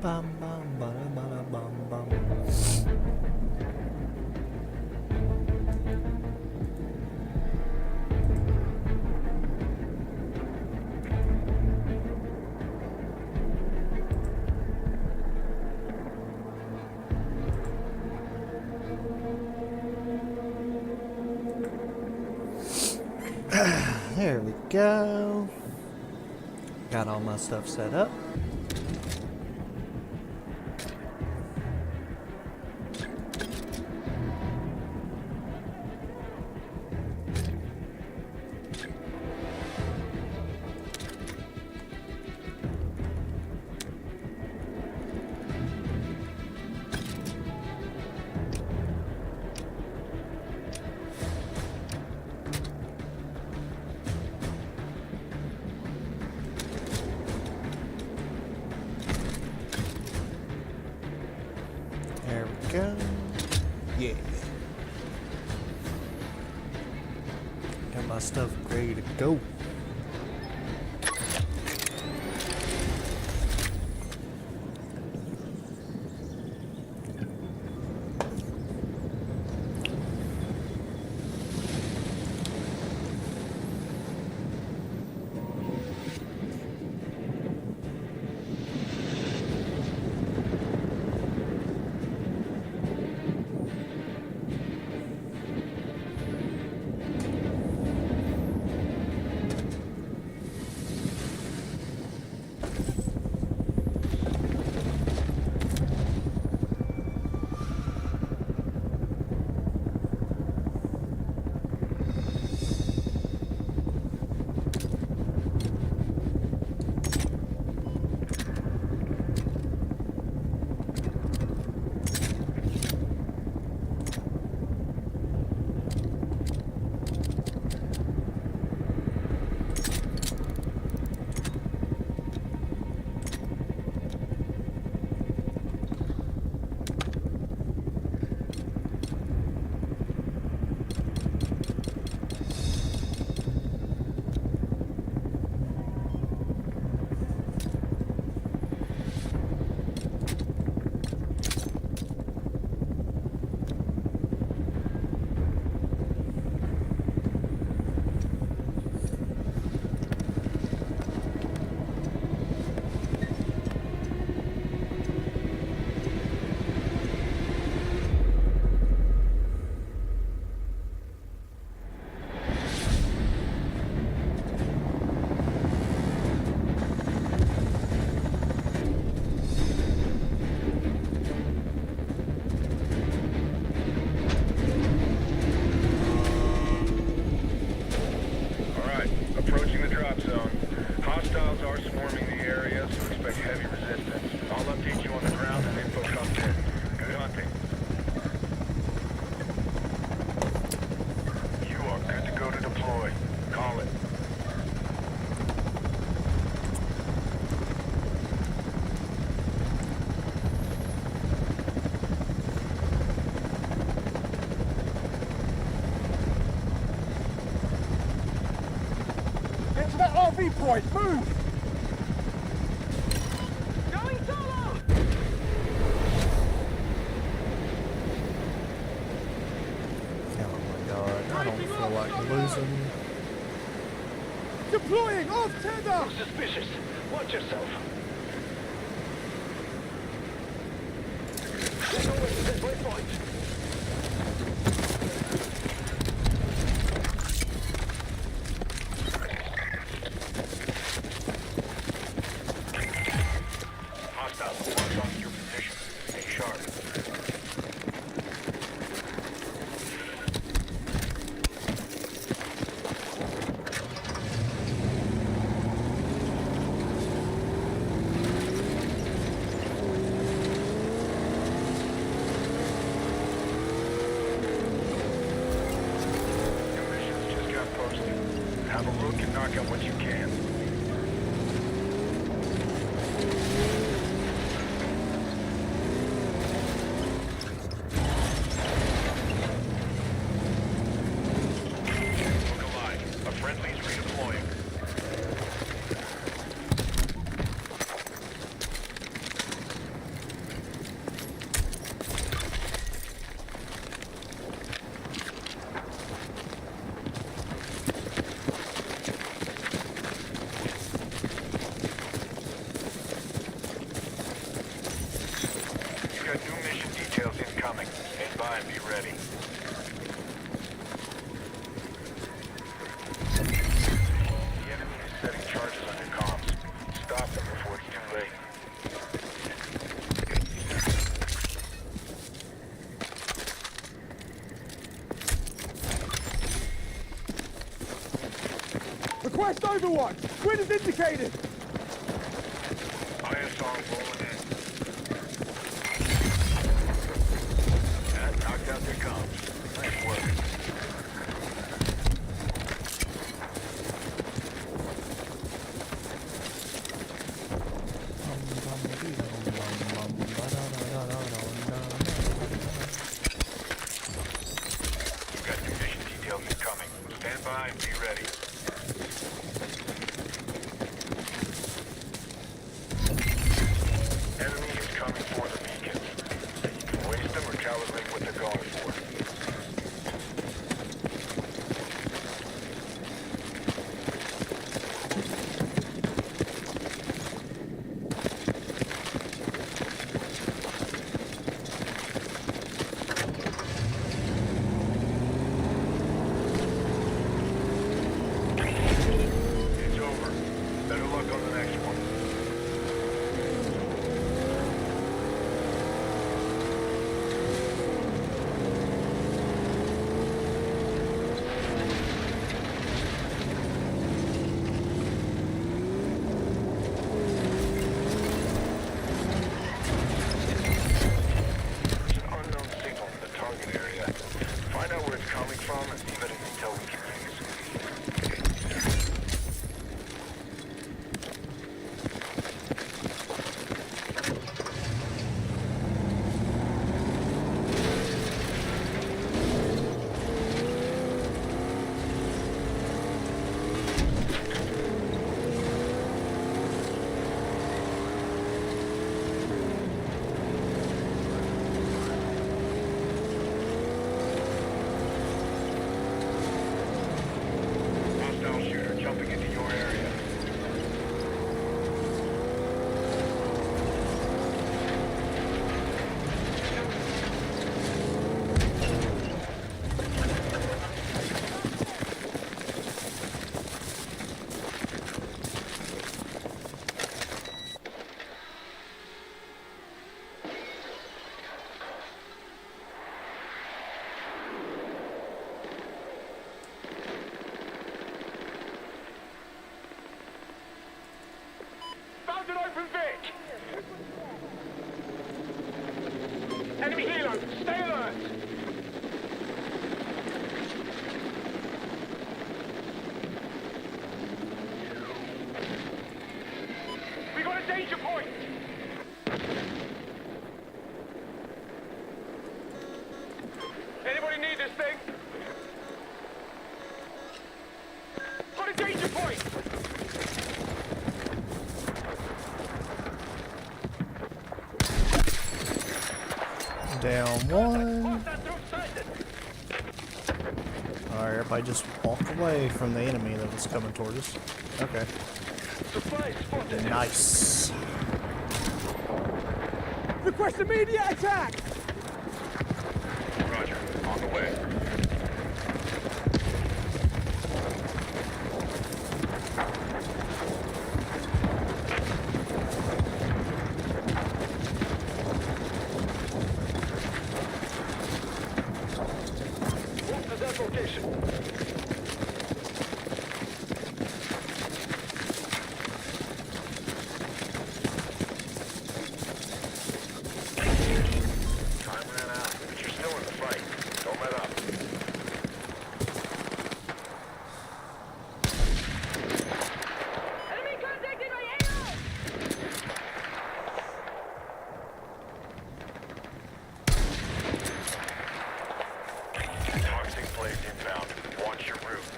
Bum bum bada bada bum bum. There we go. Got all my stuff set up. There we go. Yeah. Got my stuff ready to go. Approaching the drop zone. Hostiles are swarming the area, so expect heavy resistance. I'll update you on the ground and info comes in. Good hunting. You are good to go to deploy. Call it. To that RV point, move! Going solo! Oh my god, I don't feel like losing. Deploying off tether! Suspicious. Watch yourself. Take away to this waypoint. Have a look and knock out what you can. Look alive. A friendly's redeploying. ready. The enemy is setting charges on your comms. Stop them before it's too late. Request Overwatch! Grid is indicated! Iron Song rolling in. That knocked out their comms. Nice work. You've got division details incoming. Stand by and be ready. Enemy is coming for the beacons. You can waste them or calibrate what they're going for. It's over. Better luck on the next one. There's an unknown signal in the target area. Find out where it's coming from and leave it an intel we can use. Hostile shooter jumping into your area. Found an open Vic! Enemy helo! Stay alert! We got a danger point! Anybody need this thing? Got a danger point! Down one. Alright, everybody just walk away from the enemy that was coming toward us. Okay. Nice. Request immediate attack! Roger. On the way. Move to that location. Time ran out, but you're still in the fight. Don't let up. Enemy contacted by AO! Toxic blades inbound. Watch your route.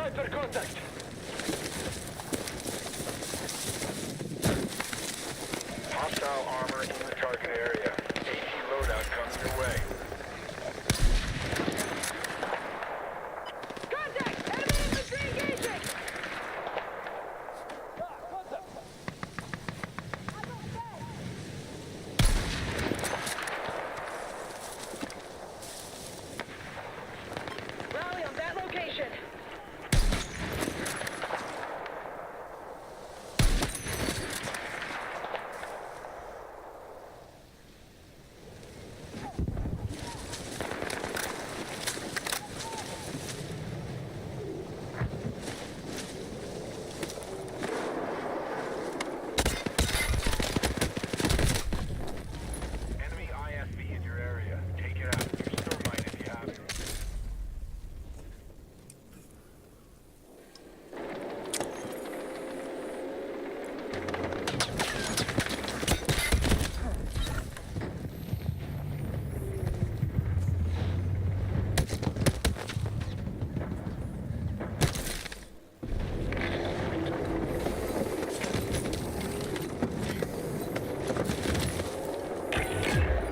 Sniper contact! Hostile armor in the target area. AT loadout coming your way. Contact! Enemy infantry engaging! Rally on that location! Enemy IFV in your area. Take it out. Use thermite if you have it.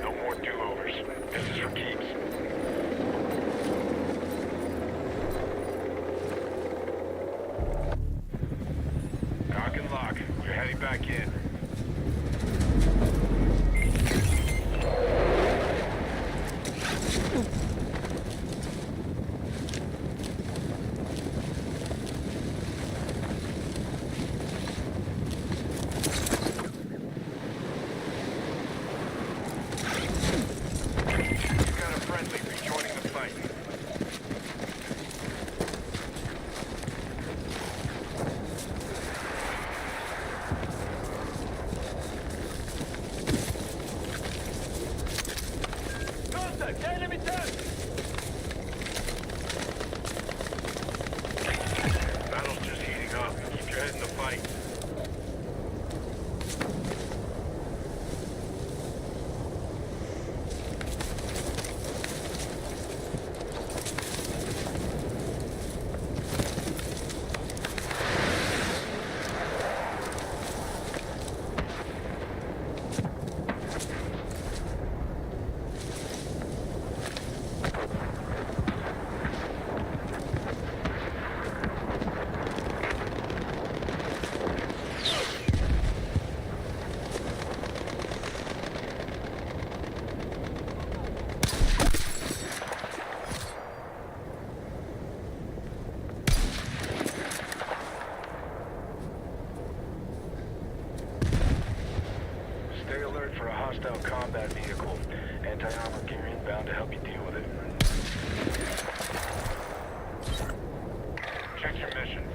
No more do-overs. This is for keeps. Cock and lock. You're heading back in. You've got a friendly rejoining the fight. Contact! Enemy tank! Battle's just heating up. Keep your head in the fight. Stay alert for a hostile combat vehicle. Anti-armor gear inbound to help you deal with it. Check your missions.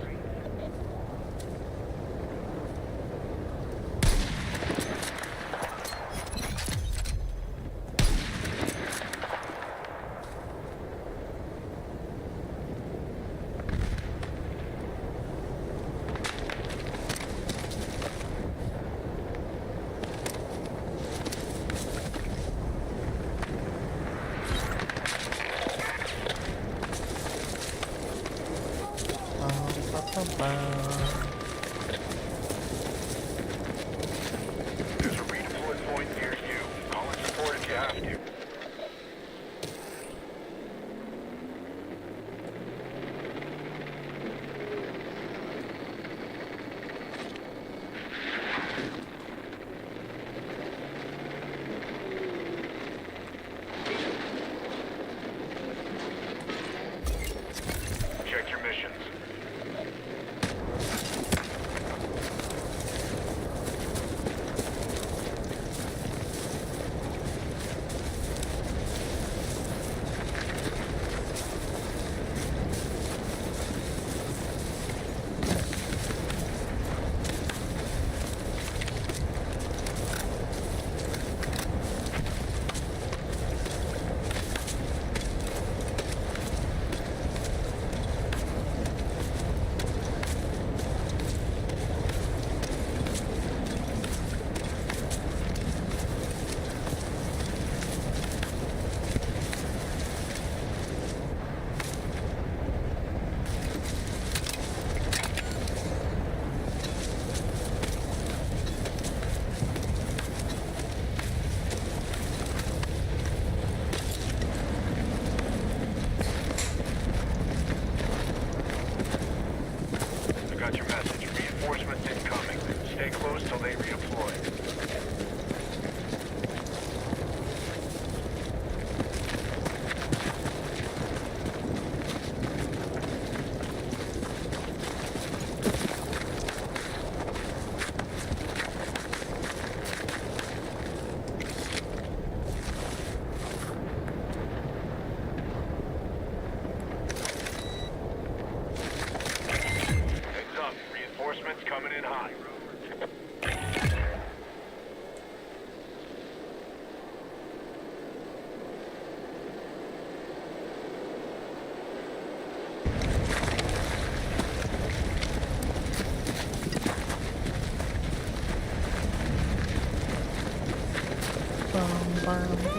There's a redeploy point near you. Call in support if you have to. Check your missions.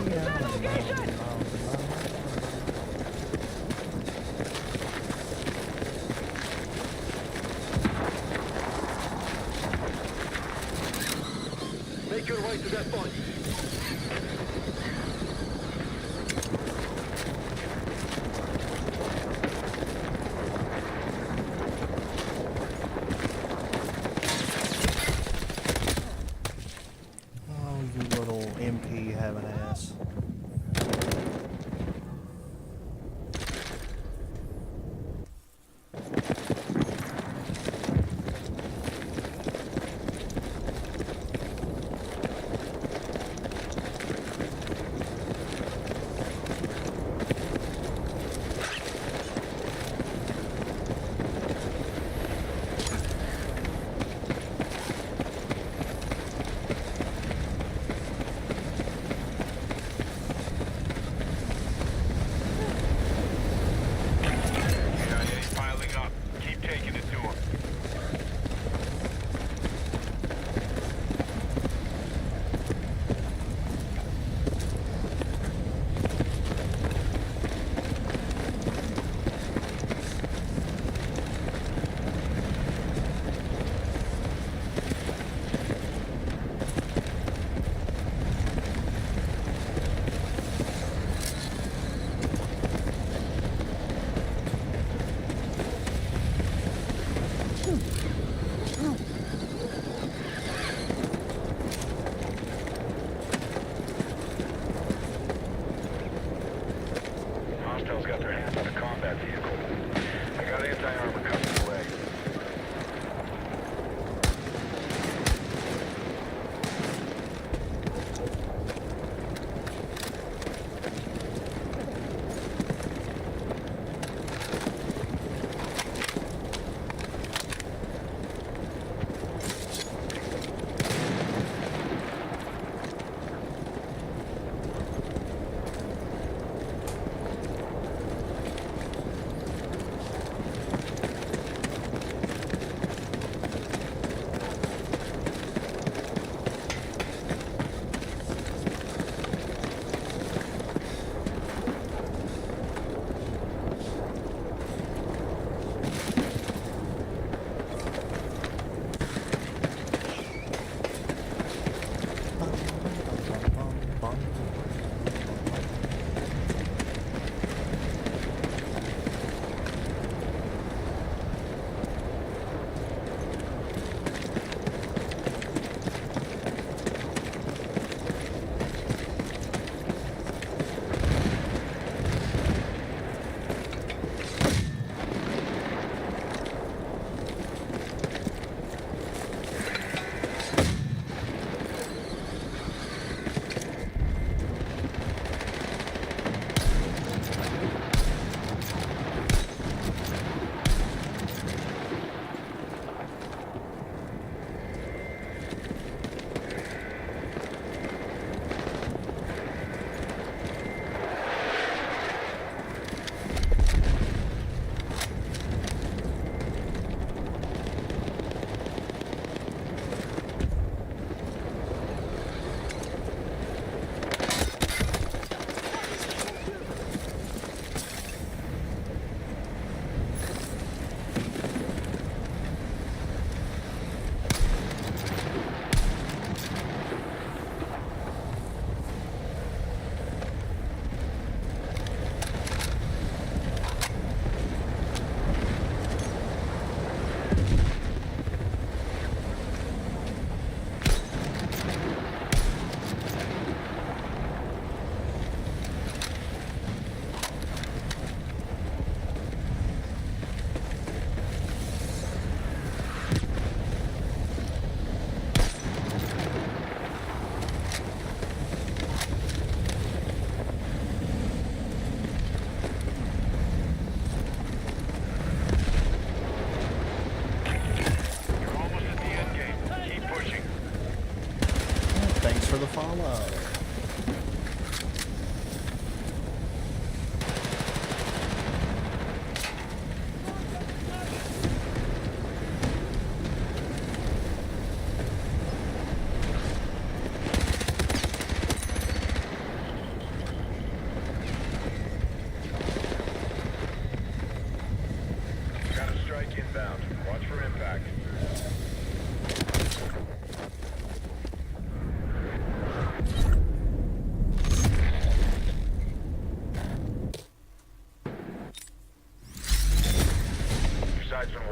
that location! Make your way to that point. Oh, you little MP having ass. CIA piling up. Keep taking it to them. Hostiles got their hands on a combat vehicle. I got anti-armor coming away.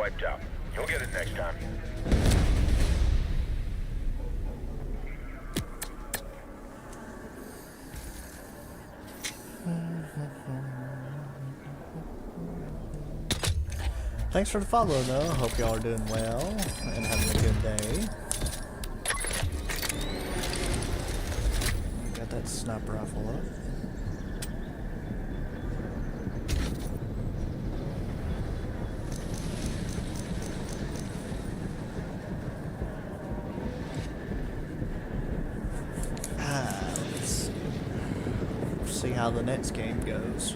wiped out. You'll get it next time. Thanks for the follow, though. Hope y'all are doing well and having a good day. Got that sniper rifle up. Let's see how the next game goes.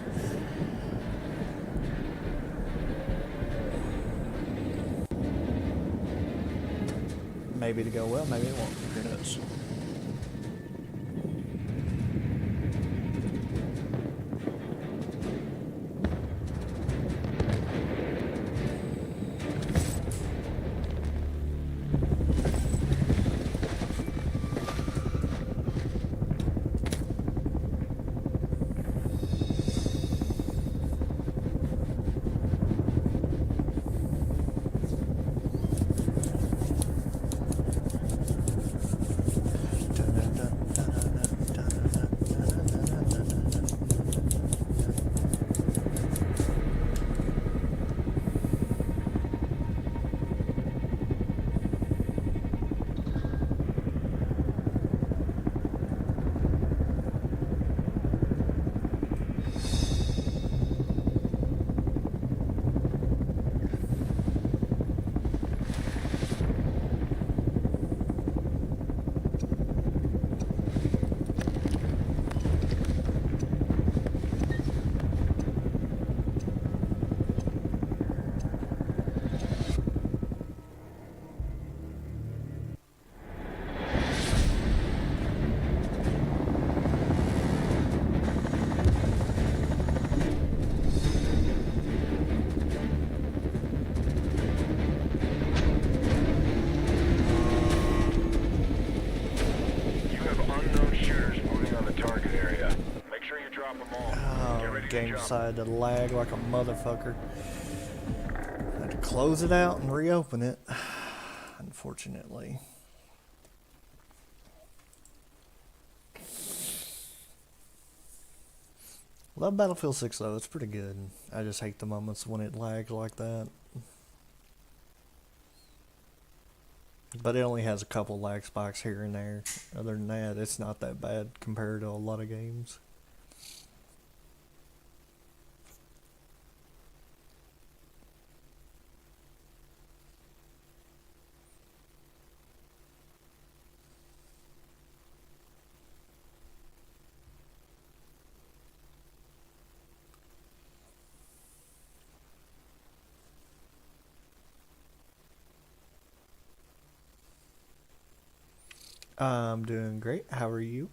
Maybe to go well, maybe it won't. Who knows? Game decided to lag like a motherfucker. Had to close it out and reopen it, unfortunately. Love Battlefield 6 though, it's pretty good. I just hate the moments when it lags like that. But it only has a couple lag spikes here and there. Other than that, it's not that bad compared to a lot of games. I'm doing great. How are you?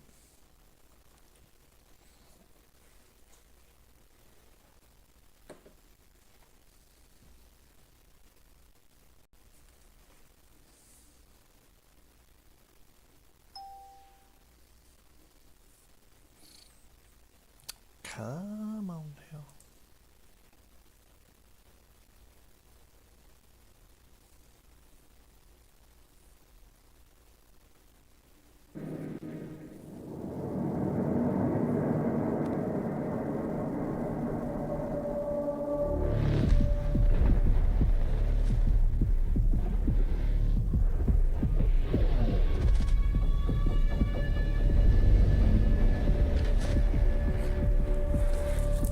Come on now.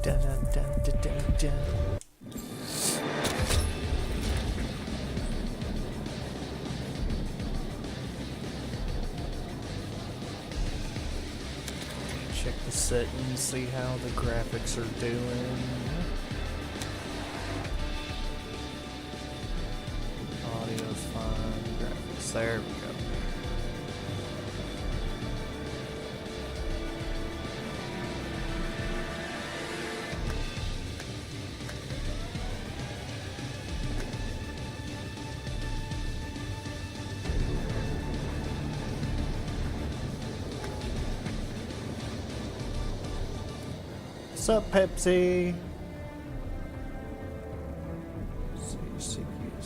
Dun, dun, dun, dun, dun, dun. Check the settings, see how the graphics are doing. Audio's fine, graphics, there we go. What's up, Pepsi? See, CPU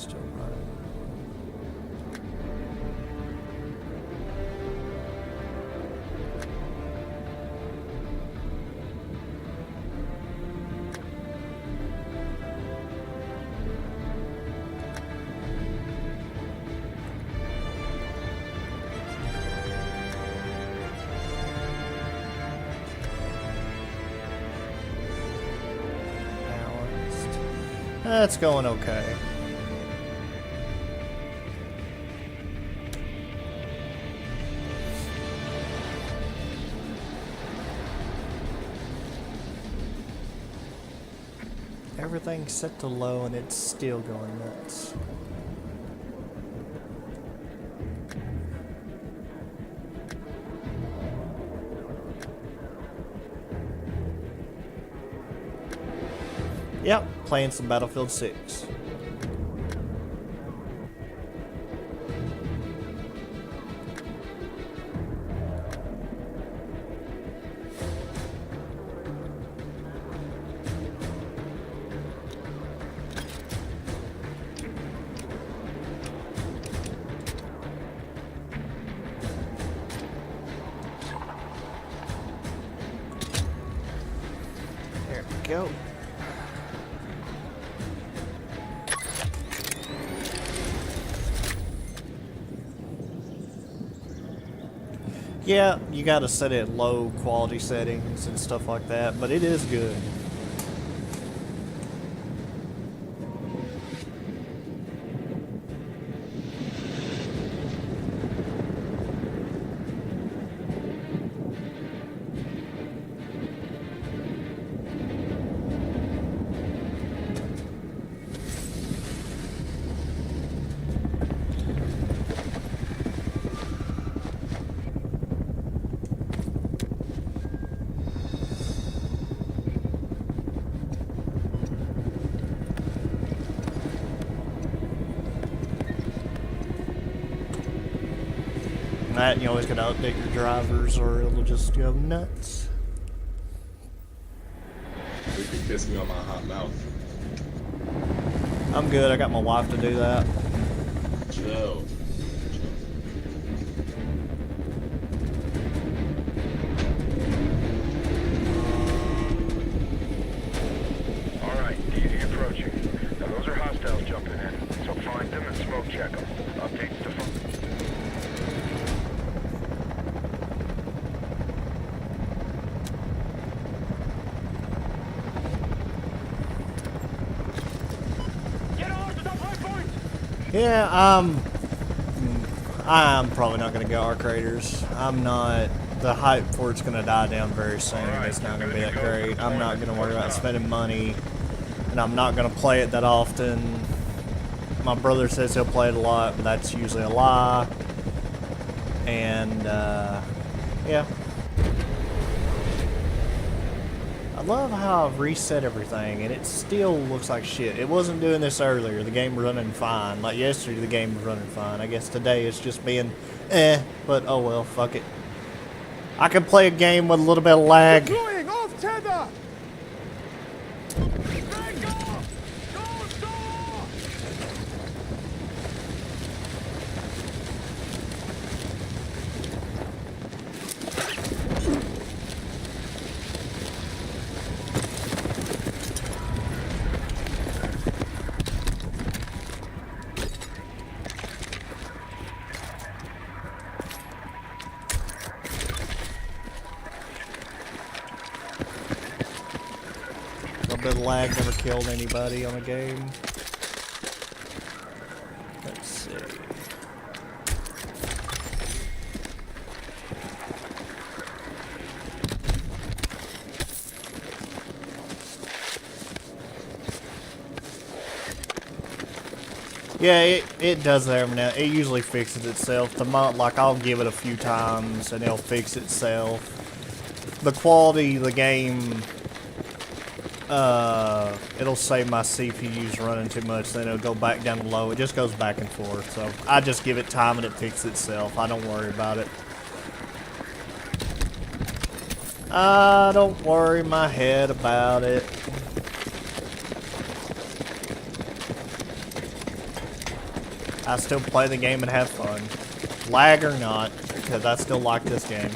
That's going okay. Everything's set to low and it's still going nuts. Yep, playing some Battlefield 6. There we go. Yeah, you gotta set it low quality settings and stuff like that, but it is good. That, you always gotta update your drivers or it'll just go nuts. You can kiss me on my hot mouth. I'm good, I got my wife to do that. Chill. Alright, easy approaching. Now those are hostiles jumping in, so find them and smoke check them. Updates to phone. Yeah, I'm probably not gonna go Arc Raiders. I'm not. The hype for it's gonna die down very soon. It's not gonna be that great. I'm not gonna worry about spending money, and I'm not gonna play it that often. My brother says he'll play it a lot, but that's usually a lie. And yeah. I love how I've reset everything, and it still looks like shit. It wasn't doing this earlier. The game was running fine. Like yesterday, the game was running fine. I guess today it's just being but oh well, fuck it. I can play a game with a little bit of lag. Deploying off tether! A little bit of lag never killed anybody on a game. Let's see. Yeah, it does that every now. It usually fixes itself. Like I'll give it a few times and it'll fix itself. The quality of the game, it'll say my CPU's running too much, then it'll go back down to low. It just goes back and forth. So I just give it time and it fixes itself. I don't worry about it. I don't worry my head about it. I still play the game and have fun. Lag or not, because I still like this game.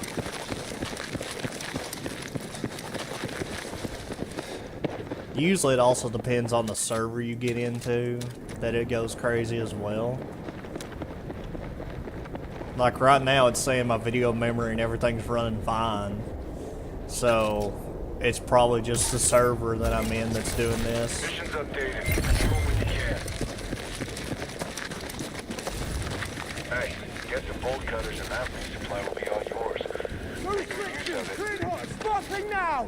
Usually it also depends on the server you get into, that it goes crazy as well. Like right now it's saying my video memory and everything's running fine. So it's probably just the server that I'm in that's doing this. Mission's updated. Do what you can. Hey, get some bolt cutters and that resupply will be all yours. No restrictions! Cleared hot! Sparkling now!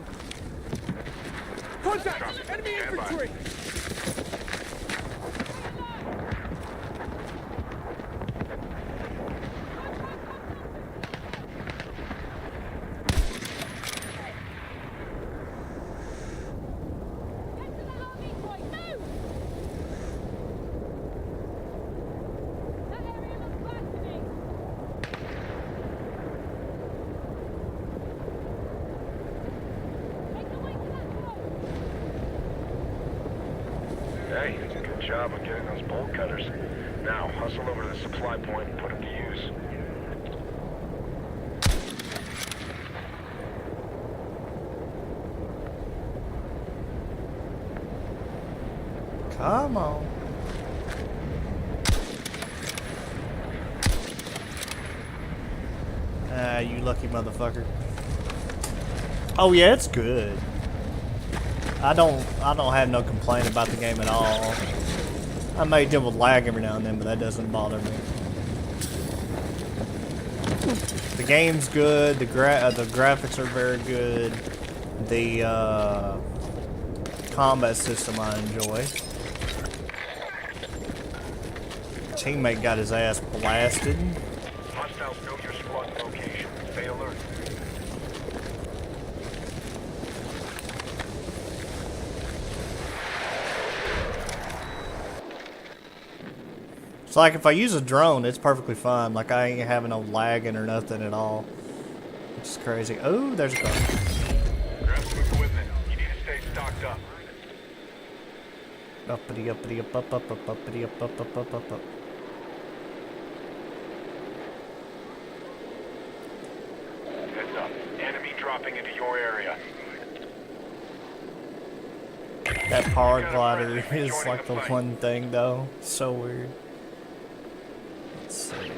Contact! Enemy Stand by. infantry! Hey, good job on getting those bolt cutters. Now, hustle over to the supply point and put them to use. Come on. Ah, you lucky motherfucker. Oh yeah, it's good. I don't have no complaint about the game at all. I may deal with lag every now and then, but that doesn't bother me. The game's good. The graphics are very good. The combat system I enjoy. Teammate got his ass blasted. Hostiles know your squad location. Stay alert. It's like if I use a drone, it's perfectly fine. Like I ain't having no lagging or nothing at all. Which is crazy. Oh, there's a car. Grab some equipment. You need to stay stocked up. Uppity uppity up up up up uppity up up up up up up. Heads up. Enemy dropping into your area. That power glider is like the one thing though. So weird. Let's see.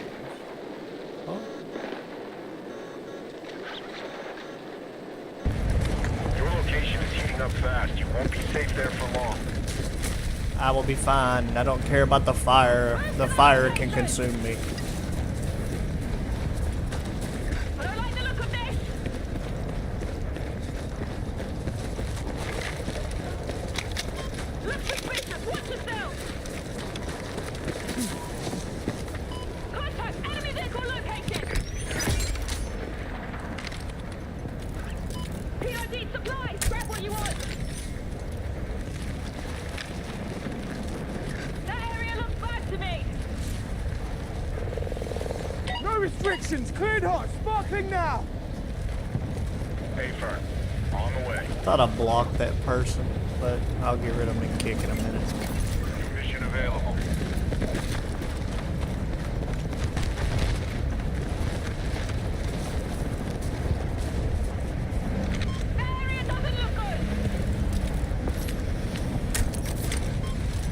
Oh. Your location is heating up fast. You won't be safe there for long. I will be fine. I don't care about the fire. The fire can consume me. I don't like the look of this. Look suspicious. Watch yourself. Contact. Enemy vehicle located. PRD supplies. Grab what you want. That area looks bad to me. No restrictions! Cleared hot! Sparkling now! Hey, Fern. On the way. Thought I blocked that person, but I'll get rid of him and kick in a minute. Mission available. That area doesn't look good.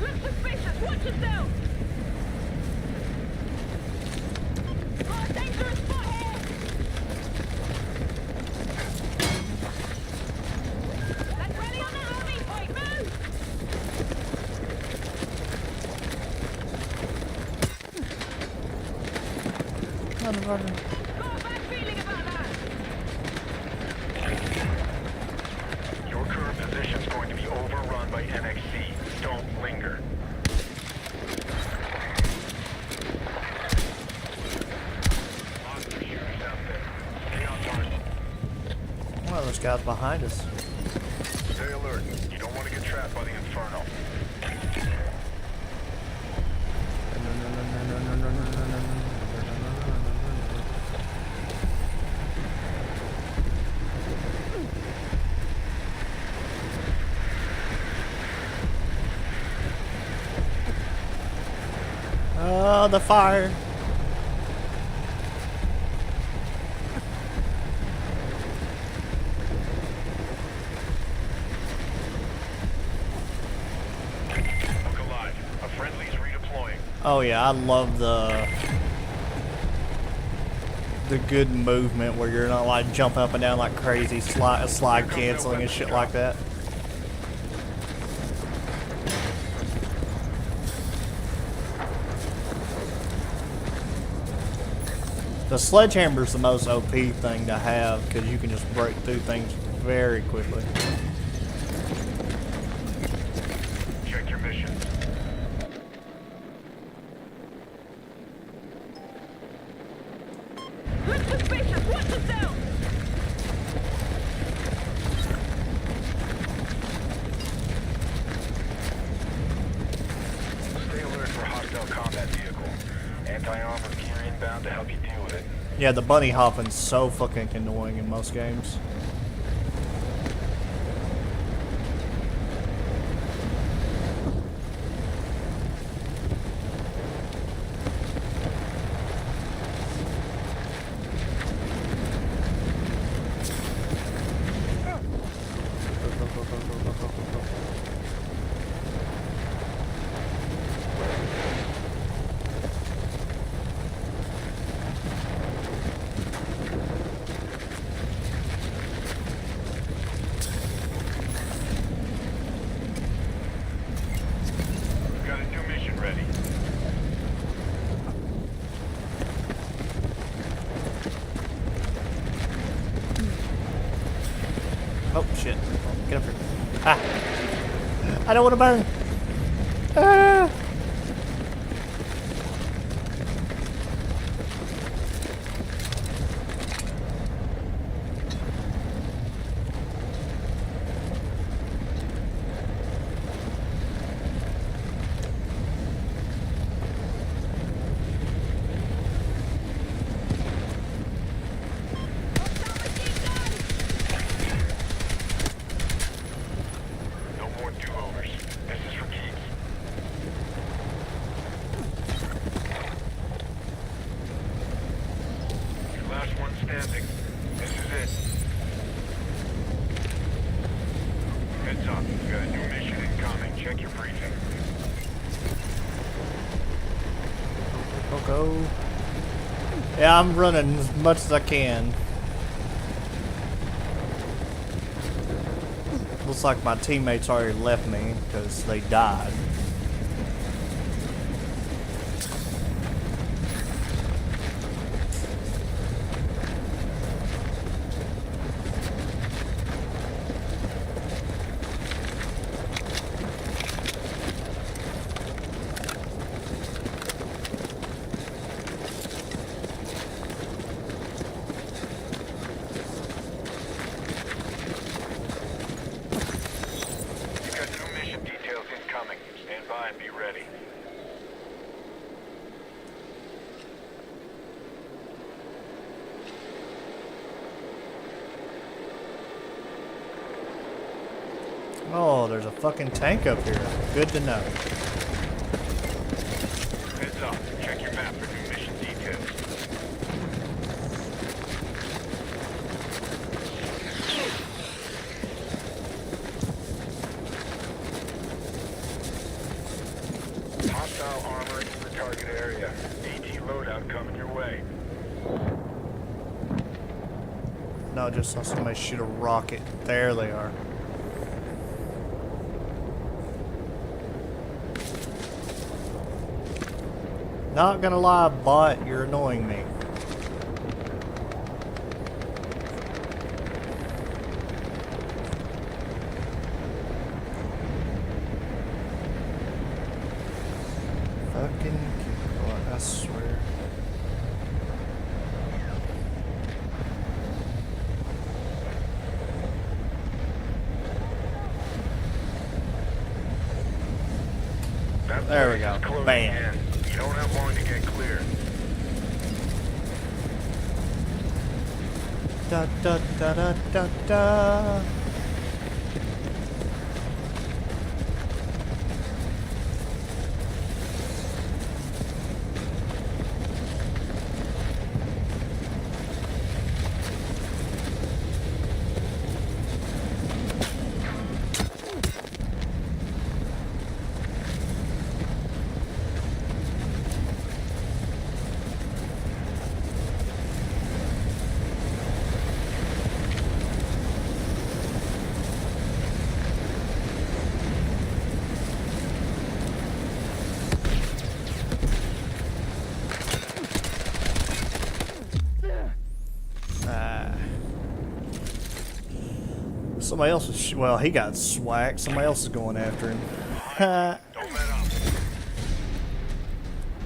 Look suspicious. Watch yourself. Got a dangerous spot here. Let's rally on that RV point. Move. Motherfucker. Got a bad feeling about that. Your current position's going to be overrun by NXC. Don't linger. Lots of shooters out there. Stay on target. One of those guys behind us. Stay alert. You don't want to get trapped by the Inferno. Oh, the fire. Look alive. A friendly's redeploying. Oh yeah, I love the the good movement where you're not like jumping up and down like crazy, slide canceling and shit like that. The sledgehammer's the most OP thing to have because you can just break through things very quickly. Check your mission. Look suspicious! Watch yourself! Stay alert for hostile combat vehicle. Anti-armor gear inbound to help you deal with it. Yeah, the bunny hopping's so fucking annoying in most games. Got a new mission ready. Oh shit. Get up here. Ah. I don't want to burn. Ah. No more do-overs. This is for keeps. Your last one standing. This is it. Heads up. Got a new mission incoming. Check your briefing. Go. Yeah, I'm running as much as I can. Looks like my teammates already left me because they died. You got new mission details incoming. Stand by and be ready. Oh, there's a fucking tank up here. Good to know. Heads up. Check your map for new mission details. Hostile armor in the target area. AT loadout coming your way. No, just saw somebody shoot a rocket. There they are. Not gonna lie, bot, you're annoying me. Fucking, I swear. That There we place go. is closing Bam. in. You don't have long to get clear. Da da da da da da. Somebody else is, well, he got swacked. Somebody else is going after him. Don't let up.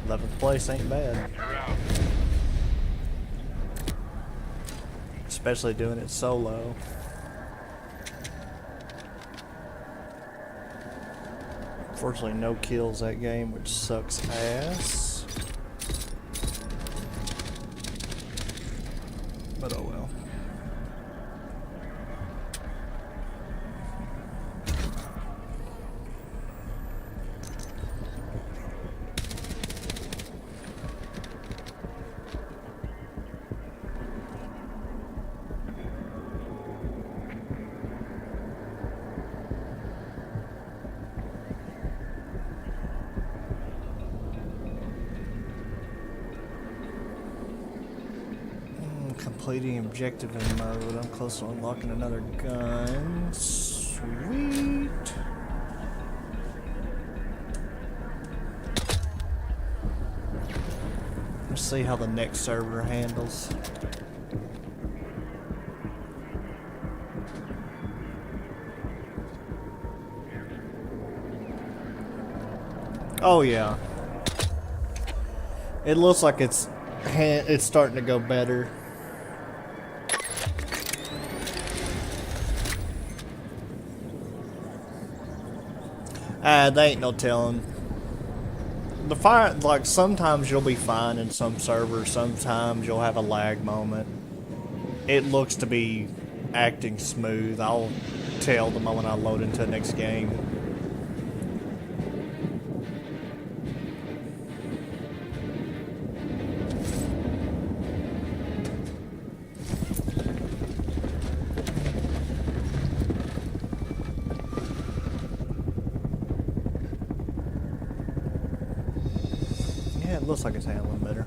11th place ain't bad. You're out. Especially doing it solo. Unfortunately, no kills that game, which sucks ass. But oh well. Completing objective in mode. I'm close to unlocking another gun. Sweet. Let's see how the next server handles. Oh yeah. It looks like it's starting to go better. They ain't no telling. The fire, like, sometimes you'll be fine in some servers, sometimes you'll have a lag moment. It looks to be acting smooth. I'll tell the moment I load into the next game. It looks like it's handling better.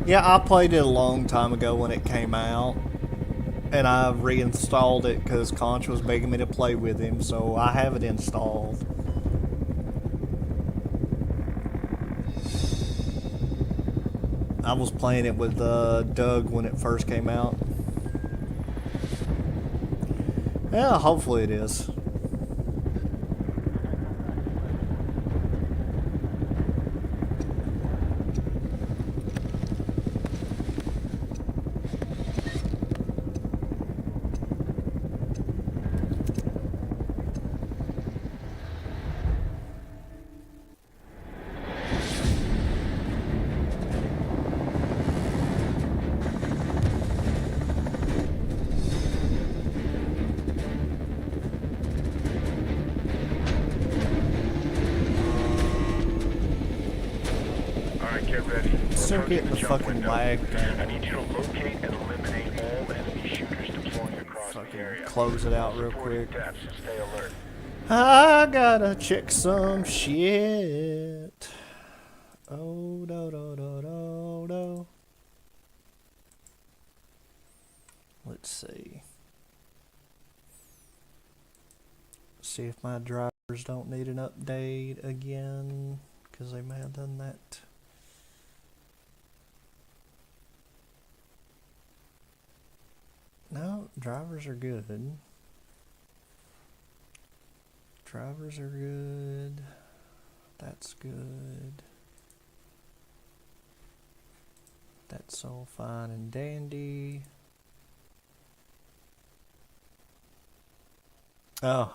Yeah, I played it a long time ago when it came out, and I reinstalled it because Conch was begging me to play with him, so I have it installed. I was playing it with Doug when it first came out. Yeah, hopefully it is. Get ready. Still getting the fucking lag I down. need you to locate and eliminate all enemy shooters deploying across the Fucking area. close it out real Reporting quick. deaths, so stay alert. I gotta check some shit. Oh, do, do, do, do, do. Let's see. See if my drivers don't need an update again, because they may have done that. No, drivers are good. Drivers are good. That's good. That's all fine and dandy. Oh,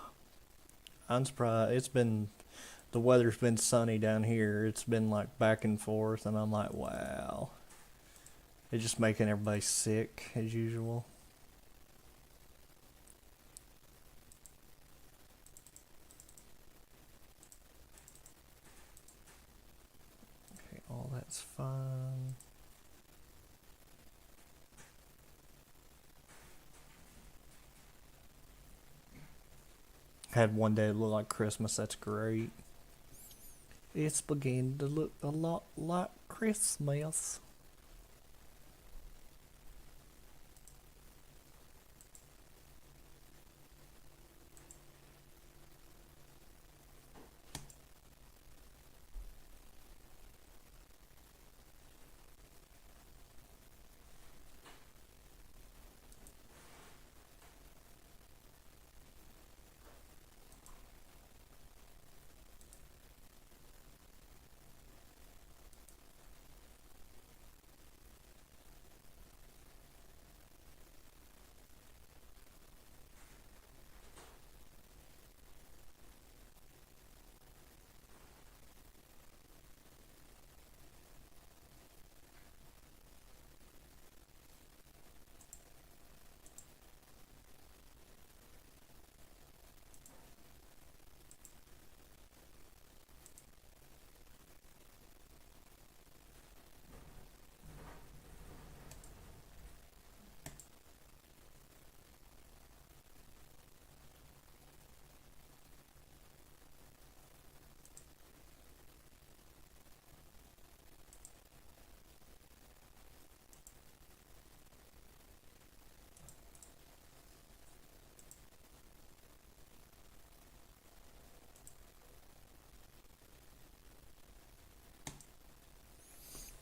I'm surprised. The weather's been sunny down here. It's been like back and forth, and I'm like, wow. It's just making everybody sick as usual. Okay, all that's fine. Had one day look like Christmas. That's great. It's beginning to look a lot like Christmas.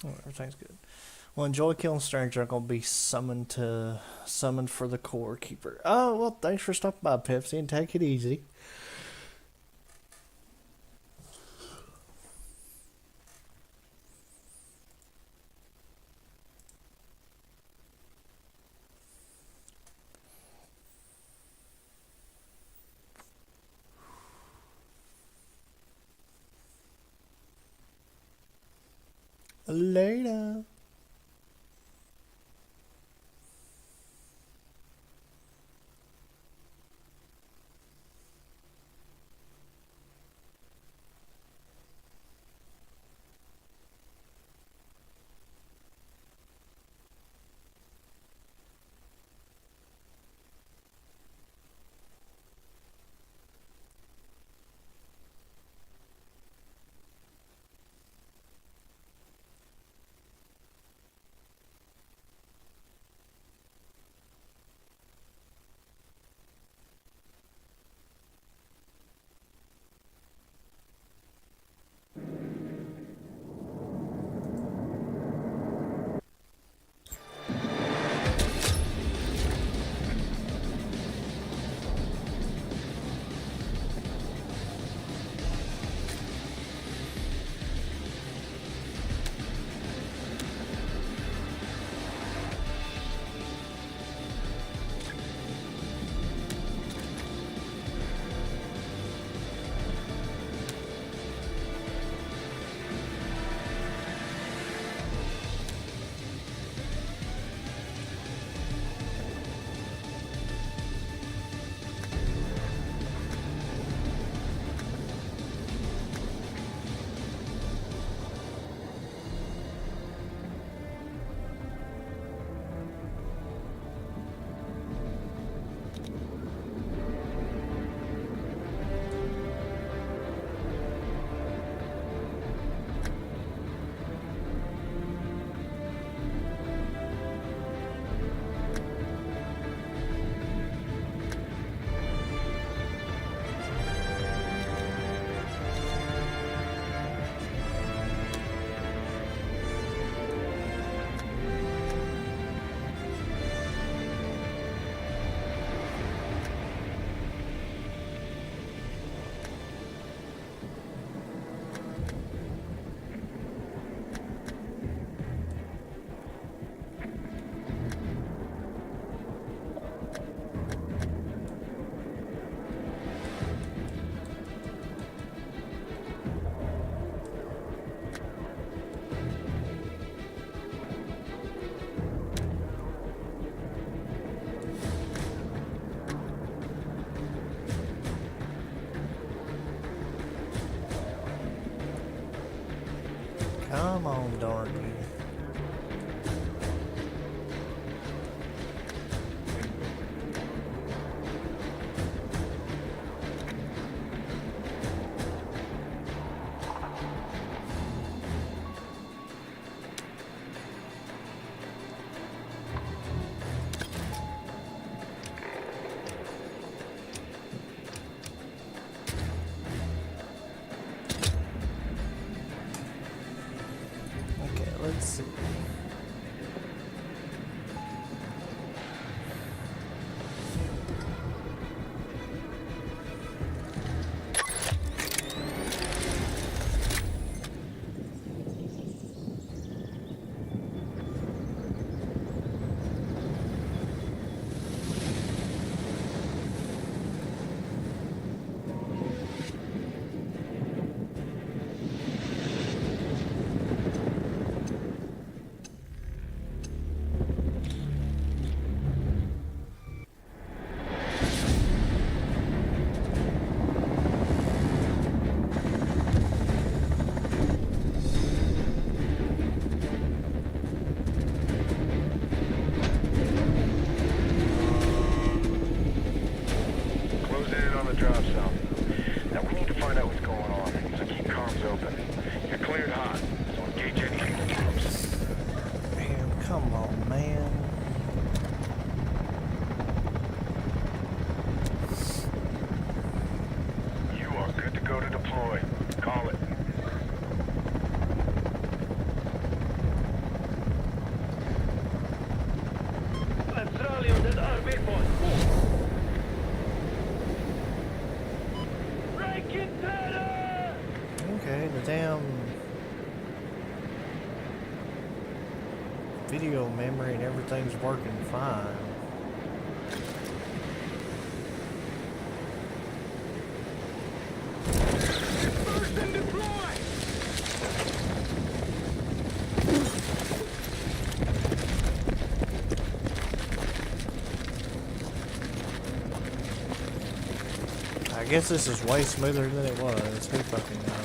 Oh, everything's good. Well, enjoy killing stranger. I'm gonna be summoned for the core keeper. Oh well, thanks for stopping by, Pepsi, and take it easy. Later. Come on, Dorothy. Okay, let's see. damn video memory and everything's working fine. First and deploy! I guess this is way smoother than it was. Who fucking knows?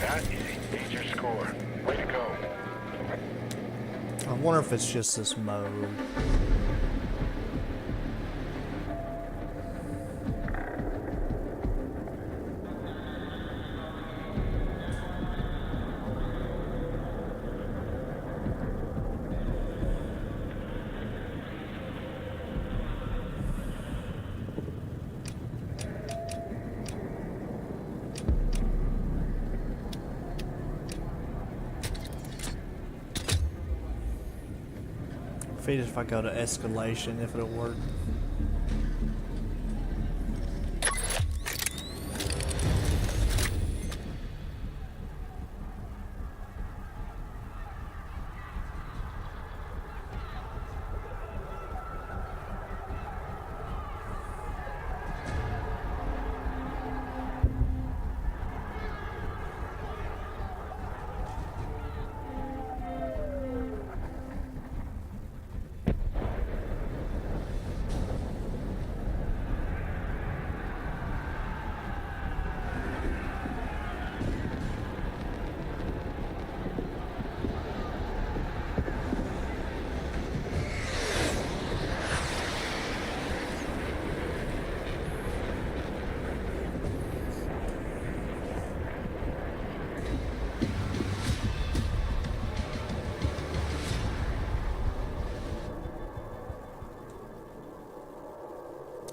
That is your score. Way to go. I wonder if it's just this mode. If I go to escalation, if it'll work.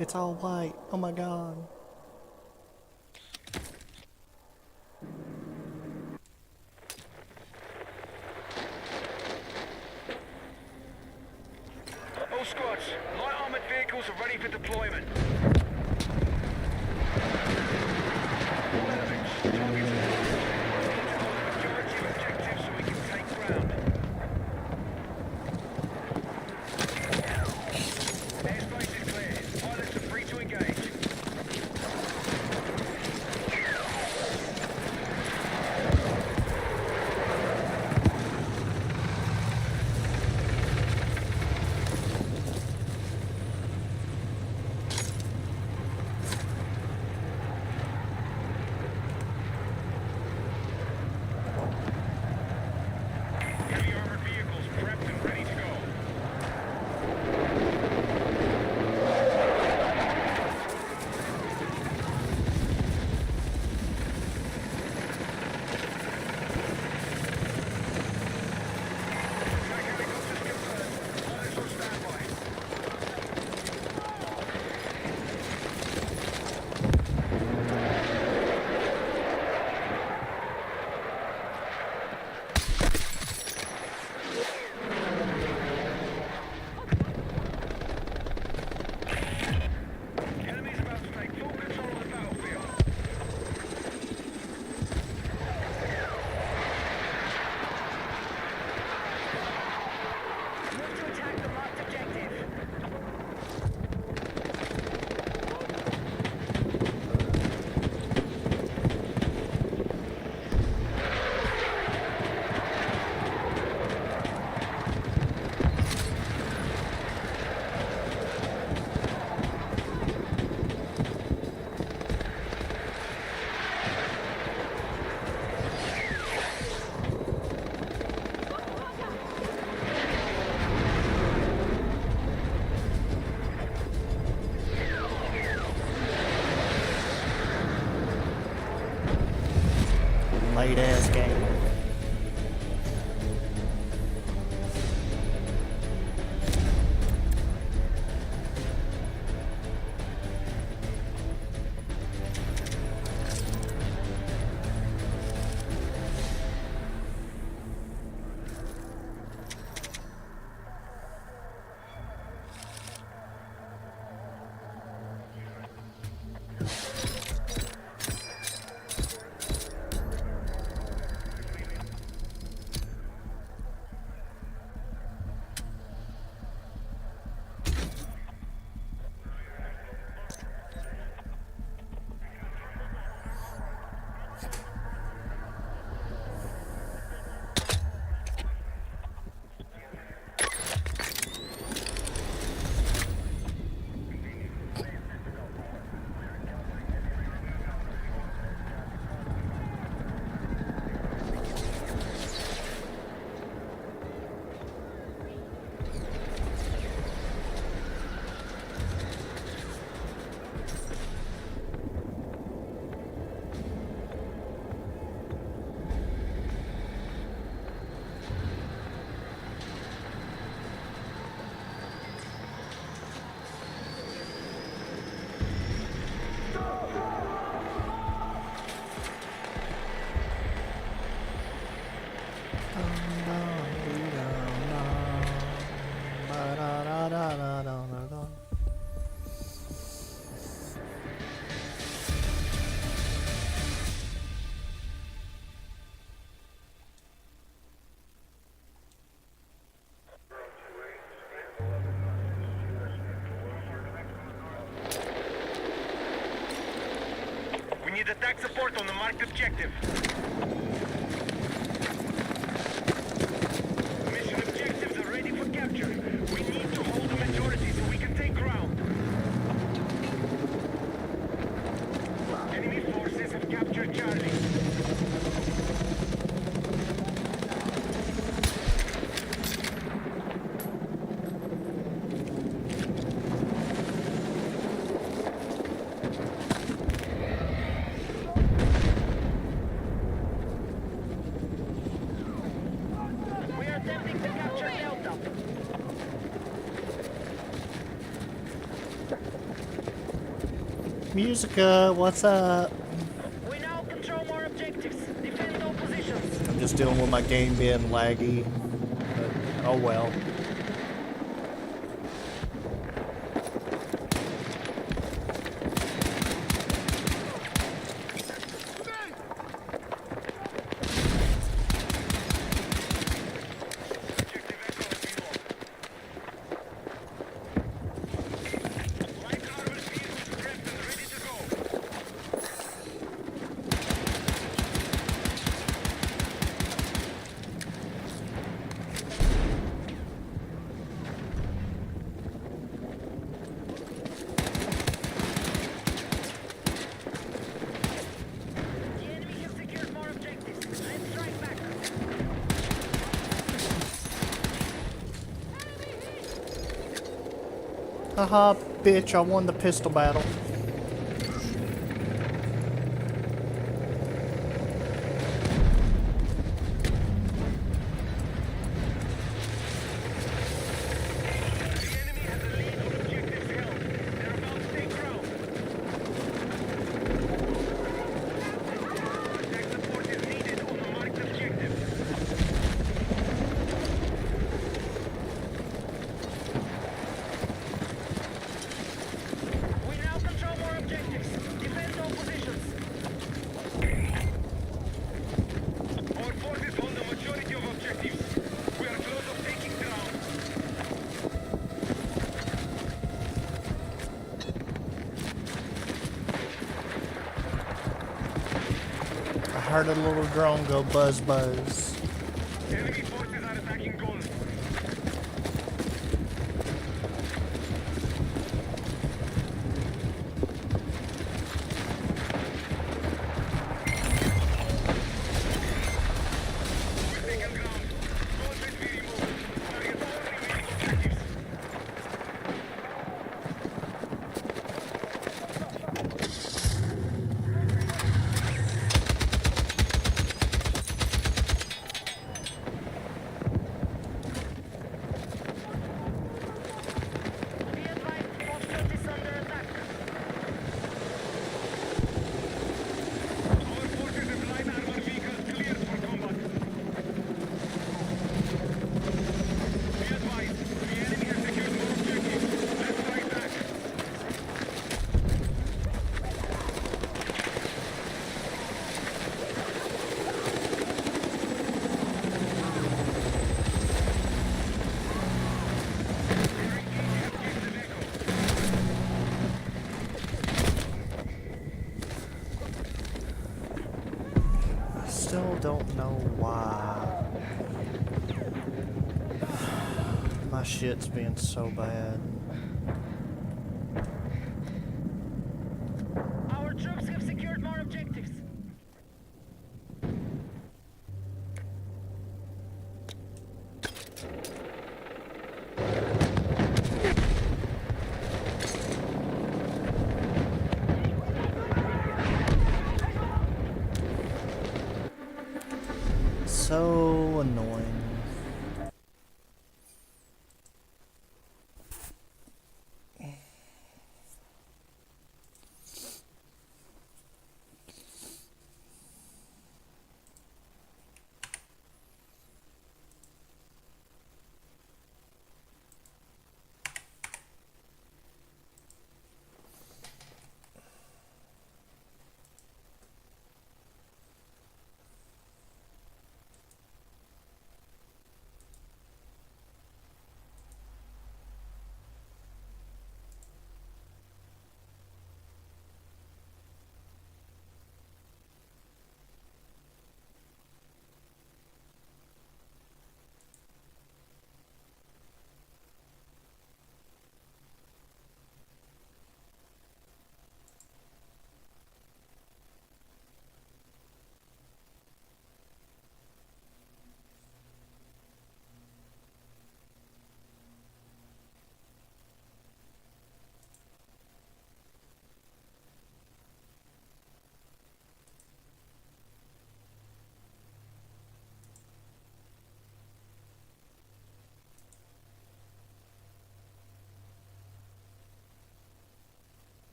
It's all white. Oh my god. All squads, light armored vehicles are ready for deployment. All elements, targets are majority of objectives so we can take ground. Airspace is clear. Pilots are free to engage. Heavy armored vehicles prepped and ready to go. Attack helicopters confirmed. Pilots on standby. The enemy's about to take full control of the battlefield. Move to attack the marked objective. Late ass game. need attack support on the marked objective. Mission objectives are ready for capture. We need to hold the majority so we can take ground. Enemy forces have captured Charlie. We are attempting to capture Delta. Musica, what's up? We now control more objectives. Defend all positions. I'm just dealing with my game being laggy. But, oh well. Light armored vehicles prepped and ready to go. The enemy has secured more objectives. Let's strike back. Haha, bitch, I won the pistol battle. The enemy has a lead on objectives held. They're about to take ground. Attack support is needed on the marked objective. We now control more objectives. Defend all positions. Our forces hold the majority of objectives. We are close to taking ground. I heard a little drone go buzz buzz. Enemy forces are attacking goals. We've taken ground. Goals must be removed. Target all remaining objectives. Be advised, Foxtrot is under attack. Our forces have light armor vehicles cleared for combat. Be advised, the enemy has secured more objectives. Let's strike back. I still don't know why. My shit's being so bad. Our troops have secured more objectives. So annoying.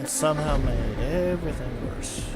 and somehow made everything worse.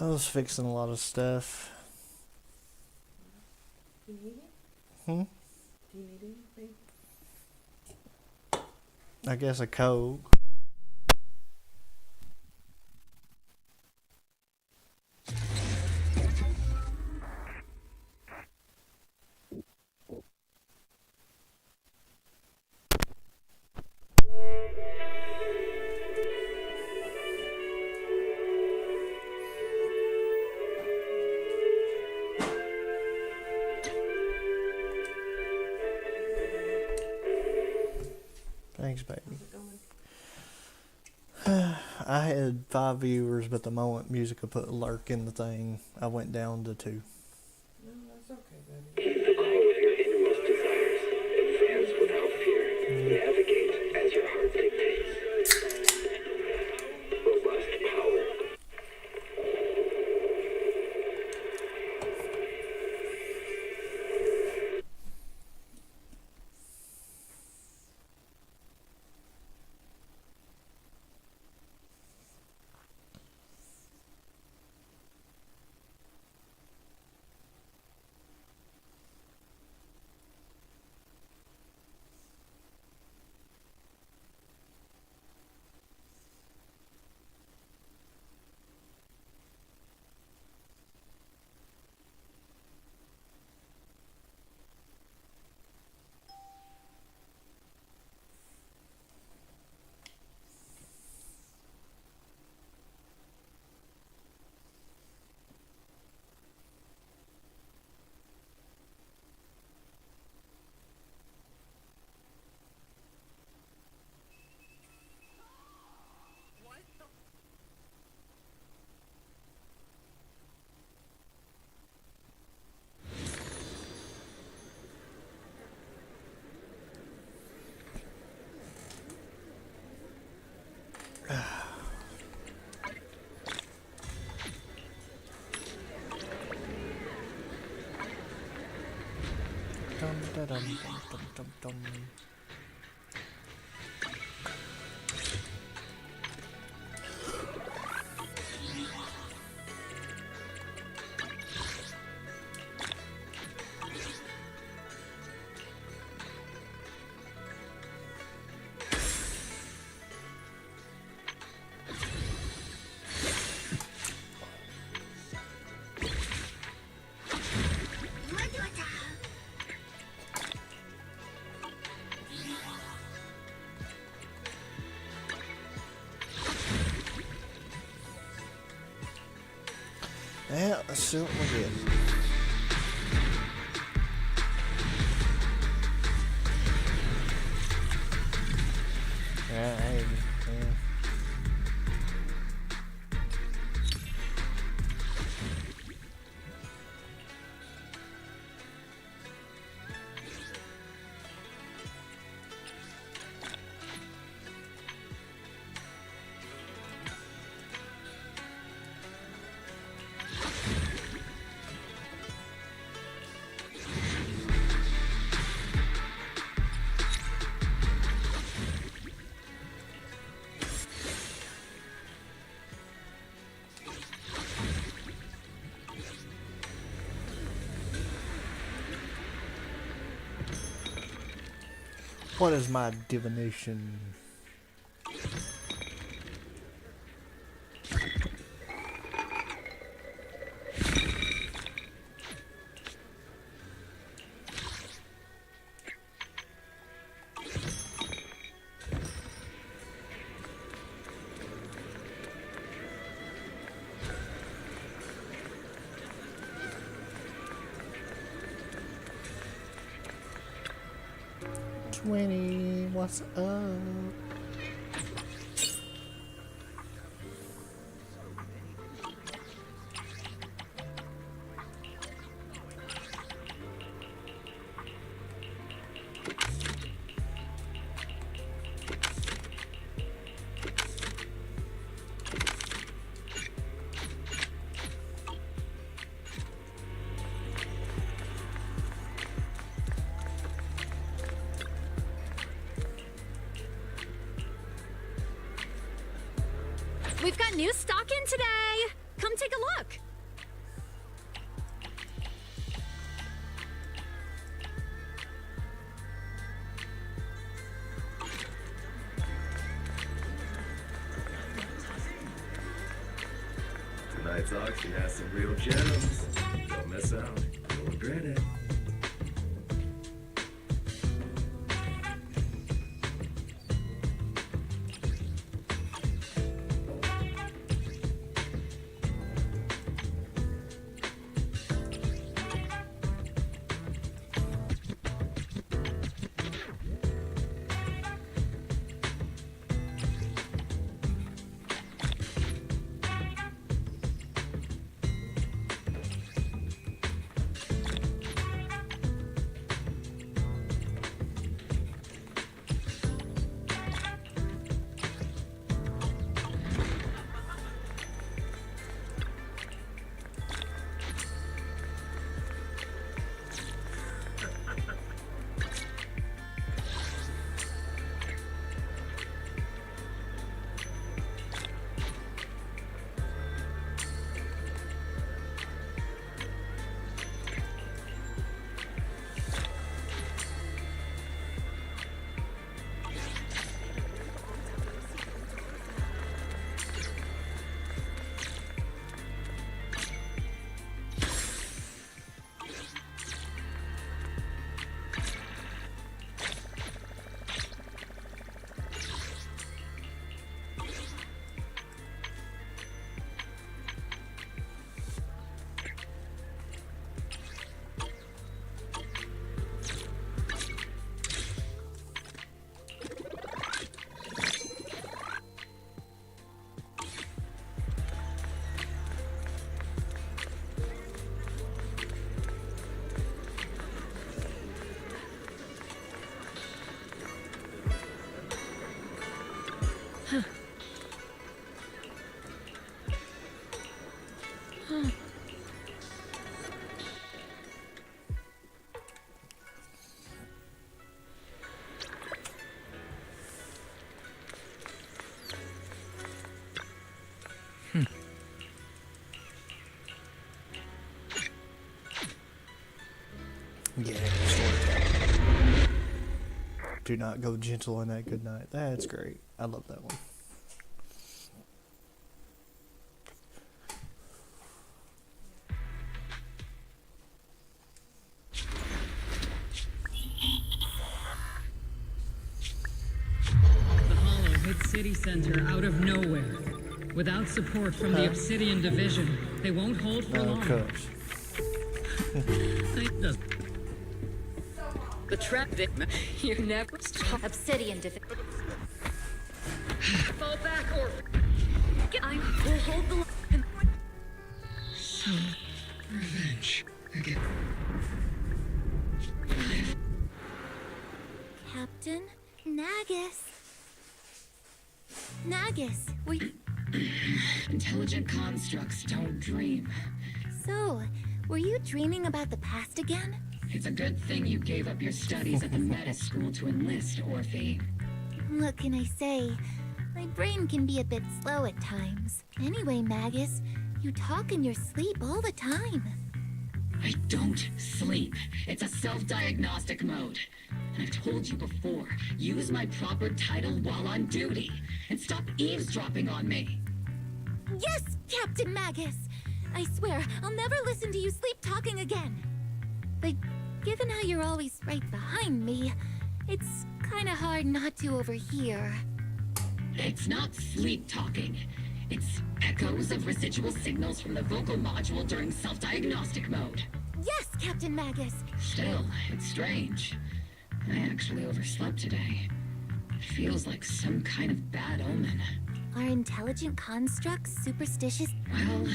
I was fixing a lot of stuff. Do you need it? Hmm? Do you need anything? I guess a Coke. Thanks, baby. How's it going? I had 5 viewers, but the moment Musica put lurk in the thing, I went down to 2. No, that's okay, baby. The clothing of your most desires and stance without fear. Navigate as your heart dictates. Robust power. Dum, da, dum, dum, dum, dum. Yeah, let's see what we get. Yeah, hey, yeah. What is my divination? What's up? We've got new stock in today! Come take a look. Tonight's auction has some real gems. Don't miss out. You'll regret it. Yeah, storytelling. Do not go gentle in that good night. That's great. I love that one. The Hollow hit City Center out of nowhere. Without support from the Obsidian Division, they won't hold for long. Cups. The trap victim, you never stop. Obsidian Division. Fall back or I will hold the line. so revenge again. Captain Nagus. Nagus, we. Intelligent constructs don't dream. So, were you dreaming about the past again? It's a good thing you gave up your studies at the Meta School to enlist, Orphe. What can I say? My brain can be a bit slow at times. Anyway, Magus, you talk in your sleep all the time. I don't sleep. It's a self-diagnostic mode. And I've told you before, use my proper title while on duty. And stop eavesdropping on me. Yes, Captain Magus! I swear, I'll never listen to you sleep talking again. But given how you're always right behind me, it's kinda hard not to overhear. It's not sleep talking. It's echoes of residual signals from the vocal module during self-diagnostic mode. Yes, Captain Magus! Still, it's strange. I actually overslept today. It feels like some kind of bad omen. Are intelligent constructs superstitious? Well,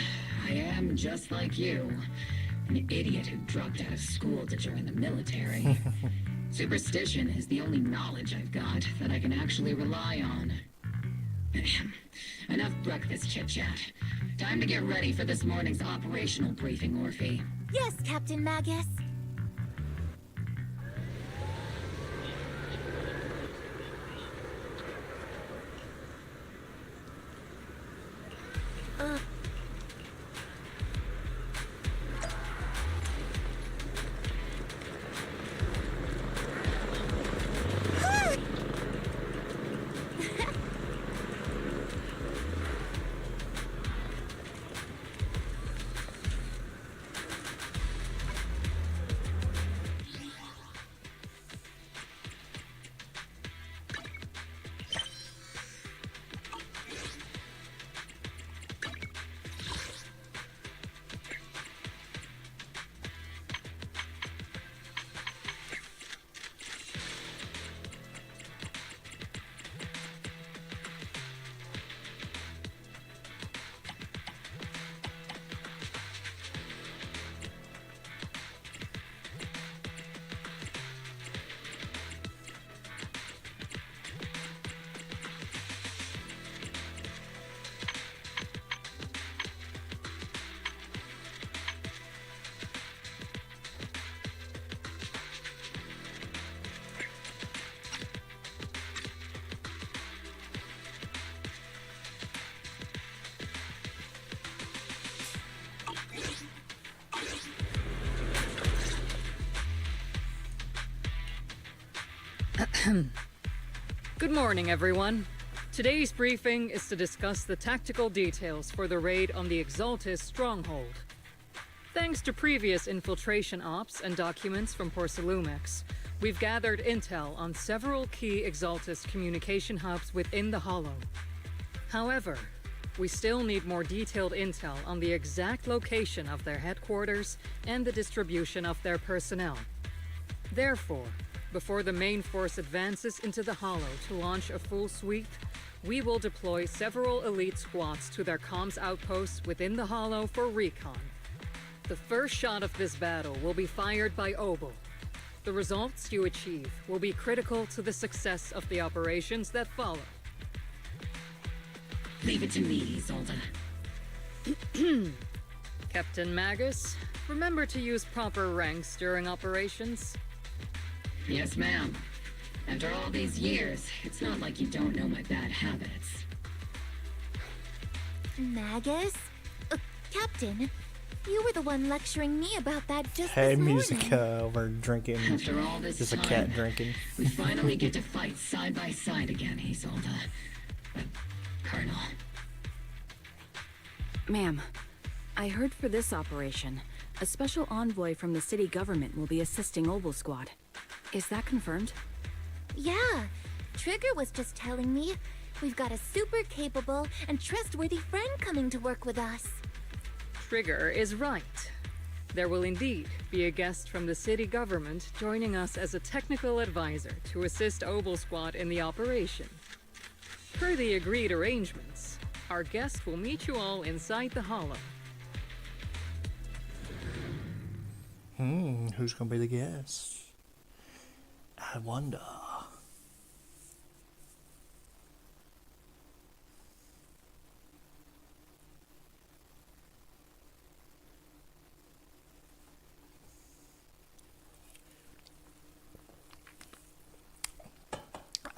I am just like you. An idiot who dropped out of school to join the military. Superstition is the only knowledge I've got that I can actually rely on. Enough breakfast chit-chat. Time to get ready for this morning's operational briefing, Orphe. Yes, Captain Magus. Good morning, everyone. Today's briefing is to discuss the tactical details for the raid on the Exaltis stronghold. Thanks to previous infiltration ops and documents from Porcelumex, we've gathered intel on several key Exaltis communication hubs within the Hollow. However, we still need more detailed intel on the exact location of their headquarters and the distribution of their personnel. Therefore, before the main force advances into the Hollow to launch a full sweep, we will deploy several elite squads to their comms outposts within the Hollow for recon. The first shot of this battle will be fired by Obel. The results you achieve will be critical to the success of the operations that follow. Leave it to me, Isolde. Captain Magus, remember to use proper ranks during operations. Yes, ma'am. After all these years, it's not like you don't know my bad habits. Magus? Captain, you were the one lecturing me about that just Hey, this morning. Musica over drinking. After all this Just a time, cat drinking. we finally get to fight side by side again, Isolde. But, Colonel, Ma'am, I heard for this operation, a special envoy from the city government will be assisting Obel Squad. Is that confirmed? Yeah, Trigger was just telling me we've got a super capable and trustworthy friend coming to work with us. Trigger is right. There will indeed be a guest from the city government joining us as a technical advisor to assist Obel Squad in the operation. Per the agreed arrangements, our guest will meet you all inside the Hollow. Who's gonna be the guest? I wonder.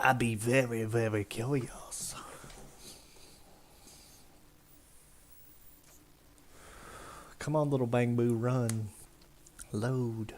I'd be very, very curious. Come on, little Bang Boo, run. Load.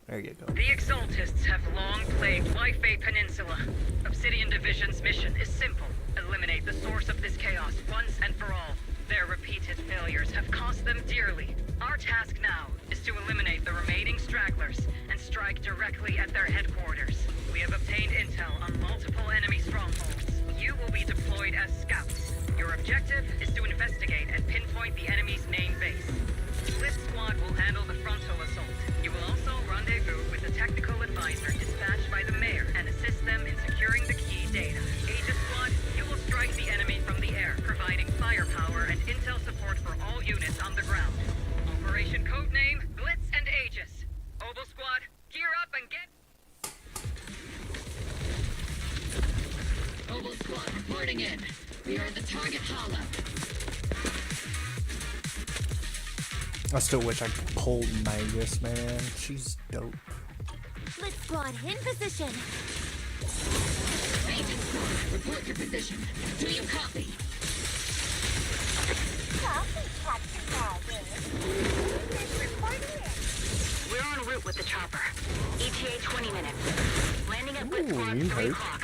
There you go. The Exaltists have long plagued Life-Bay Peninsula. Obsidian Division's mission is simple. Eliminate the source of this chaos once and for all. Their repeated failures have cost them dearly. Our task now is to eliminate the remaining stragglers and strike directly at their headquarters. We have obtained intel on multiple enemy strongholds. You will be deployed as scouts. Your objective is to investigate and pinpoint the enemy's main base. Blitz Squad will handle the frontal assault. You will also rendezvous with a technical advisor dispatched by the mayor and assist them in securing the key data. Aegis Squad, you will strike the enemy from the air, providing firepower and intel support for all units on the ground. Operation codename Blitz and Aegis. Obel Squad, gear up and get... Obel Squad reporting in. We are at the target hollow. I still wish I could pull Magus, man. She's dope. Blitz Squad in position. Aegis Squad, report your position. Do you copy? Copy, Captain Magus. We're en route with the chopper. ETA 20 minutes. Landing at Blitz Squad you 3 hurt. o'clock.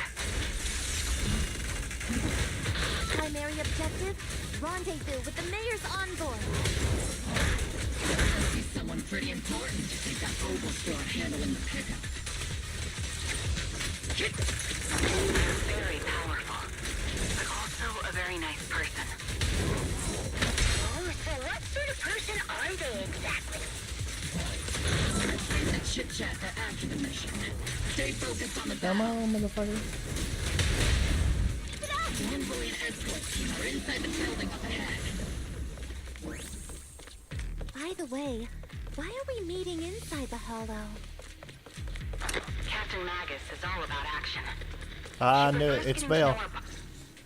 Primary objective, rendezvous with the mayor's envoy. Must be someone pretty important to take that Obel Squad handling the pickup. Very powerful, but also a very nice person. Oh, so what sort of person are they exactly? Save that chit-chat for after the mission. Stay focused on the Come battle. on, motherfucker. Envoy and escort team are inside the building up ahead. By the way, why are we meeting inside the Hollow? Captain Magus is all about action. I She knew it. prefers It's getting to Belle. know our boss.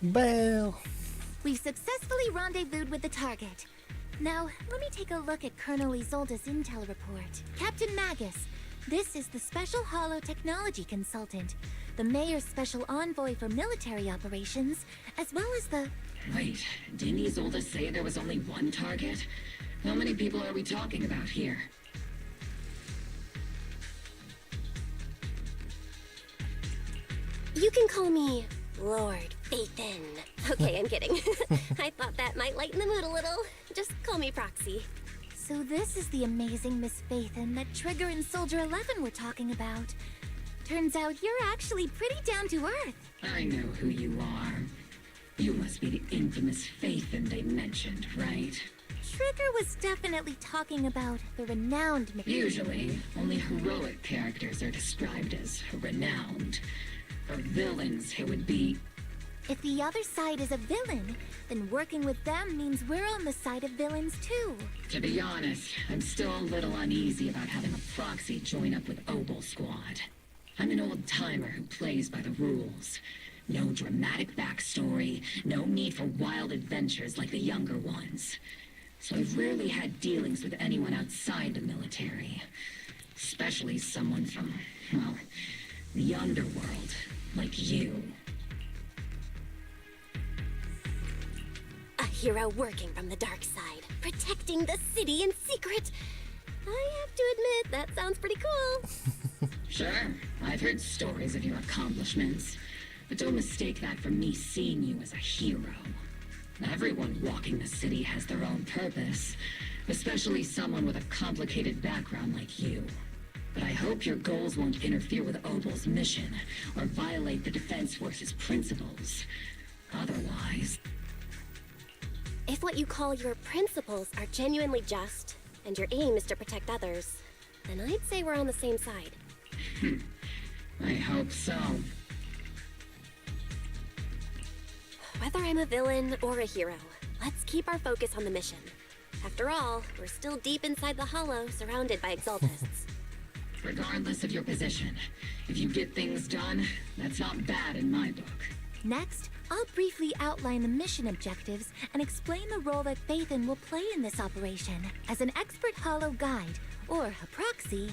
Belle. We've successfully rendezvoused with the target. Now, let me take a look at Colonel Isolde's intel report. Captain Magus, this is the Special Hollow Technology Consultant, the Mayor's Special Envoy for Military Operations, as well as the... Wait, didn't Isolde say there was only one target? How many people are we talking about here? You can call me Lord Phaethon. Okay, I'm kidding. I thought that might lighten the mood a little. Just call me Proxy. So this is the amazing Miss Phaethon that Trigger and Soldier 11 were talking about. Turns out you're actually pretty down to earth. I know who you are. You must be the infamous Phaethon they mentioned, right? Trigger was definitely talking about the renowned Usually, only heroic characters are described as renowned. For villains, it would be... If the other side is a villain, then working with them means we're on the side of villains too. To be honest, I'm still a little uneasy about having a proxy join up with Obel Squad. I'm an old-timer who plays by the rules. No dramatic backstory, no need for wild adventures like the younger ones. So I've rarely had dealings with anyone outside the military. Especially someone from, well, the underworld, like you. A hero working from the dark side, protecting the city in secret. I have to admit, that sounds pretty cool. Sure, I've heard stories of your accomplishments, but don't mistake that for me seeing you as a hero. Everyone walking the city has their own purpose, especially someone with a complicated background like you. But I hope your goals won't interfere with Obel's mission, or violate the Defense Force's principles. Otherwise... If what you call your principles are genuinely just, and your aim is to protect others, then I'd say we're on the same side. I hope so. Whether I'm a villain or a hero, let's keep our focus on the mission. After all, we're still deep inside the Hollow, surrounded by Exaltists. Regardless of your position, if you get things done, that's not bad in my book. Next, I'll briefly outline the mission objectives and explain the role that Phaethon will play in this operation. As an expert Hollow guide, or a proxy,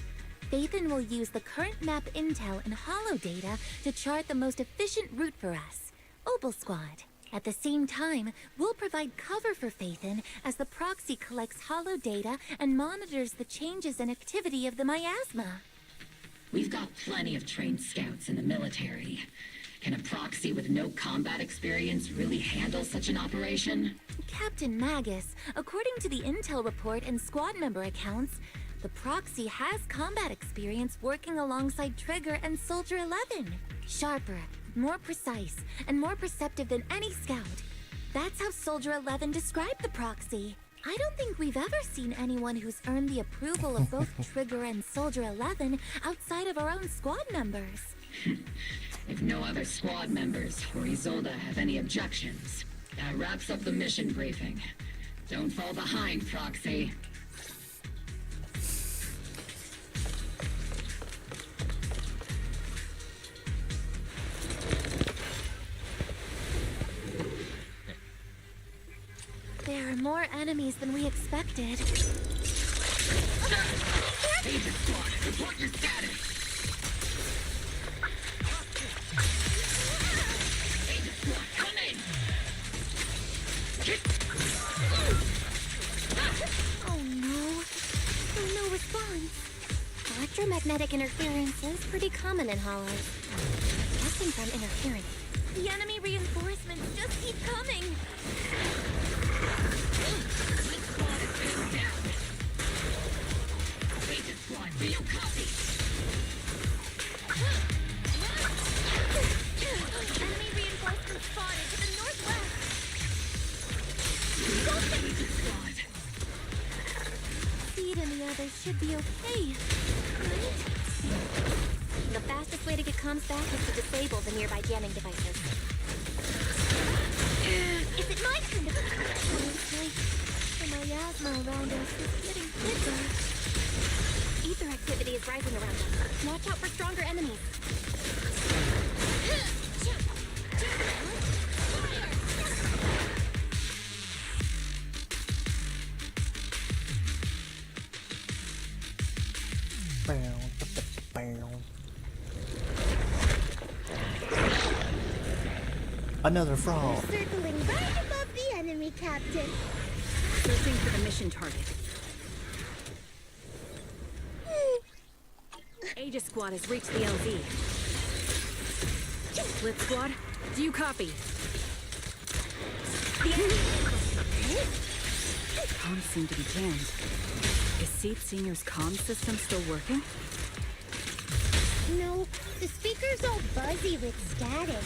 Phaethon will use the current map intel and Hollow data to chart the most efficient route for us, Obel Squad. At the same time, we'll provide cover for Phaethon as the proxy collects Hollow data and monitors the changes and activity of the miasma. We've got plenty of trained scouts in the military. Can a proxy with no combat experience really handle such an operation? Captain Magus, according to the intel report and squad member accounts, the proxy has combat experience working alongside Trigger and Soldier 11. Sharper, more precise, and more perceptive than any scout. That's how Soldier 11 described the proxy. I don't think we've ever seen anyone who's earned the approval of both Trigger and Soldier 11 outside of our own squad members. If no other squad members or Isolde have any objections, that wraps up the mission briefing. Don't fall behind, Proxy. There are more enemies than we expected. Agent Squad, report your status! Agent Squad, come in! Oh no. Oh, no response. Electromagnetic interference is pretty common in Hollows. Guessing from interference. The enemy reinforcements just keep coming. Agent Squad, do you copy? Enemy reinforcements spotted to the northwest. Agent Squad. Speed and the others should be okay, right? The fastest way to get comms back is to disable the nearby jamming devices. Is it my turn to... Looks like the miasma around us is getting thicker. Ether activity is rising around us. Watch out for stronger enemies. Another frog. Circling right above the enemy, Captain. Searching for the mission target. Aegis Squad has reached the LZ. Blitz Squad, do you copy? Comms seem to be jammed. Is Seed Senior's comm system still working? No, the speaker's all buzzy with static.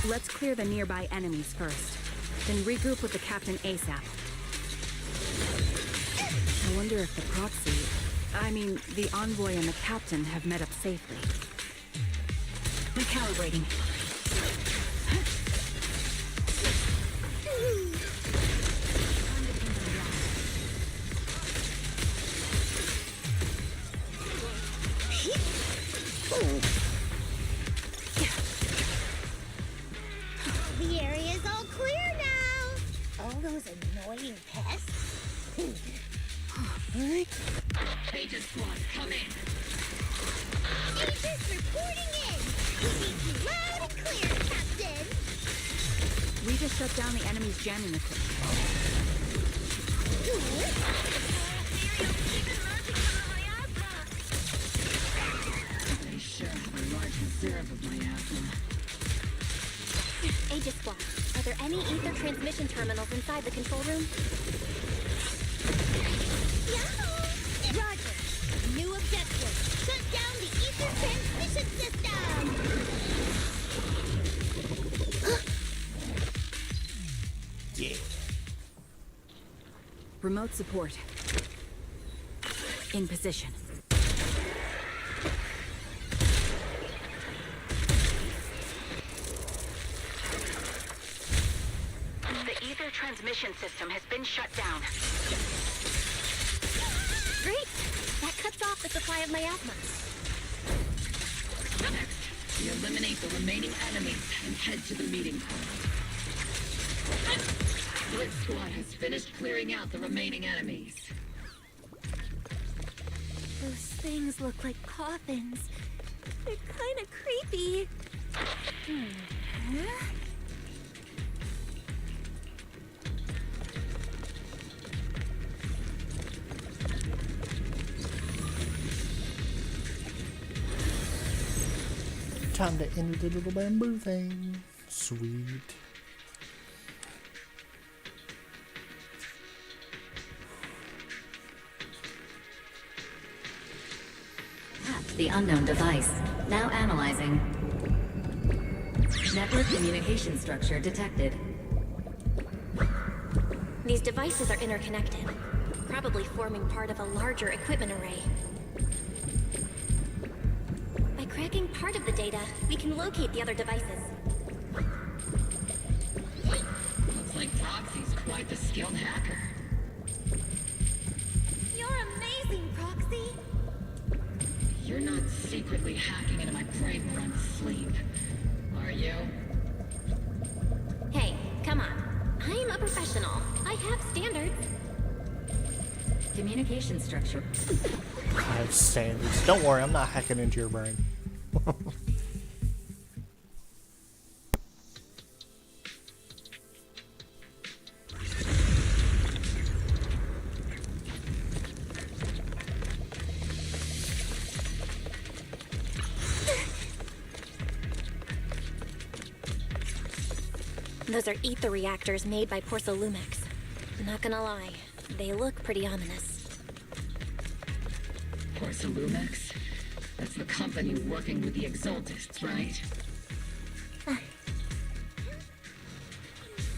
Let's clear the nearby enemies first, then regroup with the captain ASAP. I wonder if the proxy, the envoy and the captain have met up safely. Recalibrating. The area's all clear now. All those annoying pests. Aegis Squad, come in. Aegis reporting in. We need you loud and clear, Captain. We just shut down the enemy's jamming equipment. They sure have a large reserve of miasma. Aegis Squad, are there any ether transmission terminals inside the control room? Yahoo! Roger. New objective. Shut down the ether transmission system. Yeah. Remote support. In position. The ether transmission system has been shut down. Great. That cuts off the supply of miasma. Next, we eliminate the remaining enemies and head to the meeting point. Blitz Squad has finished clearing out the remaining enemies. Those things look like coffins. They're kind of creepy. Time to enter the little bamboo thing. Sweet. The unknown device. Now analyzing. Network communication structure detected. These devices are interconnected, probably forming part of a larger equipment array. By cracking part of the data, we can locate the other devices. Looks like Proxy's quite the skilled hacker. You're amazing, Proxy! You're not secretly hacking into my brain when I'm asleep, are you? Hey, come on. I'm a professional. I have standards. Communication structure. I have standards. Don't worry, I'm not hacking into your brain. Those are ether reactors made by Porcelumex. Not gonna lie, they look pretty ominous. Porcelumex? That's the company working with the Exaltists, right?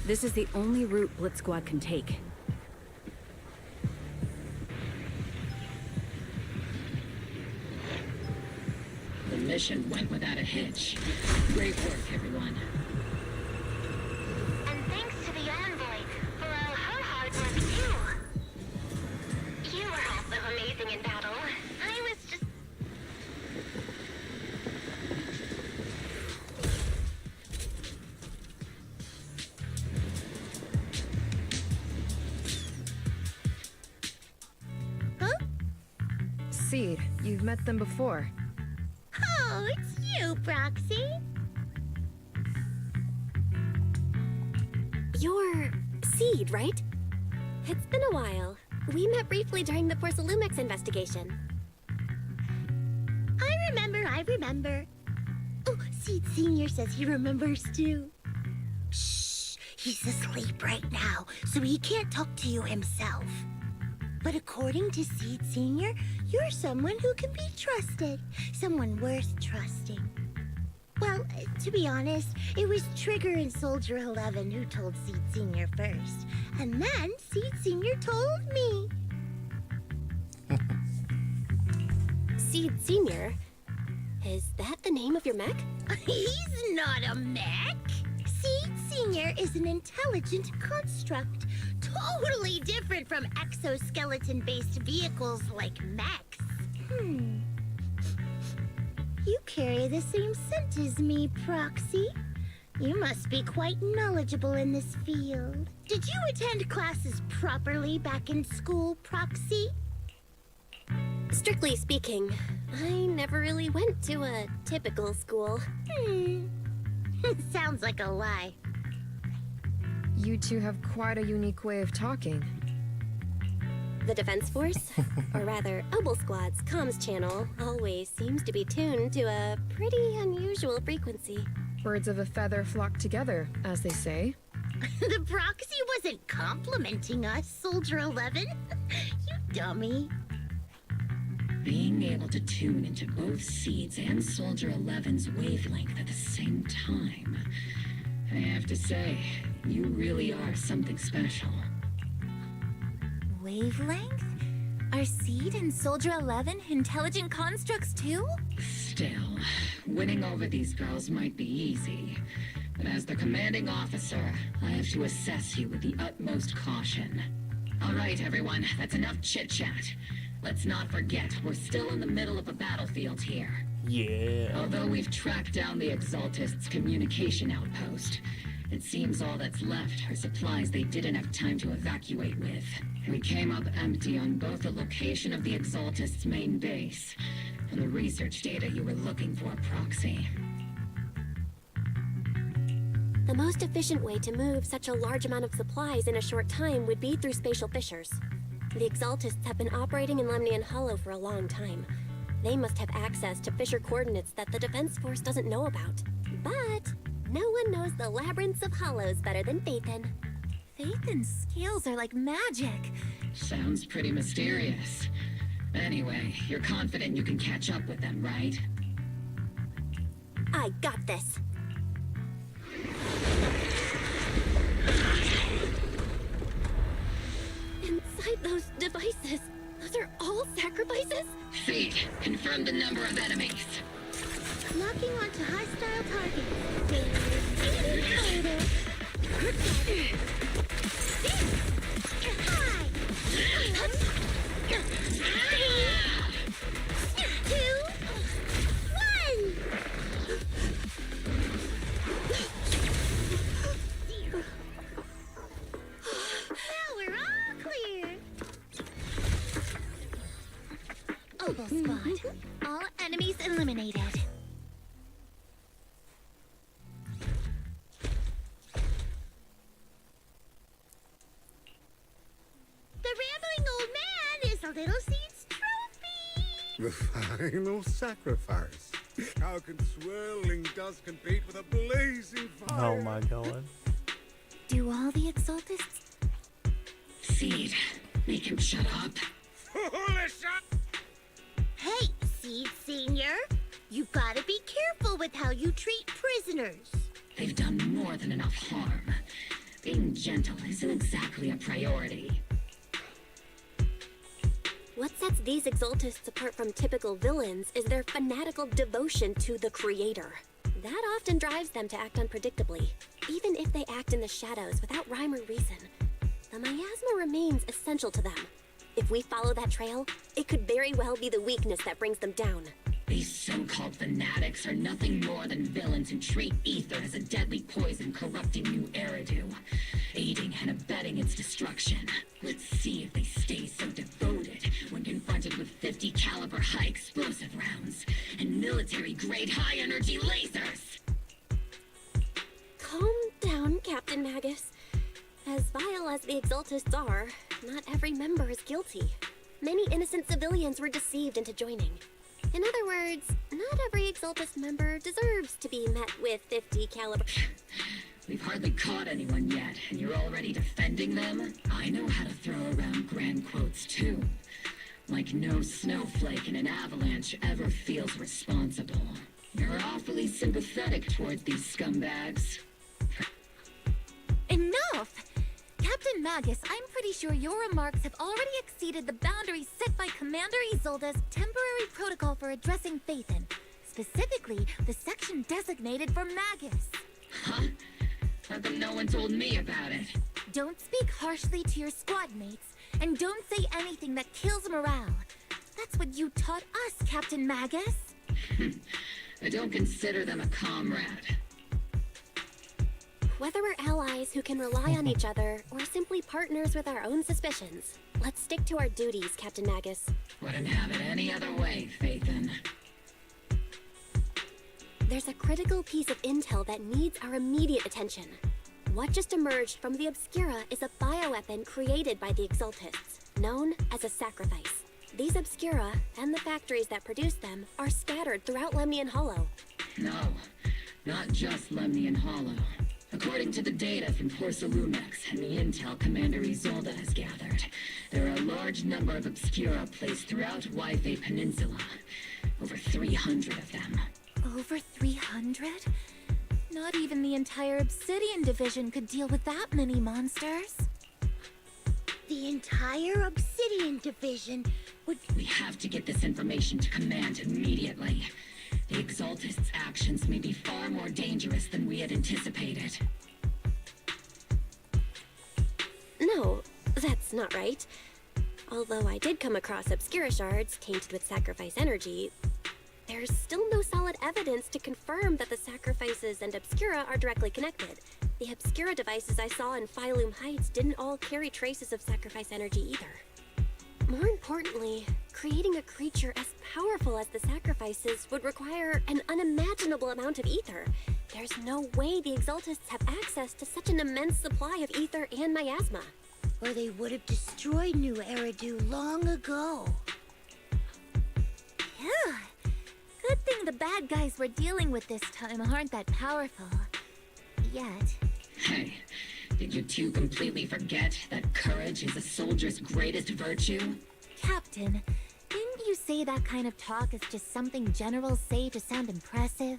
This is the only route Blitz Squad can take. The mission went without a hitch. Great work, everyone. And thanks to the envoy for all her hard work, too. You were also amazing in battle. I was just... Huh? Seed, you've met them before. Oh, it's you, Proxy. You're Seed, right? It's been a while. We met briefly during the Porcelumex investigation. I remember. Oh, Seed Senior says he remembers too. Shh, he's asleep right now, so he can't talk to you himself. But according to Seed Senior, you're someone who can be trusted. Someone worth trusting. Well, to be honest, it was Trigger and Soldier 11 who told Seed Senior first. And then Seed Senior told me. Seed Senior? Is that the name of your mech? He's not a mech. Seed Senior is an intelligent construct. Totally different from exoskeleton-based vehicles like mechs. You carry the same scent as me, Proxy. You must be quite knowledgeable in this field. Did you attend classes properly back in school, Proxy? Strictly speaking, I never really went to a typical school. Sounds like a lie. You two have quite a unique way of talking. The Defense Force, or rather, Obel Squad's comms channel, always seems to be tuned to a pretty unusual frequency. Birds of a feather flock together, as they say. The Proxy wasn't complimenting us, Soldier 11. You dummy. Being able to tune into both Seeds and Soldier 11's wavelength at the same time. I have to say, you really are something special. Wavelength? Are Seed and Soldier 11 intelligent constructs too? Still, winning over these girls might be easy. But as the commanding officer, I have to assess you with the utmost caution. All right, everyone, that's enough chit-chat. Let's not forget, we're still in the middle of a battlefield here. Yeah. Although we've tracked down the Exaltists' communication outpost, it seems all that's left are supplies they didn't have time to evacuate with. We came up empty on both the location of the Exaltists' main base and the research data you were looking for, Proxy. The most efficient way to move such a large amount of supplies in a short time would be through spatial fissures. The Exaltists have been operating in Lemnian Hollow for a long time. They must have access to fissure coordinates that the Defense Force doesn't know about. But no one knows the labyrinths of hollows better than Phaethon. Phaethon's scales are like magic. Sounds pretty mysterious. Anyway, you're confident you can catch up with them, right? I got this. Inside those devices, those are all sacrifices? Seed, confirm the number of enemies. Locking onto hostile targets. Obel Squad. All enemies eliminated. The rambling old man is a little Seed's trophy. The final sacrifice. How can swirling dust compete with a blazing fire? Oh my god. Do all the Exaltists? Seed, make him shut up. Foolish! Hey, Seed Senior. You gotta be careful with how you treat prisoners. They've done more than enough harm. Being gentle isn't exactly a priority. What sets these Exaltists apart from typical villains is their fanatical devotion to the Creator. That often drives them to act unpredictably, even if they act in the shadows without rhyme or reason. The miasma remains essential to them. If we follow that trail, it could very well be the weakness that brings them down. These so-called fanatics are nothing more than villains who treat ether as a deadly poison corrupting New Eridu, aiding and abetting its destruction. Let's see if they stay so devoted when confronted with 50 caliber high explosive rounds and military-grade high-energy lasers. Calm down, Captain Magus. As vile as the Exaltists are, not every member is guilty. Many innocent civilians were deceived into joining. In other words, not every Exaltus member deserves to be met with 50 caliber. We've hardly caught anyone yet, and you're already defending them? I know how to throw around grand quotes, too. Like no snowflake in an avalanche ever feels responsible. You're awfully sympathetic towards these scumbags. Enough! Captain Magus, I'm pretty sure your remarks have already exceeded the boundaries set by Commander Isolde's temporary protocol for addressing Phaethon. Specifically, the section designated for Magus. Huh? How come no one told me about it? Don't speak harshly to your squad mates, and don't say anything that kills morale. That's what you taught us, Captain Magus. I don't consider them a comrade. Whether we're allies who can rely on each other, or simply partners with our own suspicions, let's stick to our duties, Captain Magus. Wouldn't have it any other way, Phaethon. There's a critical piece of intel that needs our immediate attention. What just emerged from the Obscura is a bioweapon created by the Exaltists, known as a sacrifice. These Obscura, and the factories that produce them, are scattered throughout Lemnian Hollow. No, not just Lemnian Hollow. According to the data from Porcelumex and the intel Commander Isolde has gathered, there are a large number of Obscura placed throughout Yphae Peninsula. Over 300 of them. Over 300? Not even the entire Obsidian Division could deal with that many monsters. The entire Obsidian Division would... We have to get this information to Command immediately. The Exaltists' actions may be far more dangerous than we had anticipated. No, that's not right. Although I did come across Obscura shards tainted with sacrifice energy, there's still no solid evidence to confirm that the sacrifices and Obscura are directly connected. The Obscura devices I saw in Phylum Heights didn't all carry traces of sacrifice energy either. More importantly, creating a creature as powerful as the sacrifices would require an unimaginable amount of ether. There's no way the Exaltists have access to such an immense supply of ether and miasma. Or they would have destroyed New Eridu long ago. Yeah. Good thing the bad guys we're dealing with this time aren't that powerful. Yet. Hey, did you two completely forget that courage is a soldier's greatest virtue? Captain, didn't you say that kind of talk is just something generals say to sound impressive?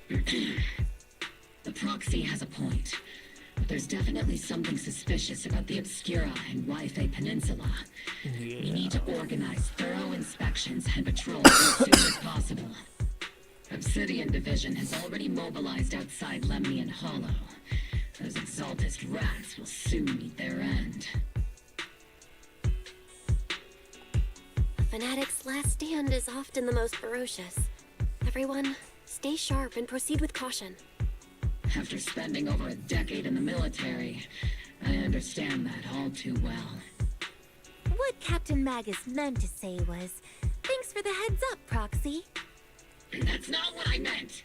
The proxy has a point. But there's definitely something suspicious about the Obscura and Yphae Peninsula. We need to organize thorough inspections and patrols as soon as possible. Obsidian Division has already mobilized outside Lemnian Hollow. Those Exaltist rats will soon meet their end. A fanatic's last stand is often the most ferocious. Everyone, stay sharp and proceed with caution. After spending over a decade in the military, I understand that all too well. What Captain Magus meant to say was, thanks for the heads up, Proxy. That's not what I meant!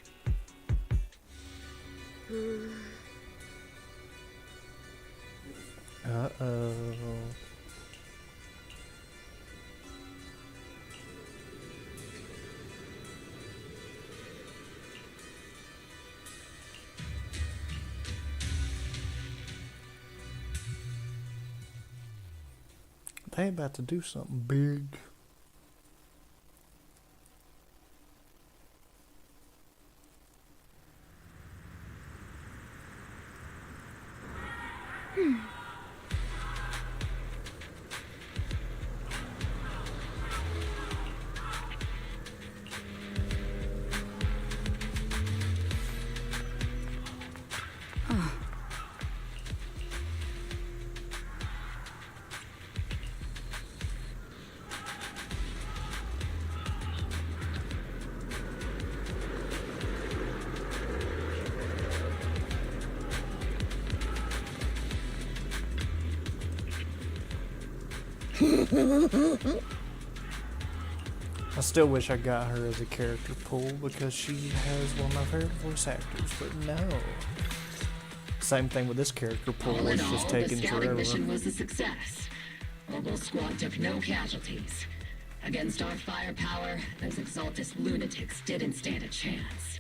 Uh-oh. They about to do something big. I still wish I got her as a character pool because she has one of my favorite voice actors, but no. Same thing with this character pool, All in it's all, just the taking scouting forever. mission was a success. Ogle Squad took no casualties. Against our firepower, those Exaltus lunatics didn't stand a chance.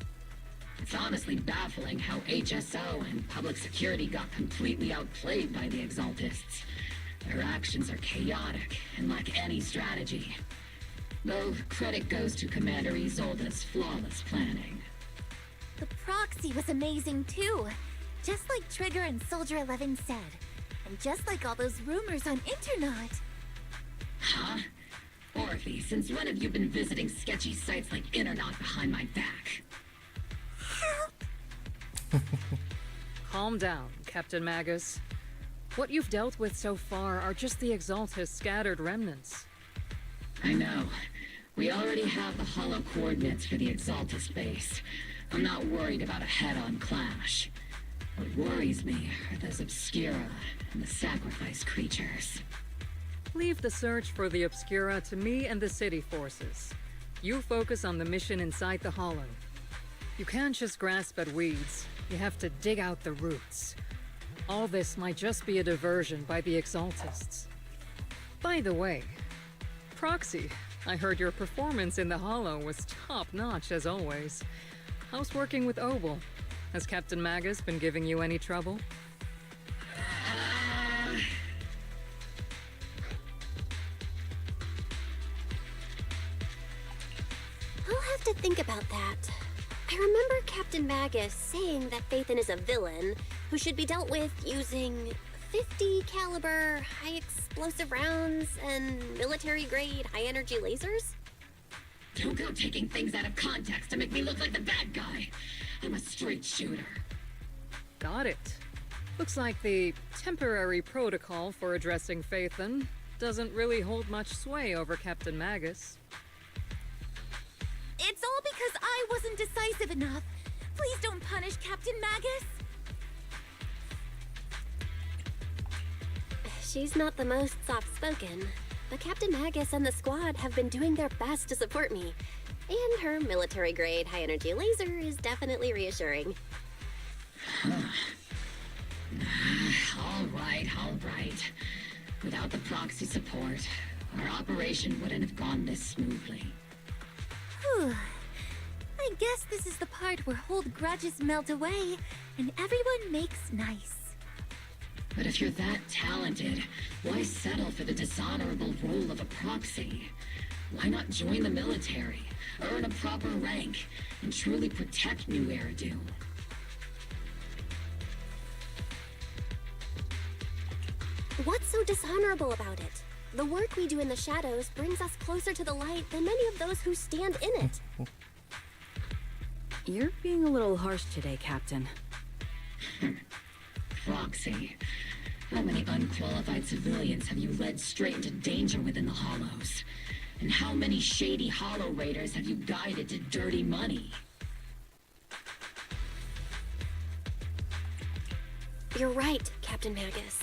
It's honestly baffling how HSO and public security got completely outplayed by the Exaltists. Their actions are chaotic and lack any strategy. Though credit goes to Commander Isolde's flawless planning. The proxy was amazing too. Just like Trigger and Soldier 11 said. And just like all those rumors on Internet. Huh? Orphe, since when have you been visiting sketchy sites like Internet behind my back? Calm down, Captain Magus. What you've dealt with so far are just the Exaltus scattered remnants. I know. We already have the hollow coordinates for the Exaltus base. I'm not worried about a head-on clash. What worries me are those Obscura and the Sacrifice creatures. Leave the search for the Obscura to me and the city forces. You focus on the mission inside the Hollow. You can't just grasp at weeds. You have to dig out the roots. All this might just be a diversion by the Exaltists. By the way, Proxy, I heard your performance in the Hollow was top-notch as always. How's working with Obel? Has Captain Magus been giving you any trouble? I'll have to think about that. I remember Captain Magus saying that Phaethon is a villain who should be dealt with using 50 caliber high explosive rounds and military grade high energy lasers. Don't go taking things out of context to make me look like the bad guy. I'm a straight shooter. Got it. Looks like the temporary protocol for addressing Phaethon doesn't really hold much sway over Captain Magus. It's all because I wasn't decisive enough. Please don't punish Captain Magus. She's not the most soft-spoken, but Captain Magus and the squad have been doing their best to support me. And her military-grade high-energy laser is definitely reassuring. All right. Without the proxy support, our operation wouldn't have gone this smoothly. Whew. I guess this is the part where old grudges melt away and everyone makes nice. But if you're that talented, why settle for the dishonorable role of a proxy? Why not join the military, earn a proper rank, and truly protect New Eridu? What's so dishonorable about it? The work we do in the shadows brings us closer to the light than many of those who stand in it. You're being a little harsh today, Captain. Proxy. How many unqualified civilians have you led straight into danger within the Hollows? And how many shady Hollow Raiders have you guided to dirty money? You're right, Captain Magus.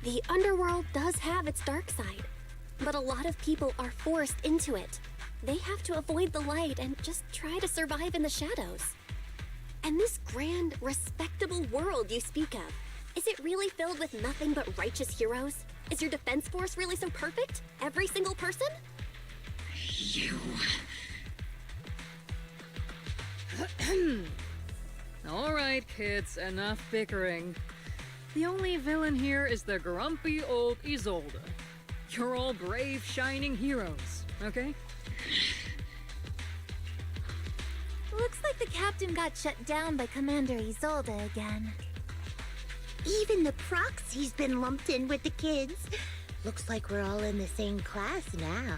The underworld does have its dark side, but a lot of people are forced into it. They have to avoid the light and just try to survive in the shadows. And this grand, respectable world you speak of, is it really filled with nothing but righteous heroes? Is your defense force really so perfect? Every single person? You... All right, kids, enough bickering. The only villain here is the grumpy old Isolde. You're all brave, shining heroes, okay? Looks like the captain got shut down by Commander Isolde again. Even the proxy's been lumped in with the kids. Looks like we're all in the same class now.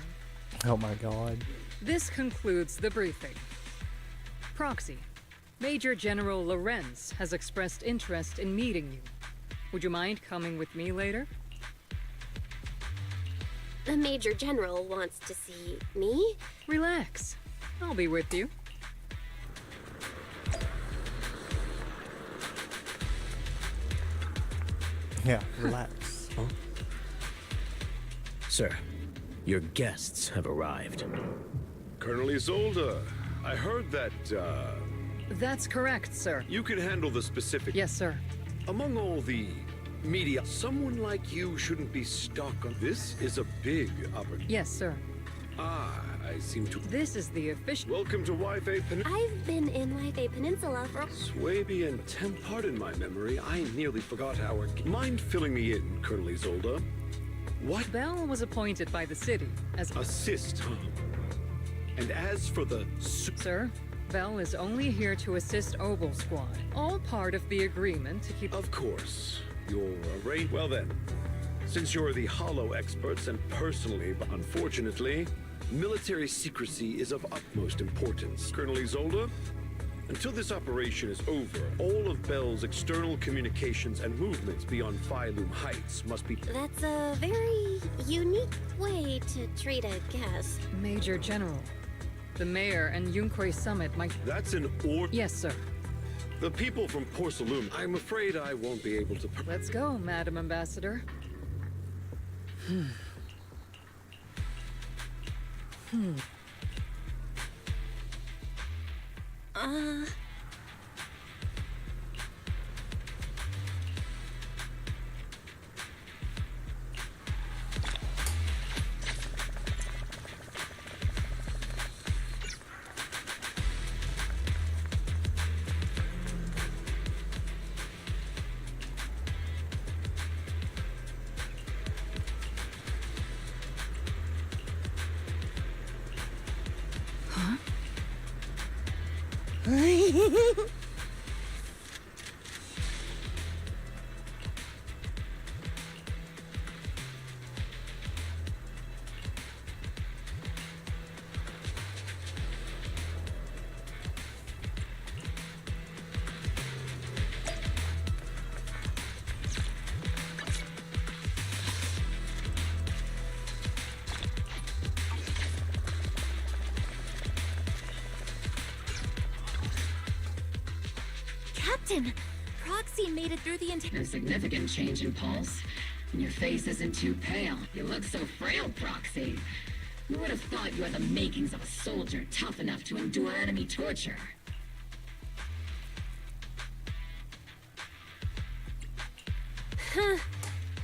Oh my god. This concludes the briefing. Proxy, Major General Lorenz has expressed interest in meeting you. Would you mind coming with me later? The Major General wants to see me? Relax. I'll be with you. Yeah, relax. Huh? Sir, your guests have arrived. Colonel Isolde, I heard that, That's correct, sir. you can handle the specific... Yes, sir. Among all the media, someone like you shouldn't be stuck on... This is a big opportunity. Yes, sir. Ah, I seem to... This is the official... Welcome to Wi-Fi Peninsula. I've been in Wi-Fi Peninsula for... Swaby and Temp, pardon my memory. I nearly forgot our... Mind filling me in, Colonel Isolde? What? Bell was appointed by the city as... Assist, huh? And as for the... Sir, Bell is only here to assist Obel Squad. All part of the agreement to keep... Of course. You're arrayed... Well then. Since you're the Hollow experts and personally, but unfortunately, military secrecy is of utmost importance. Colonel Isolde, until this operation is over, all of Bell's external communications and movements beyond Phylum Heights must be... That's a very unique way to treat a guest. Major General, the mayor and Yunque Summit might... That's an order... Yes, sir. The people from Porcelain, I'm afraid I won't be able to... Let's go, Madam Ambassador. Captain, Proxy made it through the entire... No significant change in pulse. And your face isn't too pale. You look so frail, Proxy. Who would have thought you had the makings of a soldier tough enough to endure enemy torture? Huh.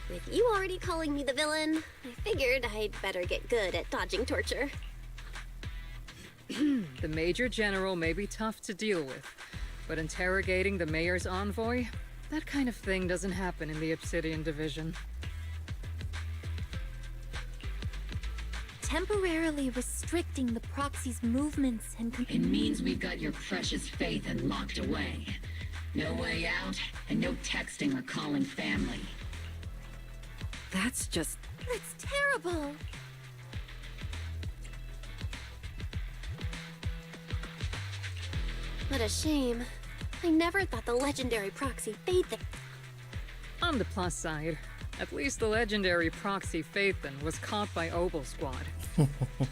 With you already calling me the villain, I figured I'd better get good at dodging torture. The Major General may be tough to deal with, but interrogating the mayor's envoy? That kind of thing doesn't happen in the Obsidian Division. Temporarily restricting the Proxy's movements and... It means we've got your precious faith and locked away. No way out, and no texting or calling family. That's just... That's terrible! What a shame. I never thought the legendary Proxy Faith... On the plus side, at least the legendary Proxy Phaethon was caught by Obel Squad.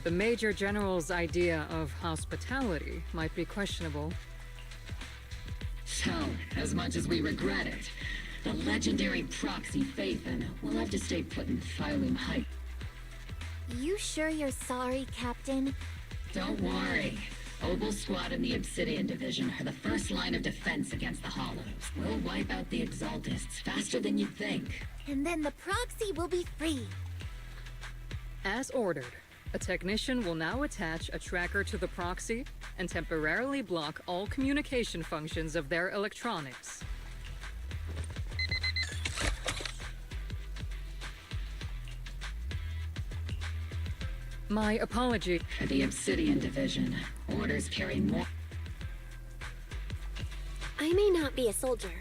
The Major General's idea of hospitality might be questionable. So, as much as we regret it, the legendary Proxy Phaethon will have to stay put in Phylum Heights. You sure you're sorry, Captain? Don't worry. Obel Squad and the Obsidian Division are the first line of defense against the Hollows. We'll wipe out the Exaltists faster than you'd think. And then the Proxy will be free. As ordered, a technician will now attach a tracker to the Proxy and temporarily block all communication functions of their electronics. My apology. For the Obsidian Division, orders carry more... I may not be a soldier,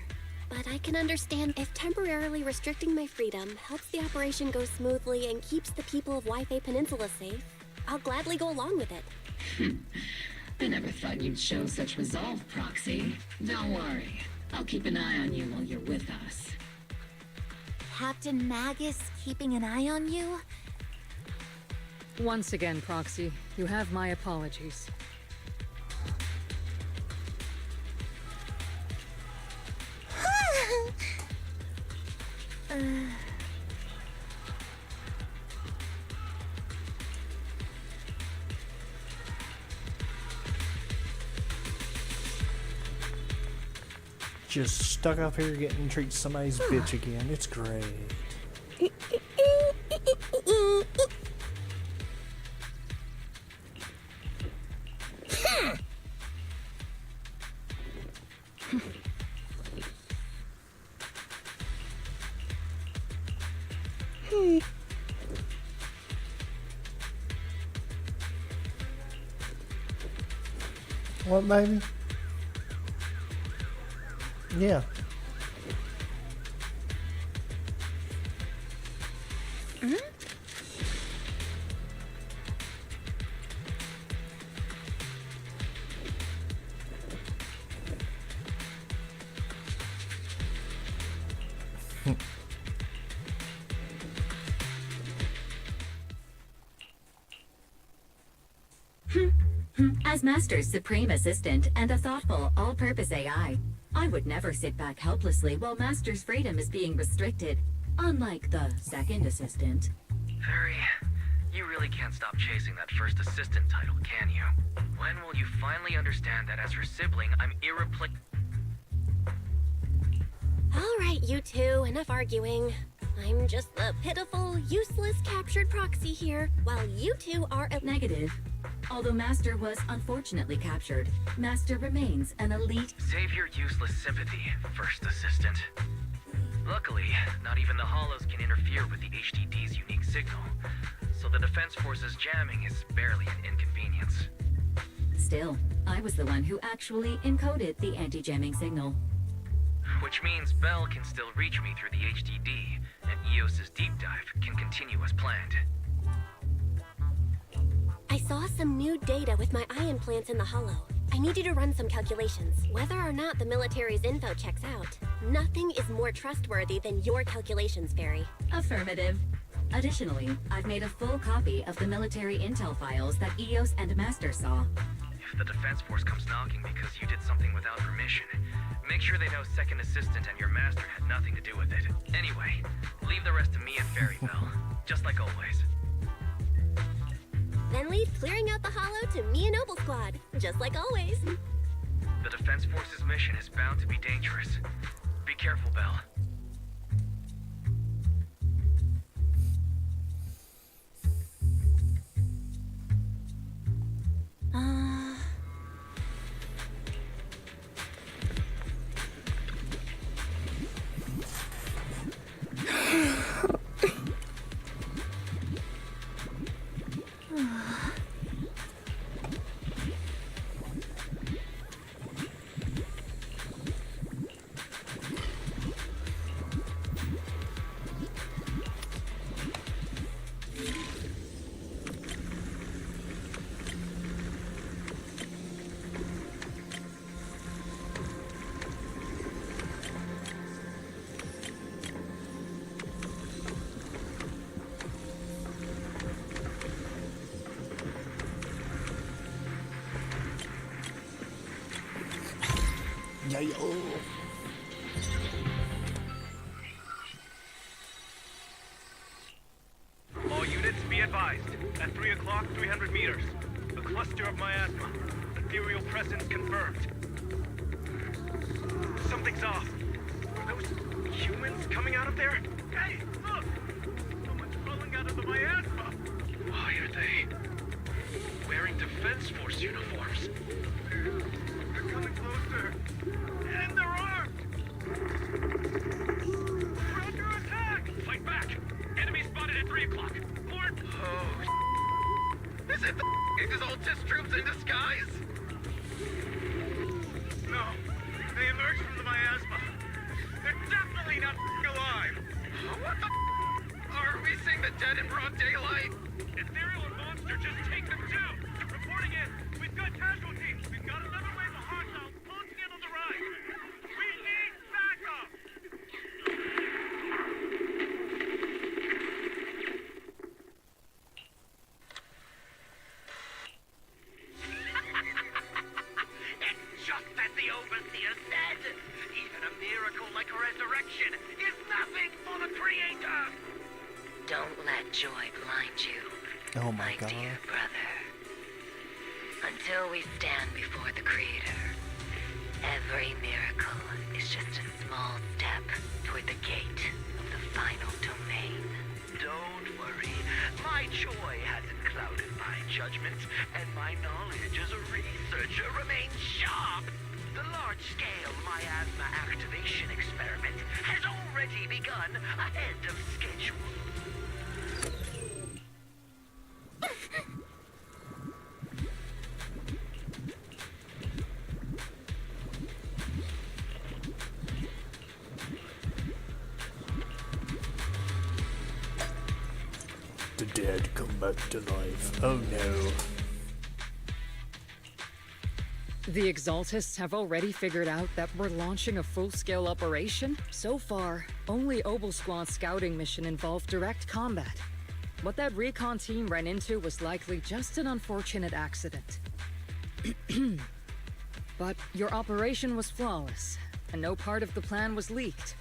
but I can understand if temporarily restricting my freedom helps the operation go smoothly and keeps the people of Wi-Fi Peninsula safe. I'll gladly go along with it. I never thought you'd show such resolve, Proxy. Don't worry. I'll keep an eye on you while you're with us. Captain Magus keeping an eye on you? Once again, Proxy, you have my apologies. Just stuck up here getting treated somebody's bitch again. It's great. What, baby? Yeah. As Master's supreme assistant and a thoughtful, all-purpose AI, I would never sit back helplessly while Master's freedom is being restricted, unlike the second assistant. Fairy, you really can't stop chasing that first assistant title, can you? When will you finally understand that as her sibling, I'm irreplaceable? All right, you two, enough arguing. I'm just the pitiful, useless captured proxy here, while you two are a— Negative. Although Master was unfortunately captured, Master remains an elite— Save your useless sympathy, first assistant. Luckily, not even the Hollows can interfere with the HDD's unique signal, so the Defense Force's jamming is barely an inconvenience. Still, I was the one who actually encoded the anti-jamming signal. Which means Bell can still reach me through the HDD, and EOS's deep dive can continue as planned. I saw some new data with my eye implants in the Hollow. I need you to run some calculations. Whether or not the military's info checks out, nothing is more trustworthy than your calculations, Fairy. Affirmative. Additionally, I've made a full copy of the military intel files that EOS and Master saw. If the Defense Force comes knocking because you did something without permission, make sure they know Second Assistant and your Master had nothing to do with it. Anyway, leave the rest to me and Fairy Bell, just like always. Then leave clearing out the Hollow to me and Noble Squad, just like always. The Defense Force's mission is bound to be dangerous. Be careful, Bell. All units be advised. At 3 o'clock, 300 meters. A cluster of miasma. Ethereal presence confirmed. Something's off. Are those humans coming out of there? Hey, look! Someone's crawling out of the miasma! Why are they wearing Defense Force uniforms? They're coming closer. And they're armed! We're under attack! Fight back! Enemy spotted at 3 o'clock. Port! Oh, is it the Exaltis troops in disguise? No. They emerged from the miasma. They're definitely not alive. What the Are we seeing the dead in broad daylight? Ethereal and Monster, just take them too! Reporting in. We've got casualties. We've got another wave of hostiles closing in on the right. We need backup! It's just as the Overseer said. Even a miracle like resurrection is nothing for the Creator. Don't let joy blind you, Oh my god. dear brother. Until we stand before the Creator, every miracle is just a small step toward the gate of the final domain. Don't worry. My joy hasn't clouded my judgment, and my knowledge as a researcher remains sharp. The large-scale miasma activation experiment has already begun ahead of schedule. the dead come back to life. Oh no. The Exaltists have already figured out that we're launching a full-scale operation? So far, only Obel Squad's scouting mission involved direct combat. What that recon team ran into was likely just an unfortunate accident. But your operation was flawless, and no part of the plan was leaked.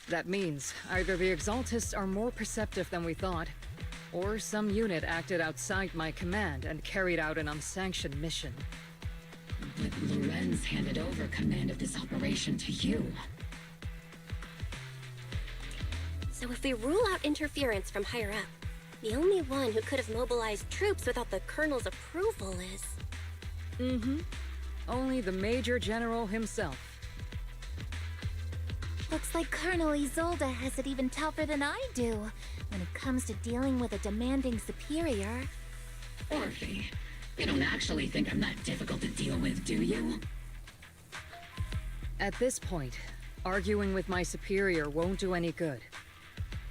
That means either the Exaltists are more perceptive than we thought, or some unit acted outside my command and carried out an unsanctioned mission. But Lorenz handed over command of this operation to you. So if we rule out interference from higher up, the only one who could have mobilized troops without the Colonel's approval is... Mm-hmm. Only the Major General himself. Looks like Colonel Isolde has it even tougher than I do when it comes to dealing with a demanding superior. Orphe, you don't actually think I'm that difficult to deal with, do you? At this point, arguing with my superior won't do any good.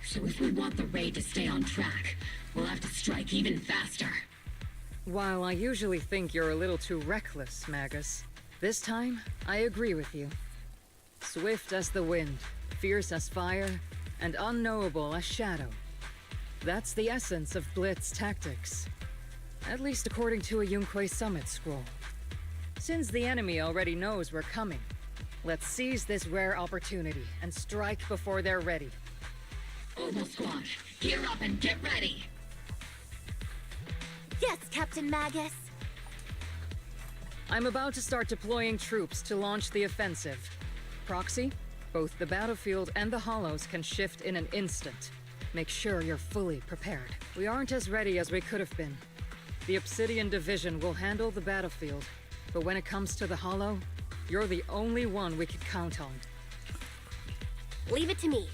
So if we want the raid to stay on track, we'll have to strike even faster. While I usually think you're a little too reckless, Magus, this time, I agree with you. Swift as the wind, fierce as fire, and unknowable as shadow. That's the essence of Blitz tactics. At least according to a Yunque Summit scroll. Since the enemy already knows we're coming, let's seize this rare opportunity and strike before they're ready. Obel Squad, gear up and get ready! Yes, Captain Magus. I'm about to start deploying troops to launch the offensive. Proxy, both the battlefield and the Hollows can shift in an instant. Make sure you're fully prepared. We aren't as ready as we could have been. The Obsidian Division will handle the battlefield, but when it comes to the Hollow, you're the only one we can count on. Leave it to me.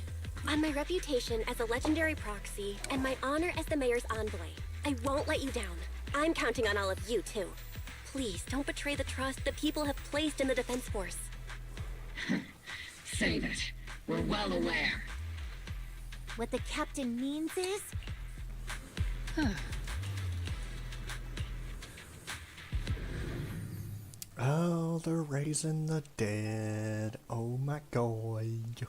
On my reputation as a legendary proxy and my honor as the mayor's envoy, I won't let you down. I'm counting on all of you, too. Please, don't betray the trust that people have placed in the Defense Force. Save it. We're well aware. What the captain means is... Oh, they're raising the dead. Oh my god.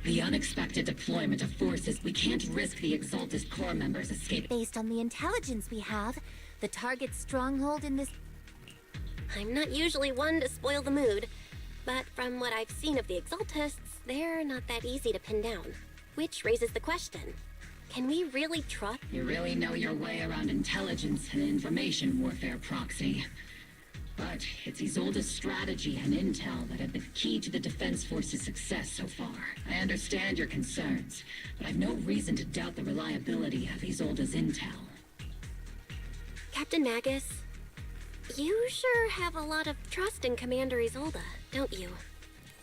The unexpected deployment of forces, we can't risk the Exaltist Corps members escaping. Based on the intelligence we have, the target's stronghold in this... I'm not usually one to spoil the mood, but from what I've seen of the Exaltists, they're not that easy to pin down. Which raises the question, can we really trust... You really know your way around intelligence and information warfare, Proxy. But it's Isolde's strategy and intel that have been key to the Defense Force's success so far. I understand your concerns, but I've no reason to doubt the reliability of Isolde's intel. Captain Magus, you sure have a lot of trust in Commander Isolde, don't you?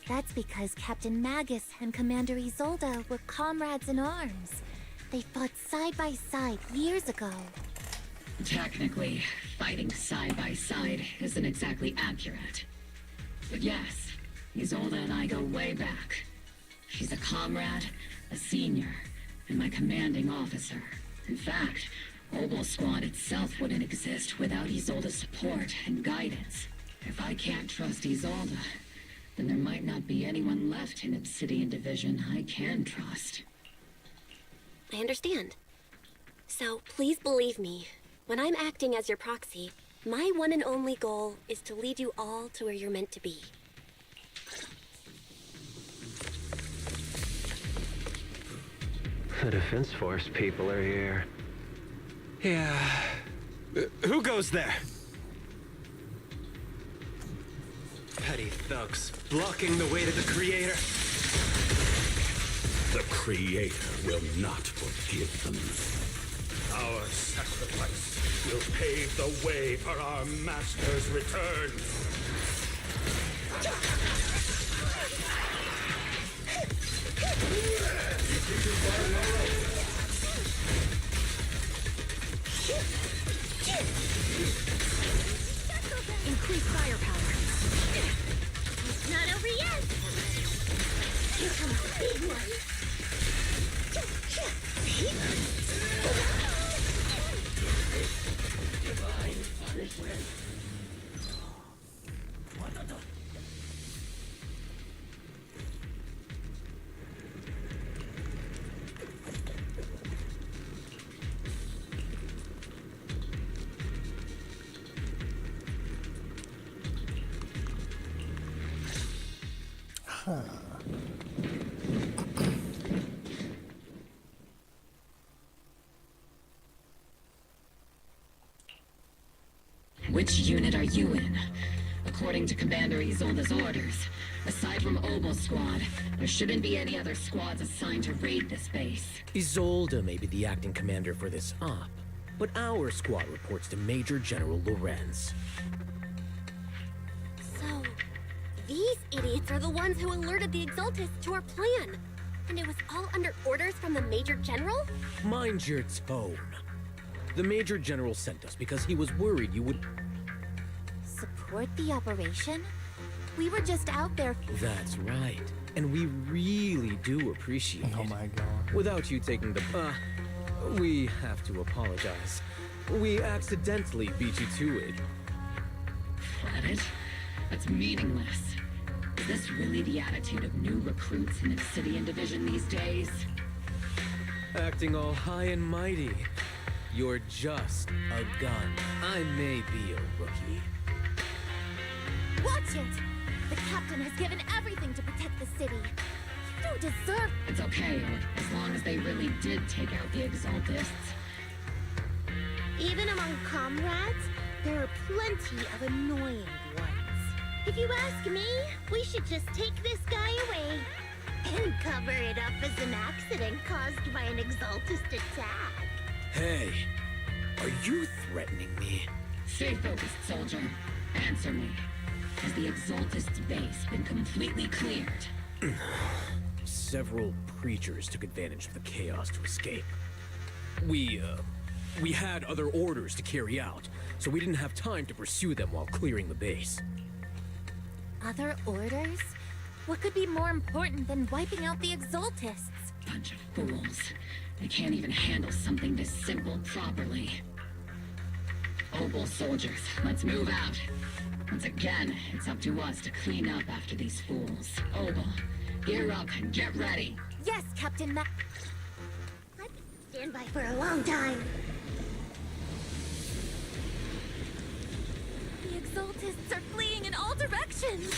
That's because Captain Magus and Commander Isolde were comrades in arms. They fought side by side years ago. Technically, fighting side by side isn't exactly accurate. But yes, Isolde and I go way back. She's a comrade, a senior, and my commanding officer. In fact, Obel Squad itself wouldn't exist without Isolde's support and guidance. If I can't trust Isolde, then there might not be anyone left in Obsidian Division I can trust. I understand. So please believe me, when I'm acting as your proxy, my one and only goal is to lead you all to where you're meant to be. The Defense Force people are here. Yeah. Who goes there? Petty thugs, blocking the way to the Creator. The Creator will not forgive them. Our sacrifice will pave the way for our Master's return. Here comes the big one. Divine punishment. Which unit are you in? According to Commander Isolde's orders, aside from Obel Squad, there shouldn't be any other squads assigned to raid this base. Isolde may be the acting commander for this op, but our squad reports to Major General Lorenz. So, these idiots are the ones who alerted the Exaltists to our plan. And it was all under orders from the Major General? Mind your tone. The Major General sent us because he was worried you would... Support the operation? We were just out there. That's right. And we really do appreciate it. Oh my god. Without you taking the... we have to apologize. We accidentally beat you to it. Credit? That's meaningless. Is this really the attitude of new recruits in Obsidian Division these days? Acting all high and mighty. You're just a gun. I may be a rookie. Watch it! The captain has given everything to protect the city. You don't deserve... It's okay, as long as they really did take out the Exaltists. Even among comrades, there are plenty of annoying ones. If you ask me, we should just take this guy away and cover it up as an accident caused by an Exaltist attack. Hey, are you threatening me? Stay focused, soldier. Answer me. Has the Exaltist's base been completely cleared? Several creatures took advantage of the chaos to escape. We had other orders to carry out, so we didn't have time to pursue them while clearing the base. Other orders? What could be more important than wiping out the Exaltists? Bunch of fools. They can't even handle something this simple properly. Obel soldiers, let's move out. Once again, it's up to us to clean up after these fools. Obel, gear up and get ready. Yes, Captain Mac... I've been standby for a long time. The Exaltists are fleeing in all directions!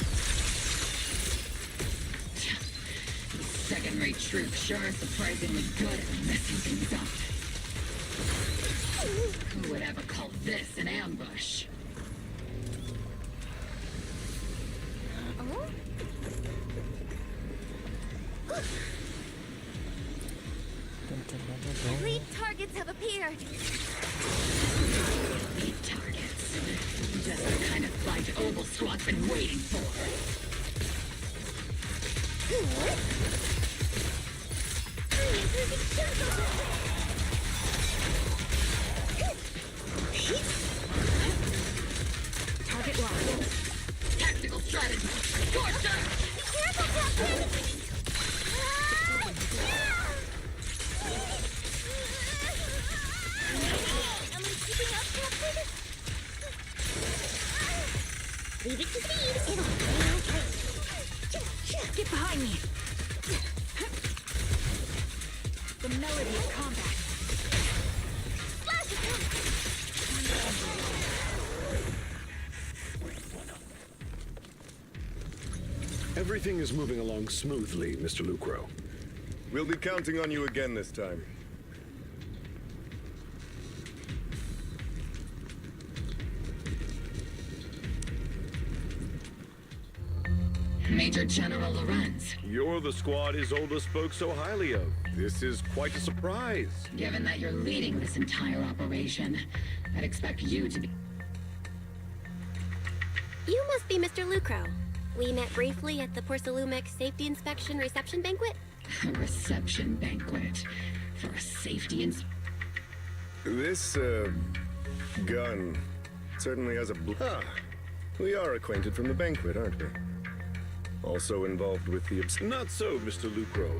These second-rate troops sure are surprisingly good at messing things up. Who would ever call this an ambush? Lead targets have appeared. Lead targets? Just the kind of fight Obel Squad's been waiting for. Target locked. Tactical strategy. Scorcher! Be careful, Captain! Am I keeping up, Captain? Leave it to speed. It'll be okay. Get behind me! The melody of combat. Everything is moving along smoothly, Mr. Lucro. We'll be counting on you again this time. Major General Lorenz. You're the squad Isolde spoke so highly of. This is quite a surprise. Given that you're leading this entire operation, I'd expect you to be... You must be Mr. Lucro. We met briefly at the Porcelumex Safety Inspection Reception Banquet. A reception banquet for a safety This, gun certainly has a we are acquainted from the banquet, aren't we? Also involved with the Not so, Mr. Lucro.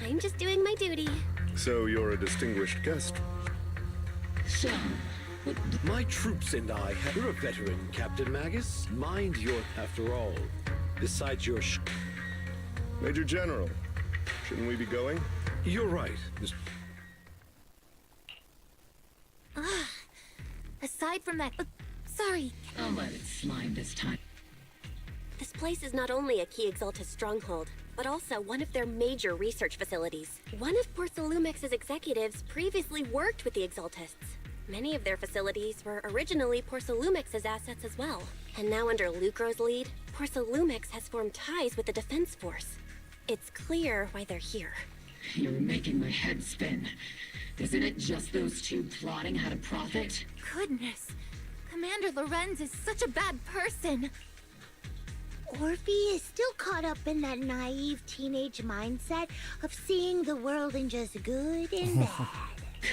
I'm just doing my duty. So you're a distinguished guest. So, my troops and I have... You're a veteran, Captain Magus. Mind your... After all, besides your Major General, shouldn't we be going? You're right. Aside from that, sorry. I'll let it slide this time. This place is not only a key Exaltus stronghold, but also one of their major research facilities. One of Porcelumex's executives previously worked with the Exaltists. Many of their facilities were originally Porcelumex's assets as well. And now under Lucro's lead, Porcelumex has formed ties with the Defense Force. It's clear why they're here. You're making my head spin. Isn't it just those two plotting how to profit? Goodness. Commander Lorenz is such a bad person. Orphe is still caught up in that naive teenage mindset of seeing the world in just good and bad.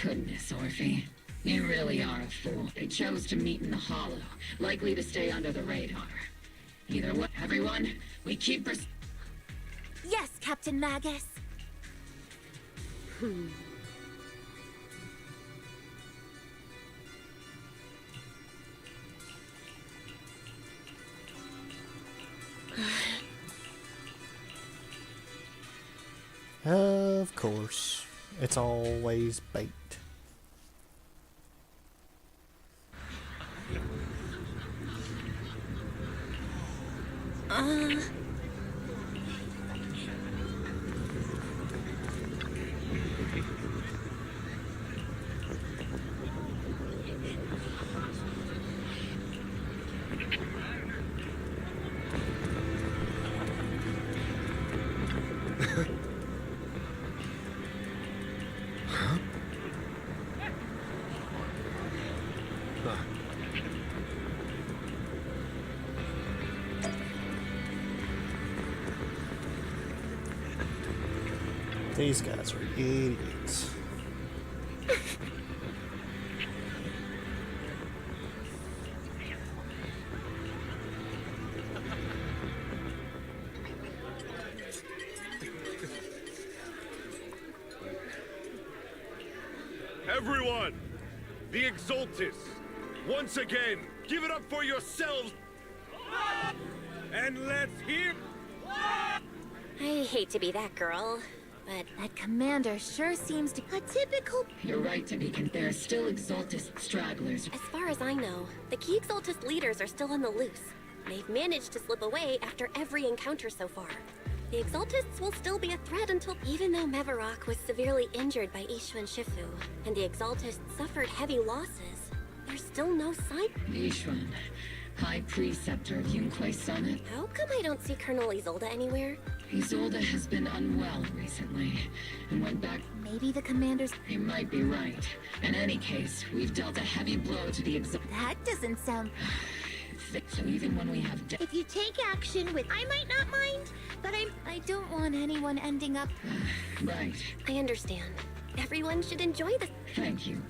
Goodness, Orphe. You really are a fool. They chose to meet in the Hollow, likely to stay under the radar. Either way, everyone, we keep Yes, Captain Magus. Of course. It's always bait. These guys are idiots. Everyone! The Exaltus! Once again, give it up for yourselves! And let's hear... I hate to be that girl, but that commander sure seems to... A typical... You're right to be There are still Exaltus stragglers. As far as I know, the key Exaltus leaders are still on the loose. They've managed to slip away after every encounter so far. The Exaltists will still be a threat until... Even though Mevarok was severely injured by Ishwan Shifu, and the Exaltists suffered heavy losses, there's still no sign... Ishwan, High Preceptor of Yunque Summit. How come I don't see Colonel Isolde anywhere? Isolde has been unwell recently, and went back... Maybe the commander's... You might be right. In any case, we've dealt a heavy blow to the That doesn't sound... So even when we have... If you take action with... I might not mind, but I don't want anyone ending up... Right. I understand. Everyone should enjoy this. Thank you.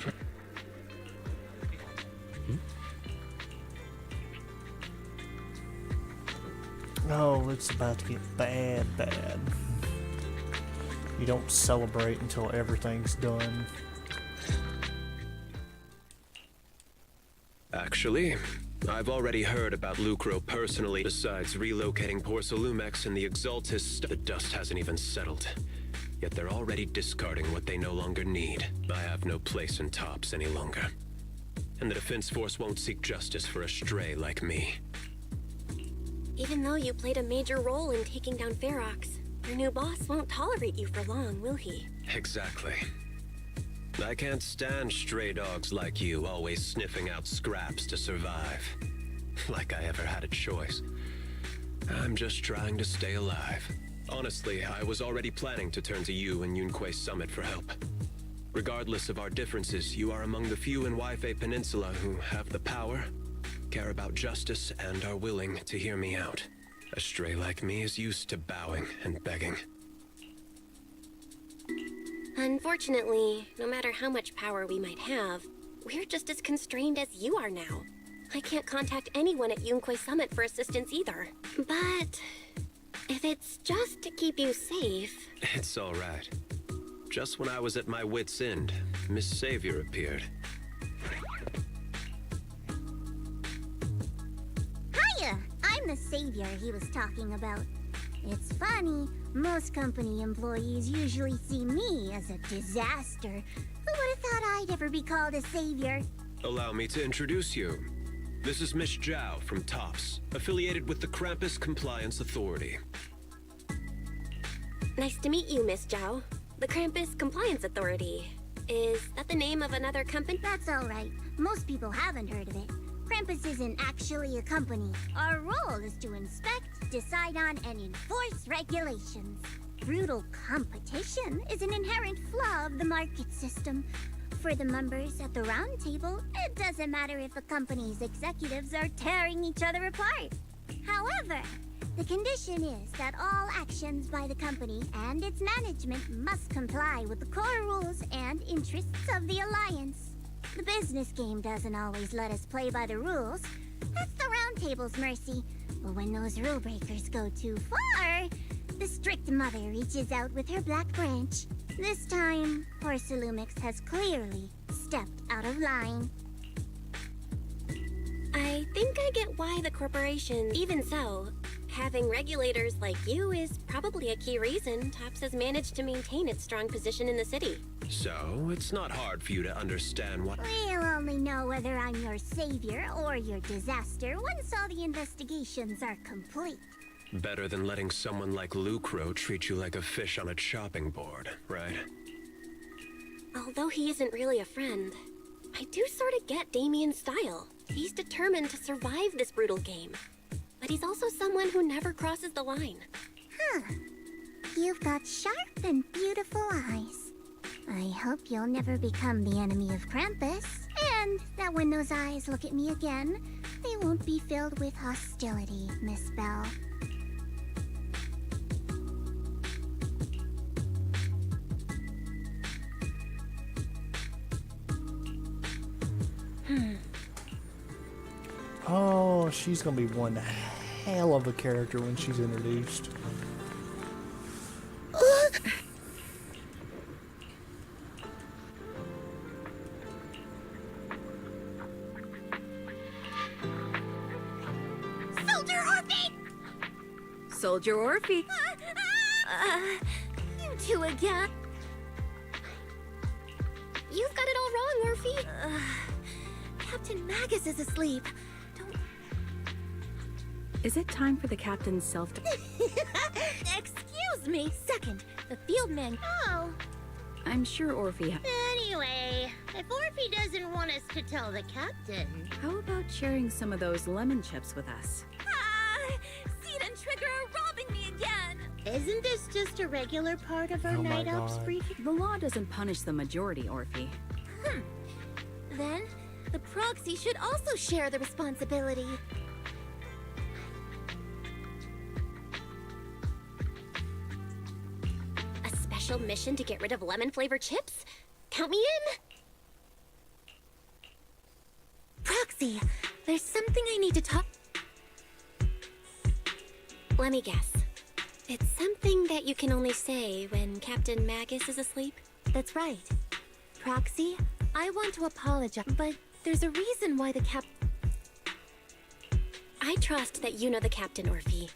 Oh, it's about to get bad. You don't celebrate until everything's done. Actually, I've already heard about Lucro personally. Besides relocating Porcelumex and the Exaltus, the dust hasn't even settled. Yet they're already discarding what they no longer need. I have no place in Tops any longer. And the Defense Force won't seek justice for a stray like me. Even though you played a major role in taking down Ferox, your new boss won't tolerate you for long, will he? Exactly. I can't stand stray dogs like you always sniffing out scraps to survive. Like I ever had a choice. I'm just trying to stay alive. Honestly, I was already planning to turn to you and Yunque Summit for help. Regardless of our differences, you are among the few in Waifei Peninsula who have the power, care about justice, and are willing to hear me out. A stray like me is used to bowing and begging. Unfortunately, no matter how much power we might have, we're just as constrained as you are now. I can't contact anyone at Yunquay Summit for assistance either. But if it's just to keep you safe... It's all right. Just when I was at my wit's end, Miss Savior appeared. Hiya! I'm the savior he was talking about. It's funny, most company employees usually see me as a disaster. Who would have thought I'd ever be called a savior? Allow me to introduce you. This is Miss Zhao from TOPS, affiliated with the Krampus Compliance Authority. Nice to meet you, Miss Zhao. The Krampus Compliance Authority. Is that the name of another company? That's all right. Most people haven't heard of it. Krampus isn't actually a company. Our role is to inspect, decide on, and enforce regulations. Brutal competition is an inherent flaw of the market system. For the members at the round table, it doesn't matter if a company's executives are tearing each other apart. However, the condition is that all actions by the company and its management must comply with the core rules and interests of the Alliance. The business game doesn't always let us play by the rules. That's the round table's mercy. But when those rule breakers go too far, the strict mother reaches out with her black branch. This time, Porcelumix has clearly stepped out of line. I think I get why the corporation... Even so, having regulators like you is probably a key reason TOPS has managed to maintain its strong position in the city. So, it's not hard for you to understand what... We'll only know whether I'm your savior or your disaster once all the investigations are complete. Better than letting someone like Lucro treat you like a fish on a chopping board, right? Although he isn't really a friend, I do sort of get Damien's style. He's determined to survive this brutal game. But he's also someone who never crosses the line. Huh. You've got sharp and beautiful eyes. I hope you'll never become the enemy of Krampus, and that when those eyes look at me again, they won't be filled with hostility, Miss Bell. Oh, she's gonna be one hell of a character when she's introduced. Soldier Orphe! Soldier Orphe. You two again. You've got it all wrong, Orphe. Captain Magus is asleep. Is it time for the captain's self... Excuse me. Second, the field man... Oh. I'm sure Orphe... Anyway, if Orphe doesn't want us to tell the captain... How about sharing some of those lemon chips with us? Seed and Trigger are robbing me again! Isn't this just a regular part of our night ops briefing? The law doesn't punish the majority, Orphe. Then, the proxy should also share the responsibility. A special mission to get rid of lemon-flavored chips? Count me in! Proxy, there's something I need to talk... Let me guess. It's something that you can only say when Captain Magus is asleep? That's right. Proxy, I want to apologize, but there's a reason why the I trust that you know the captain, Orphe.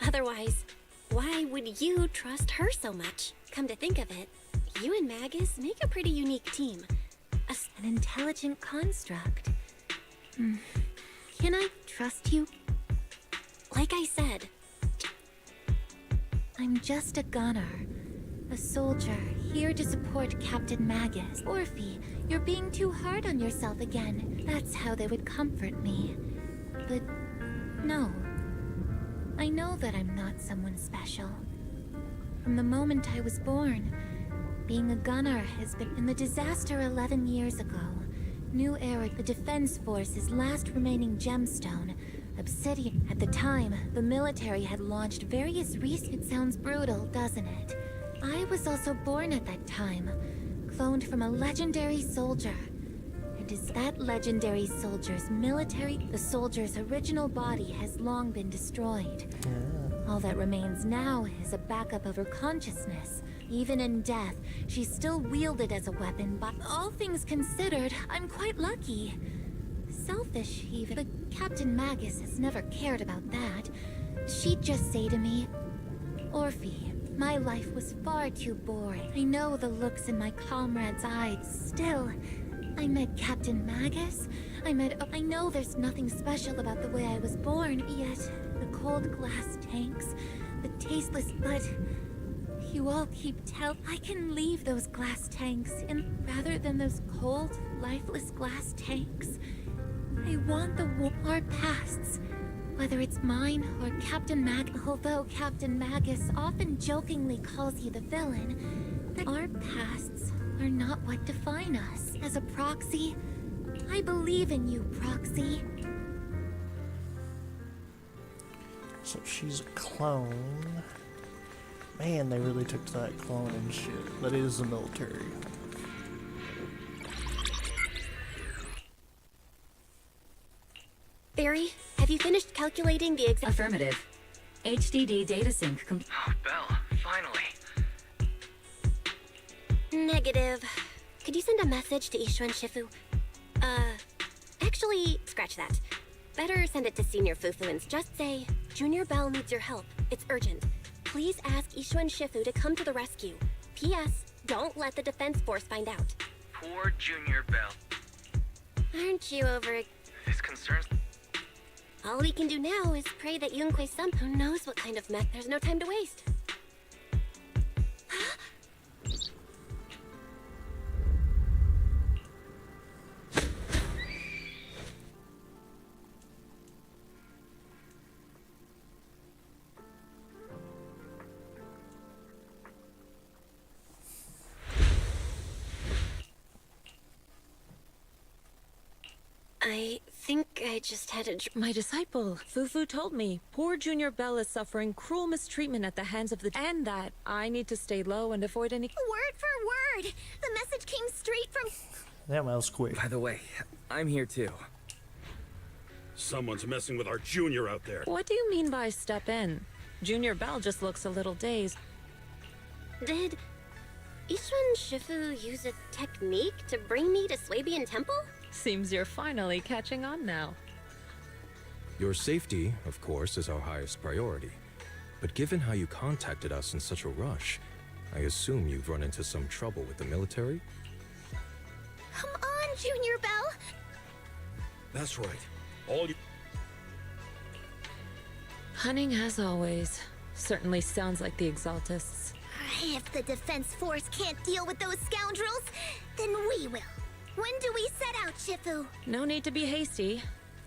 Otherwise, why would you trust her so much? Come to think of it, you and Magus make a pretty unique team. An intelligent construct. Can I trust you? Like I said, I'm just a gunner. A soldier, here to support Captain Magus. Orphe, you're being too hard on yourself again. That's how they would comfort me. But no. I know that I'm not someone special. From the moment I was born, being a gunner has been in the disaster 11 years ago. New Era, the Defense Force's last remaining gemstone, Obsidian. At the time, the military had launched various It sounds brutal, doesn't it? I was also born at that time, cloned from a legendary soldier. And learned is that legendary soldier's the soldier's original body has long been destroyed. All that remains now is a backup of her consciousness. Even in death, she's still wielded as a weapon, but all things considered, I'm quite lucky. Selfish, even. But Captain Magus has never cared about that. She'd just say to me, Orphe, my life was far too boring. I know the looks in my comrades' eyes. Still, I met Captain Magus. I know there's nothing special about the way I was born, yet the cold glass tanks, the tasteless, but you all keep I can leave those glass tanks, and rather than those cold, lifeless glass tanks, I want our pasts. Whether it's mine or Captain although Captain Magus often jokingly calls you the villain, our pasts are not what define us. As a proxy, I believe in you, Proxy. So she's a clone. Man, they really took to that clone and shit. That is the military. Barry, have you finished calculating the exact... Affirmative. HDD data sync Oh, Belle, finally. Negative. Could you send a message to Ishwan Shifu? Actually, scratch that. Better send it to Senior Fufu and just say, Junior Belle needs your help. It's urgent. Please ask Ishwan Shifu to come to the rescue. P.S. Don't let the Defense Force find out. Poor Junior Belle. Aren't you over... This concerns... All we can do now is pray that Yunque-san... Who knows what kind of mech? There's no time to waste. I think I just had a My disciple, Fufu, told me poor Junior Belle is suffering cruel mistreatment at the hands of the... And that I need to stay low and avoid any... Word for word! The message came straight from... That was quick. By the way, I'm here too. Someone's messing with our Junior out there. What do you mean by step in? Junior Belle just looks a little dazed. Did Ishwan Shifu use a technique to bring me to Swabian Temple? Seems you're finally catching on now. Your safety, of course, is our highest priority. But given how you contacted us in such a rush, I assume you've run into some trouble with the military? Come on, Junior Belle! That's right. All you... Cunning as always. Certainly sounds like the Exaltists. If the Defense Force can't deal with those scoundrels, then we will. When do we set out, Shifu? No need to be hasty.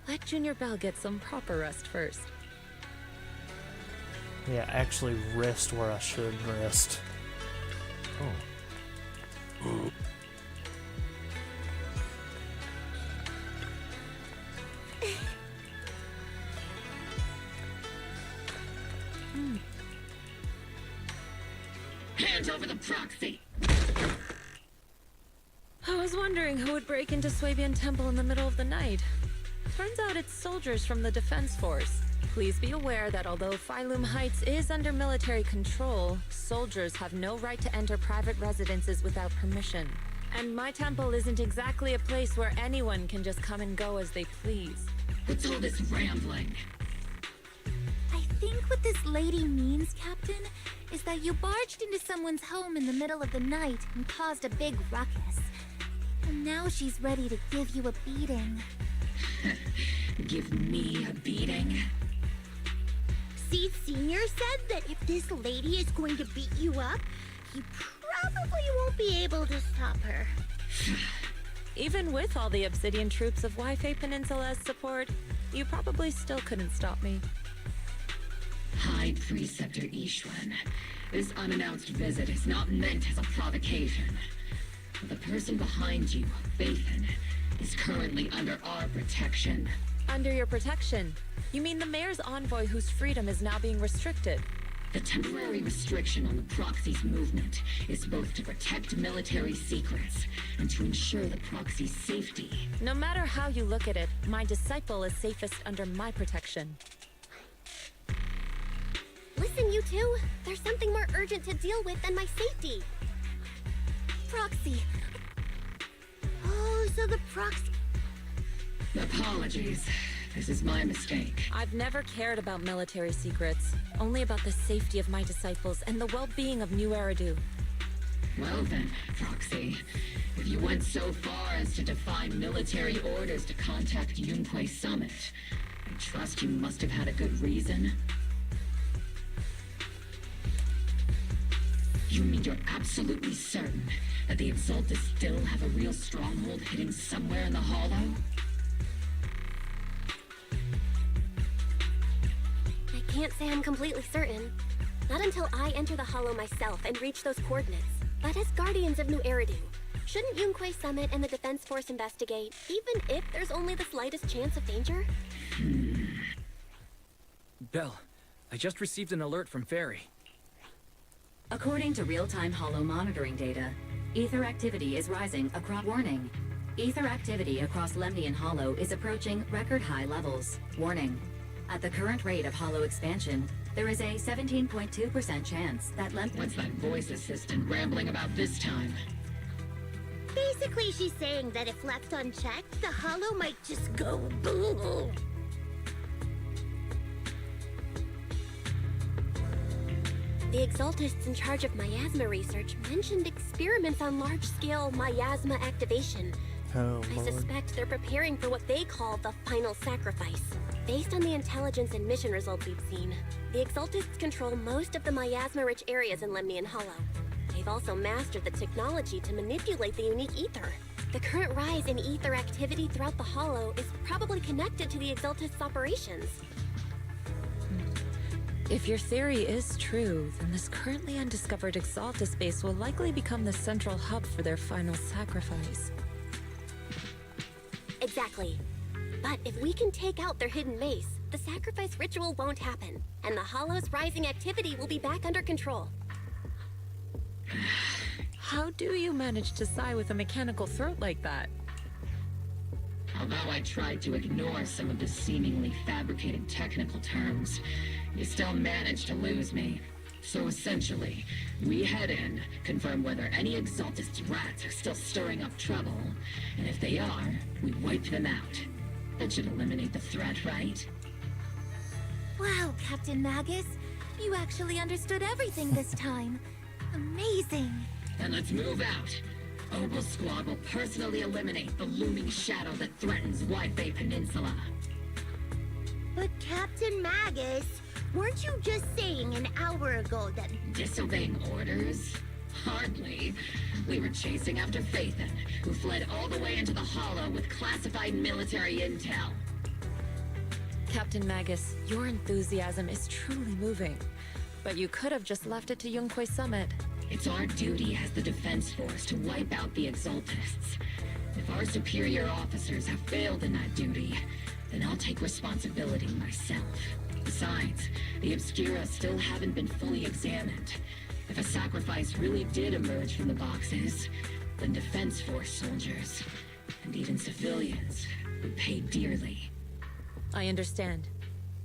Let Junior Belle get some proper rest first. Yeah, actually rest where I should rest. Oh. Hand over the proxy! I was wondering who would break into Swabian Temple in the middle of the night. Turns out it's soldiers from the Defense Force. Please be aware that although Phylum Heights is under military control, soldiers have no right to enter private residences without permission. And my temple isn't exactly a place where anyone can just come and go as they please. What's all this rambling? I think what this lady means, Captain, is that you barged into someone's home in the middle of the night and caused a big ruckus. And now she's ready to give you a beating. Give me a beating? Seed Senior said that if this lady is going to beat you up, he probably won't be able to stop her. Even with all the Obsidian troops of Waifei Peninsula's support, you probably still couldn't stop me. High Preceptor Ishwan, this unannounced visit is not meant as a provocation. The person behind you, Bathan, is currently under our protection. Under your protection? You mean the mayor's envoy whose freedom is now being restricted? The temporary restriction on the proxy's movement is both to protect military secrets and to ensure the proxy's safety. No matter how you look at it, my disciple is safest under my protection. Listen, you two. There's something more urgent to deal with than my safety. Proxy. Oh, so the proxy... Apologies. This is my mistake. I've never cared about military secrets, only about the safety of my disciples and the well-being of New Eridu. Well then, Proxy, if you went so far as to defy military orders to contact Yunquay Summit, I trust you must have had a good reason. You mean you're absolutely certain that the Exaltus still have a real stronghold hidden somewhere in the Hollow? I can't say I'm completely certain. Not until I enter the Hollow myself and reach those coordinates. But as Guardians of New Eridu, shouldn't Yunquay Summit and the Defense Force investigate, even if there's only the slightest chance of danger? Belle, I just received an alert from Fairy. According to real-time Hollow monitoring data, ether activity is rising across... Warning. Ether activity across Lemnian Hollow is approaching record-high levels. Warning. At the current rate of Hollow expansion, there is a 17.2% chance that What's that voice assistant rambling about this time? Basically, she's saying that if left unchecked, the Hollow might just go boom. The Exaltists in charge of miasma research mentioned experiments on large-scale miasma activation. Oh, I Lord. suspect they're preparing for what they call the final sacrifice. Based on the intelligence and mission results we've seen, the Exaltists control most of the miasma-rich areas in Lemnian Hollow. They've also mastered the technology to manipulate the unique ether. The current rise in ether activity throughout the Hollow is probably connected to the Exaltists' operations. If your theory is true, then this currently undiscovered Exaltus base will likely become the central hub for their final sacrifice. Exactly. But if we can take out their hidden base, the sacrifice ritual won't happen, and the Hollow's rising activity will be back under control. How do you manage to sigh with a mechanical throat like that? Although I tried to ignore some of the seemingly fabricated technical terms, you still managed to lose me. So essentially, we head in, confirm whether any Exaltist rats are still stirring up trouble, and if they are, we wipe them out. That should eliminate the threat, right? Wow, Captain Magus. You actually understood everything this time. Amazing. Then let's move out. Obel Squad will personally eliminate the looming shadow that threatens White Bay Peninsula. But Captain Magus, weren't you just saying an hour ago that... Disobeying orders? Hardly. We were chasing after Phaethon, who fled all the way into the Hollow with classified military intel. Captain Magus, your enthusiasm is truly moving. But you could have just left it to Yunquay Summit. It's our duty as the Defense Force to wipe out the Exaltists. If our superior officers have failed in that duty, then I'll take responsibility myself. Besides, the Obscura still haven't been fully examined. If a sacrifice really did emerge from the boxes, then Defense Force soldiers, and even civilians, would pay dearly. I understand.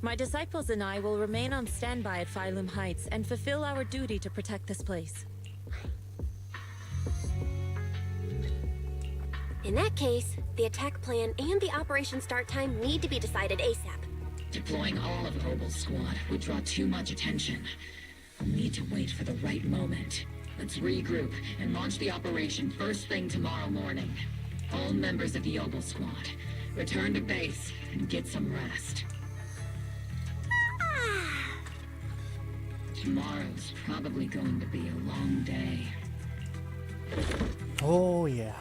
My disciples and I will remain on standby at Phylum Heights and fulfill our duty to protect this place. In that case, the attack plan and the operation start time need to be decided ASAP. Deploying all of Obel's squad would draw too much attention. We'll need to wait for the right moment. Let's regroup and launch the operation first thing tomorrow morning. All members of the Obel squad, return to base and get some rest. Tomorrow's probably going to be a long day. Oh, yeah.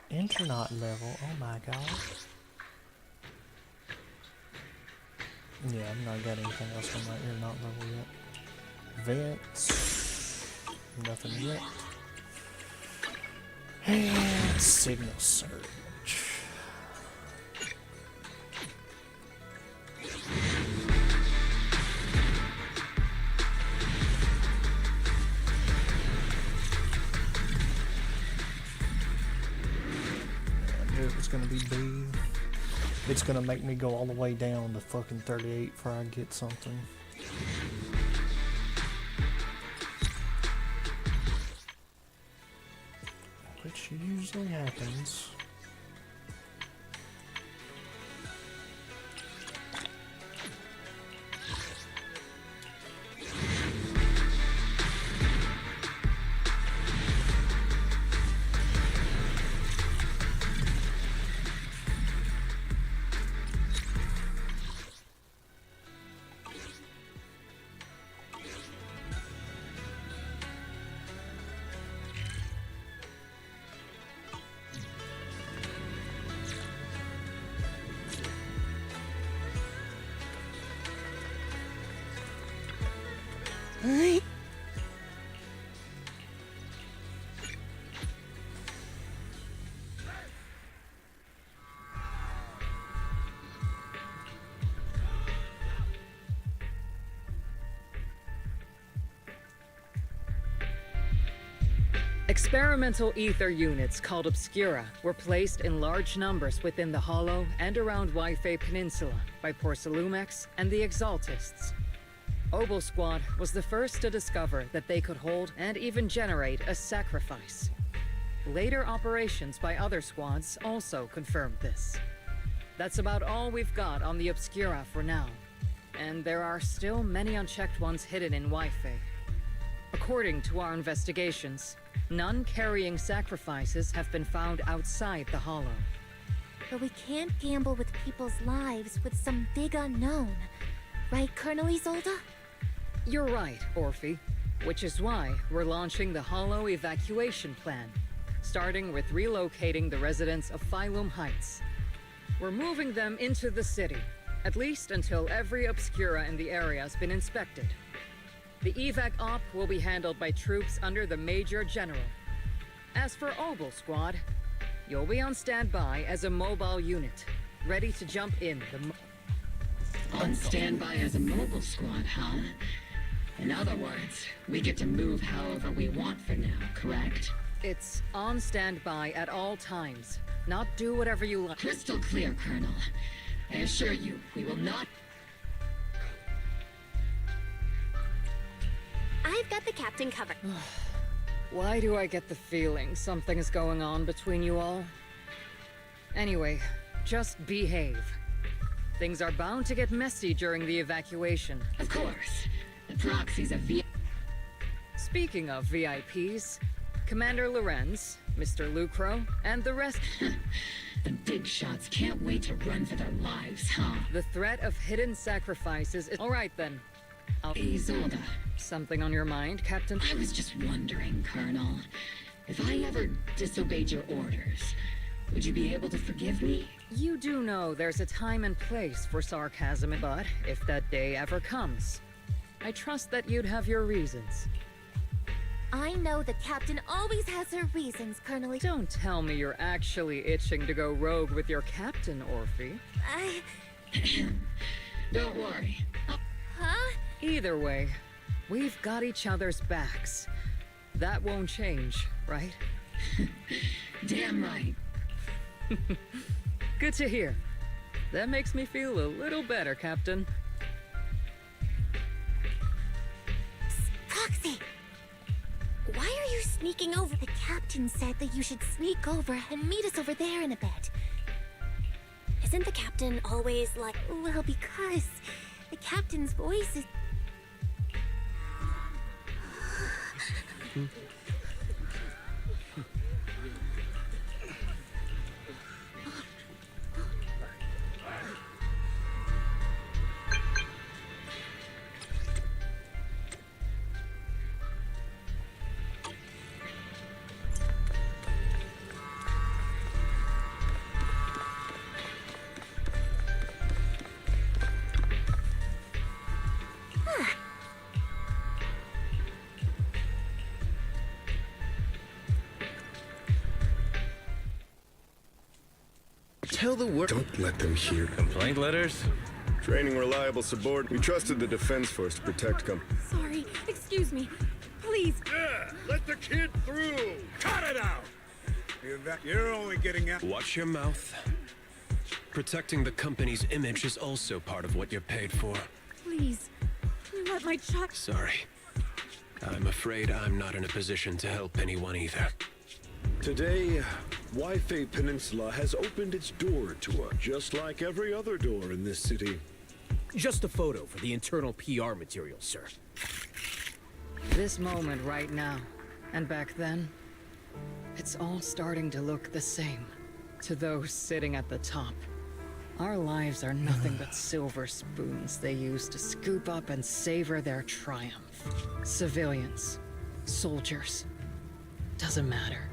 Internet level, oh my god. Yeah, I'm not getting anything else from my internet level yet. Vents. Nothing yet. And signal surge. I knew it was gonna be B. It's gonna make me go all the way down to fucking 38 before I get something. Which usually happens. Experimental ether units called Obscura were placed in large numbers within the Hollow and around Waifei Peninsula by Porcelumex and the Exaltists. Obel Squad was the first to discover that they could hold and even generate a sacrifice. Later operations by other squads also confirmed this. That's about all we've got on the Obscura for now, and there are still many unchecked ones hidden in Waifei. According to our investigations, none carrying sacrifices have been found outside the Hollow. But we can't gamble with people's lives with some big unknown. Right, Colonel Isolde? You're right, Orphe. Which is why we're launching the Hollow evacuation plan, starting with relocating the residents of Phylum Heights. We're moving them into the city, at least until every Obscura in the area has been inspected. The evac op will be handled by troops under the Major General. As for Obel Squad, you'll be on standby as a mobile unit, ready to jump in On standby as a mobile squad, huh? In other words, we get to move however we want for now, correct? It's on standby at all times, not do whatever you like. Crystal clear, Colonel. I assure you, we will not... I've got the captain covered. Why do I get the feeling something's going on between you all? Anyway, just behave. Things are bound to get messy during the evacuation. Of course. The proxy's a VIP. Speaking of VIPs, Commander Lorenz, Mr. Lucro, and the rest... The big shots can't wait to run for their lives, huh? The threat of hidden sacrifices is... All right, then. Isolde. Something on your mind, Captain? I was just wondering, Colonel. If I ever disobeyed your orders, would you be able to forgive me? You do know there's a time and place for sarcasm, but if that day ever comes, I trust that you'd have your reasons. I know the captain always has her reasons, Colonel. Don't tell me you're actually itching to go rogue with your captain, Orphe. Don't worry. Huh? Either way, we've got each other's backs. That won't change, right? Damn right. Good to hear. That makes me feel a little better, Captain. Proxy! Why are you sneaking over? The captain said that you should sneak over and meet us over there in a bit. Isn't the captain always like... Well, because the captain's voice is... tell the world. Don't let them hear. Complaint letters? Training reliable subordinate. We trusted the Defense Force to protect them. Sorry, excuse me. Please. Yeah, let the kid through. Cut it out. You're only getting out. Watch your mouth. Protecting the company's image is also part of what you're paid for. Please. Let my child. Sorry. I'm afraid I'm not in a position to help anyone either. Today, Wi-Fi Peninsula has opened its door to us, just like every other door in this city. Just a photo for the internal PR material, sir. This moment right now, and back then, it's all starting to look the same to those sitting at the top. Our lives are nothing but silver spoons they use to scoop up and savor their triumph. Civilians, soldiers, doesn't matter.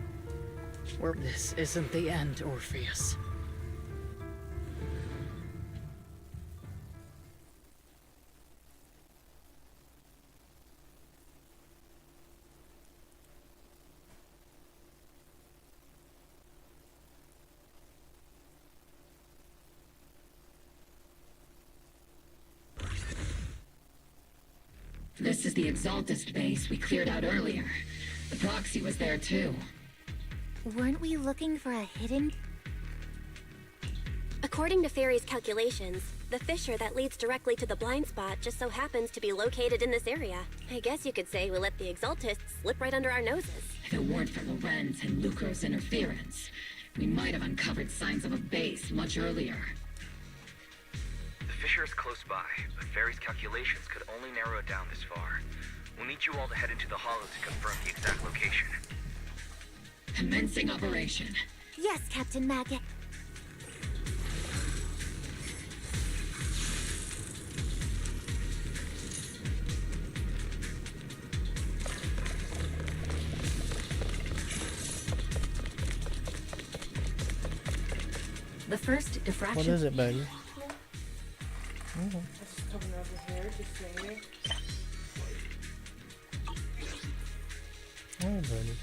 This isn't the end, Orpheus. This is the Exaltist base we cleared out earlier. The proxy was there too. Weren't we looking for a hidden... According to Fairy's calculations, the fissure that leads directly to the blind spot just so happens to be located in this area. I guess you could say we let the Exaltists slip right under our noses. If it weren't for Lorenz and Lucro's interference, we might have uncovered signs of a base much earlier. The fissure is close by, but Fairy's calculations could only narrow it down this far. We'll need you all to head into the hollow to confirm the exact location. Commencing operation. Yes, Captain Maggot. The first diffraction. What is it, baby? Just coming over here, just saying. Oh, baby.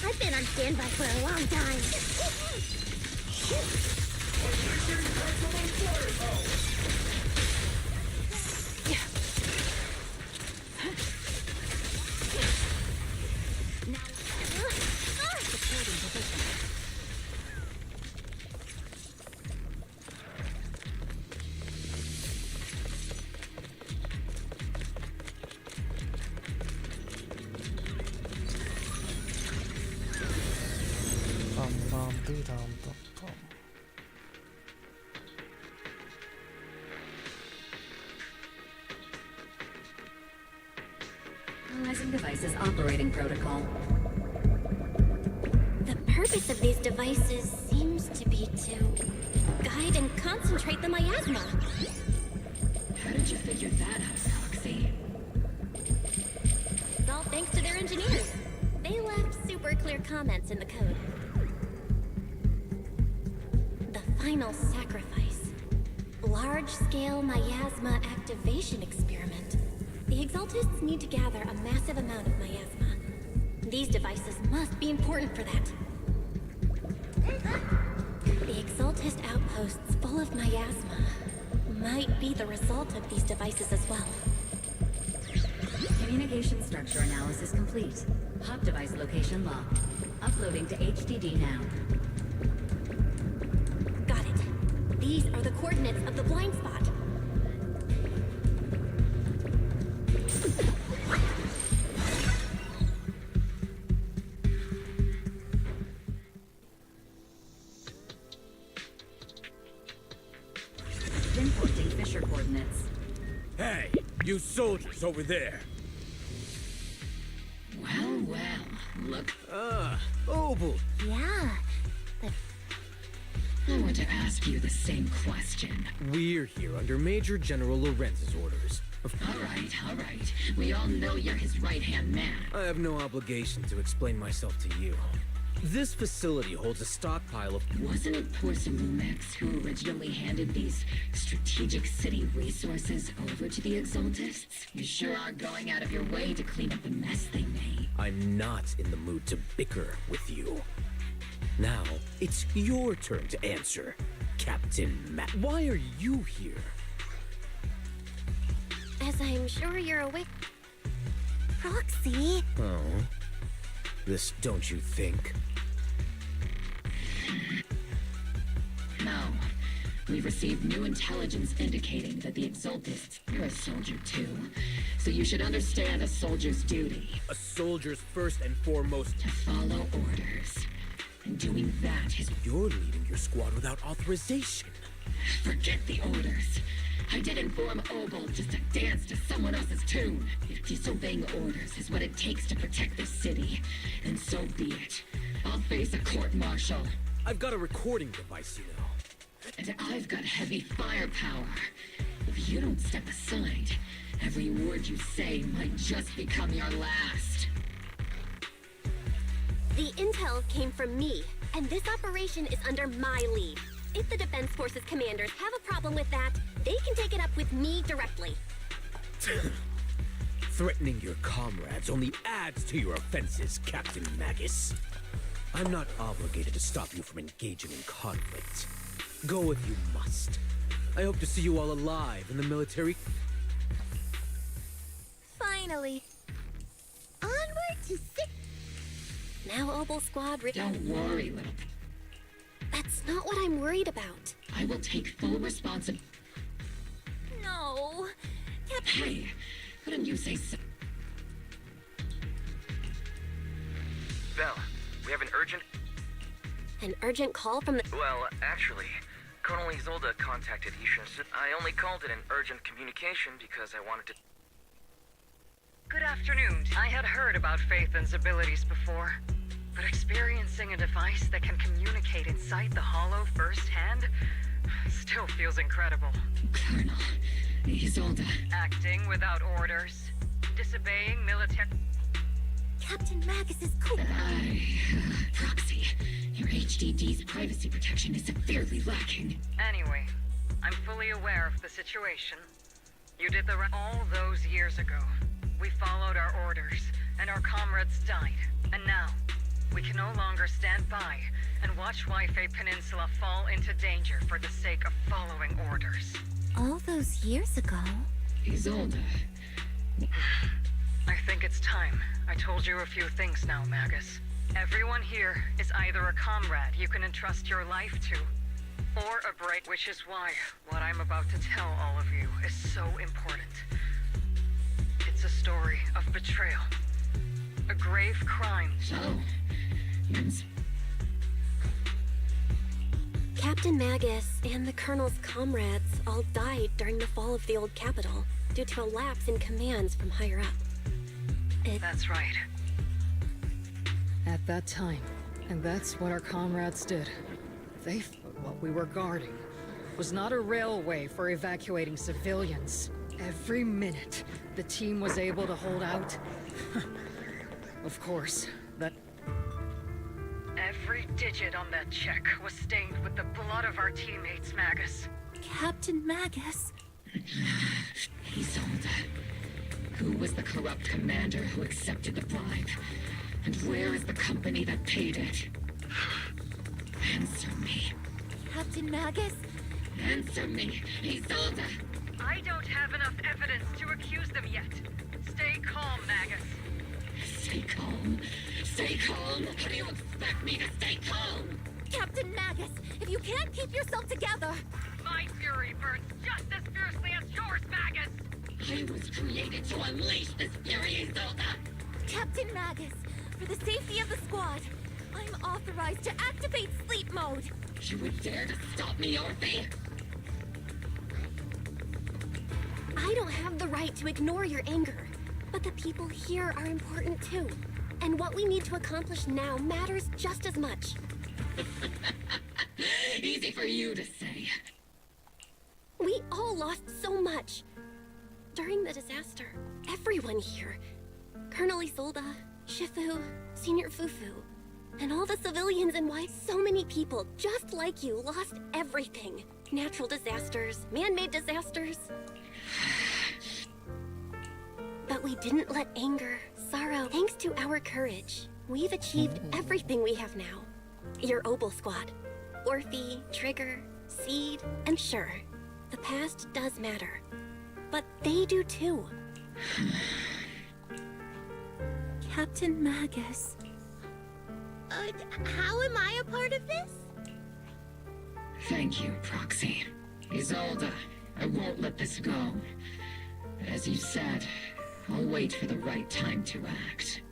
I've been on standby for a long time. Analyzing devices operating protocol. The purpose of these devices seems to be to guide and concentrate the miasma. How did you figure that out, Galaxy? It's all thanks to their engineers. They left super clear comments in the code. The final sacrifice. Large-scale miasma activation experiment. The Exaltists need to gather a massive amount of miasma. These devices must be important for that. The Exaltist outposts full of miasma might be the result of these devices as well. Communication structure analysis complete. Hop device location locked. Uploading to HDD now. Got it. These are the coordinates of the blind spot. Pinpointing fissure coordinates. Hey, you soldiers over there. Well, well, look. Opal. Yeah. I want to ask you the same question. We're here under Major General Lorenz's orders. All right. We all know you're his right-hand man. I have no obligation to explain myself to you. This facility holds a stockpile of... Wasn't it Porcelain Lumex who originally handed these strategic city resources over to the Exaltists? You sure are going out of your way to clean up the mess they made. I'm not in the mood to bicker with you. Now, it's your turn to answer, Captain Matt. Why are you here? As I'm sure you're aware. Proxy? Oh. This don't you think? No. We've received new intelligence indicating that the Exaltists... You're a soldier too. So you should understand a soldier's duty. A soldier's first and foremost... To follow orders. And doing that is... You're leading your squad without authorization. Forget the orders. I did inform Obel just to dance to someone else's tune. If disobeying orders is what it takes to protect the city, then so be it. I'll face a court-martial. I've got a recording device, you know. And I've got heavy firepower. If you don't step aside, every word you say might just become your last. The intel came from me, and this operation is under my lead. If the Defense Forces commanders have a problem with that, they can take it up with me directly. Threatening your comrades only adds to your offenses, Captain Magus. I'm not obligated to stop you from engaging in conflict. Go if you must. I hope to see you all alive in the military. Finally. Onward to Now Obel Squad... Don't worry, little... That's not what I'm worried about. I will take full responsibility. No. Hey, couldn't you say so? Bell, we have an urgent... An urgent call from the... Well, actually, Colonel Isolde contacted Isha. I only called it an urgent communication because I wanted to... Good afternoon. I had heard about Phaethon's abilities before, but experiencing a device that can communicate inside the Hollow firsthand still feels incredible. Colonel Isolde. Acting without orders, disobeying military... Captain Magus is cool. Proxy, your HDD's privacy protection is severely lacking. Anyway, I'm fully aware of the situation. You did the right all those years ago. We followed our orders, and our comrades died. And now, we can no longer stand by and watch Waifei Peninsula fall into danger for the sake of following orders. All those years ago? Isolde. I think it's time. I told you a few things now, Magus. Everyone here is either a comrade you can entrust your life to, or a break, which is why what I'm about to tell all of you is so important. It's a story of betrayal. A grave crime. So, Captain Magus and the Colonel's comrades all died during the fall of the old capital due to a lapse in commands from higher up. That's right. At that time, and that's what our comrades did. They thought what we were guarding was not a railway for evacuating civilians. Every minute, the team was able to hold out. Of course, that... Every digit on that check was stained with the blood of our teammates, Magus. Captain Magus? Isolde. Who was the corrupt commander who accepted the bribe? And where is the company that paid it? Answer me. Captain Magus? Answer me, Isolde! I don't have enough evidence to accuse them yet. Stay calm, Magus. Stay calm? Stay calm? How do you expect me to stay calm? Captain Magus, if you can't keep yourself together... My fury burns just as fiercely as yours, Magus! I was created to unleash this fury, Isolde! Captain Magus, for the safety of the squad, I'm authorized to activate sleep mode. You would dare to stop me, Orphe? I don't have the right to ignore your anger, but the people here are important too. And what we need to accomplish now matters just as much. Easy for you to say. We all lost so much. During the disaster, everyone here, Colonel Isolde, Shifu, Senior Fufu, And all the civilians and why so many people just like you lost everything. Natural disasters, man-made disasters. But we didn't let anger, sorrow, thanks to our courage, we've achieved everything we have now. Your Obel Squad, Orphe, Trigger, Seed, and sure, the past does matter. But they do too. Captain Magus. How am I a part of this? Thank you, Proxy. Isolde, I won't let this go. As you said, I'll wait for the right time to act.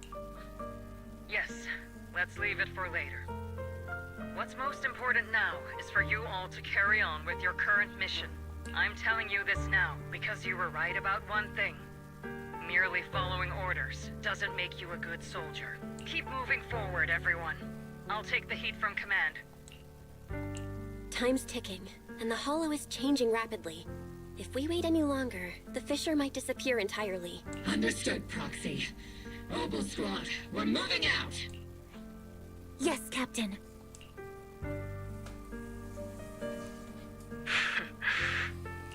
Yes, let's leave it for later. What's most important now is for you all to carry on with your current mission. I'm telling you this now because you were right about one thing. Merely following orders doesn't make you a good soldier. Keep moving forward, everyone. I'll take the heat from command. Time's ticking, and the Hollow is changing rapidly. If we wait any longer, the Fissure might disappear entirely. Understood, Proxy. Obel Squad, we're moving out! Yes, Captain.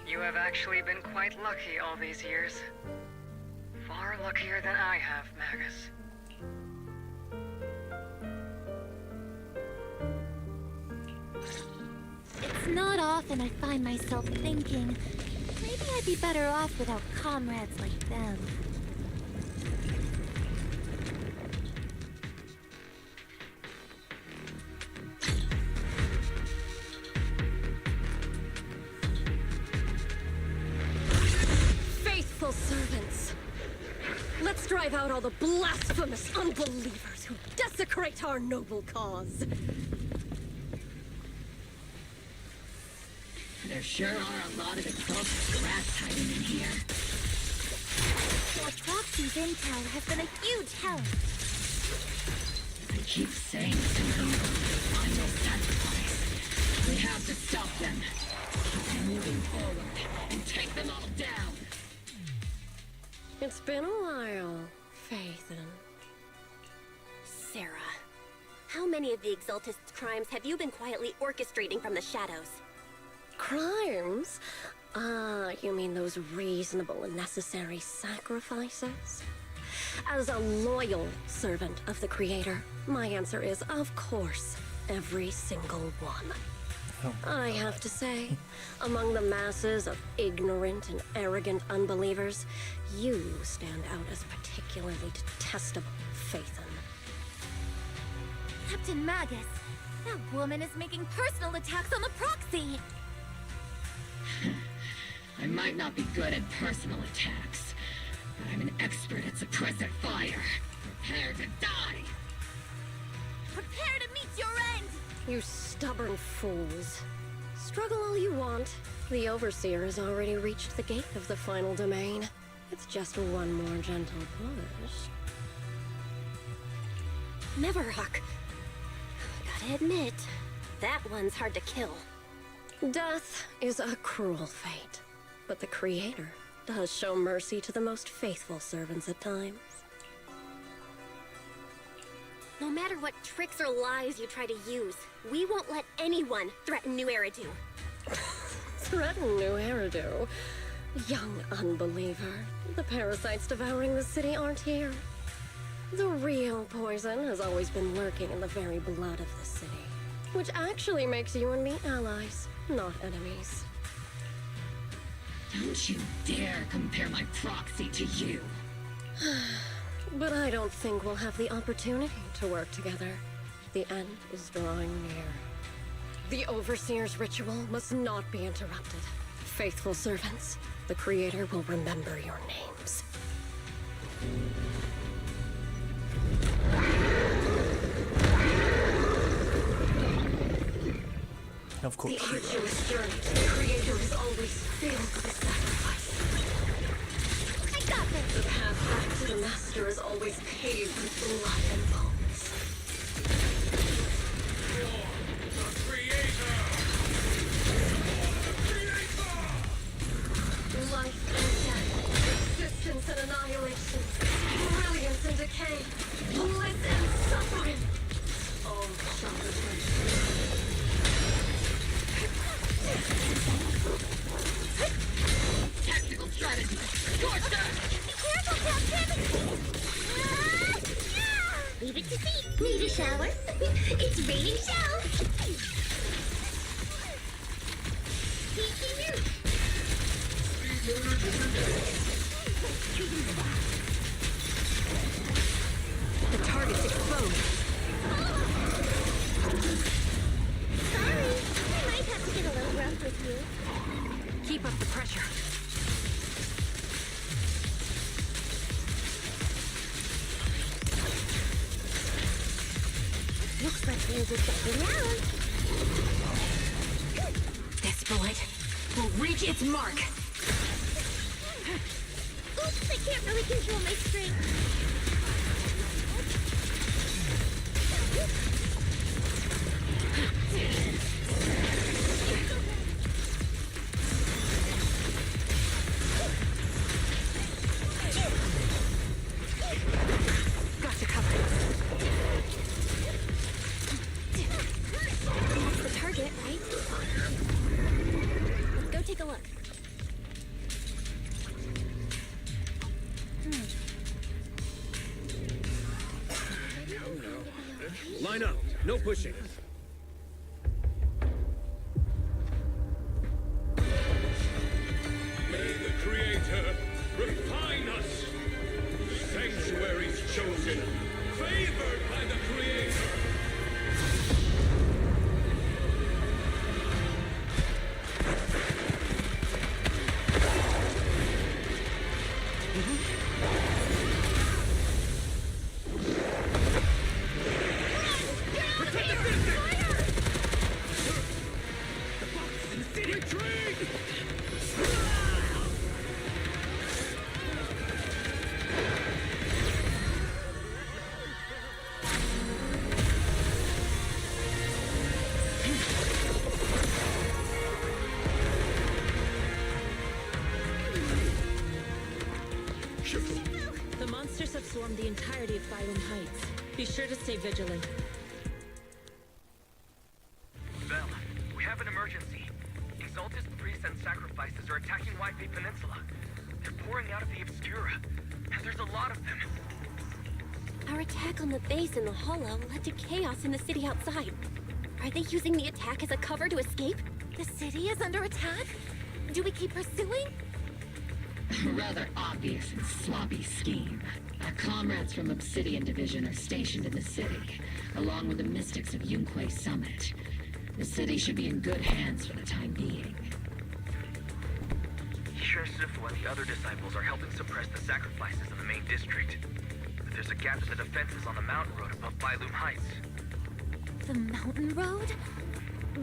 You have actually been quite lucky all these years. Far luckier than I have, Magus. It's not often I find myself thinking, maybe I'd be better off without comrades like them. Faithful servants, let's drive out all the blasphemous unbelievers who desecrate our noble cause. There sure are a lot of exhausted rats hiding in here. Well, Proxy's intel has been a huge help. I keep saying to them, final sacrifice. We have to stop them. Keep moving forward and take them all down. It's been a while, Phaethon. Sarah, how many of the Exaltist's crimes have you been quietly orchestrating from the shadows? Crimes? Ah, you mean those reasonable and necessary sacrifices? As a loyal servant of the Creator, my answer is, of course, every single one. I have to say, among the masses of ignorant and arrogant unbelievers, you stand out as particularly detestable, Phaethon. Captain Magus, that woman is making personal attacks on the Proxy! I might not be good at personal attacks, but I'm an expert at suppressive fire. Prepare to die! Prepare to meet your end! You stubborn fools. Struggle all you want. The Overseer has already reached the gate of the final domain. It's just one more gentle push. Neverhawk. Gotta admit, that one's hard to kill. Death is a cruel fate, but the Creator does show mercy to the most faithful servants at times. No matter what tricks or lies you try to use, we won't let anyone threaten New Eridu. Threaten New Eridu? Young unbeliever. The parasites devouring the city aren't here. The real poison has always been lurking in the very blood of the city, which actually makes you and me allies, not enemies. Don't you dare compare my Proxy to you. But I don't think we'll have the opportunity to work together. The end is drawing near. The Overseer's ritual must not be interrupted. Faithful servants, the Creator will remember your names. Of course. The arduous journey to the Creator is always filled with sacrifice. I got this! The path back to the Master is always paved with blood and bones. Life and death, existence and annihilation, brilliance and decay, bliss and suffering. Careful, Captain! Leave it to see. Need a shower? It's raining shells! The target's exposed. Sorry, I might have to get a little rough with you. Keep up the pressure. Looks like things are settling out. This bullet will reach its mark. Oops, I can't really control my strength. Gotcha covered. That's the target, right? Let's go take a look. Line up. No pushing. May the Creator refine us. Sanctuaries chosen, favored by the Creator. The monsters have swarmed the entirety of Phylum Heights. Be sure to stay vigilant. Bell, we have an emergency. Exalted priests and sacrifices are attacking White Peninsula. They're pouring out of the Obscura, and there's a lot of them. Our attack on the base in the Hollow led to chaos in the city outside. Are they using the attack as a cover to escape? The city is under attack? Do we keep pursuing? A rather obvious and sloppy scheme. Our comrades from Obsidian Division are stationed in the city, along with the mystics of Yunque Summit. The city should be in good hands for the time being. Shirshifu and the other disciples are helping suppress the sacrifices in the main district. But there's a gap in the defenses on the mountain road above Phylum Heights. The mountain road?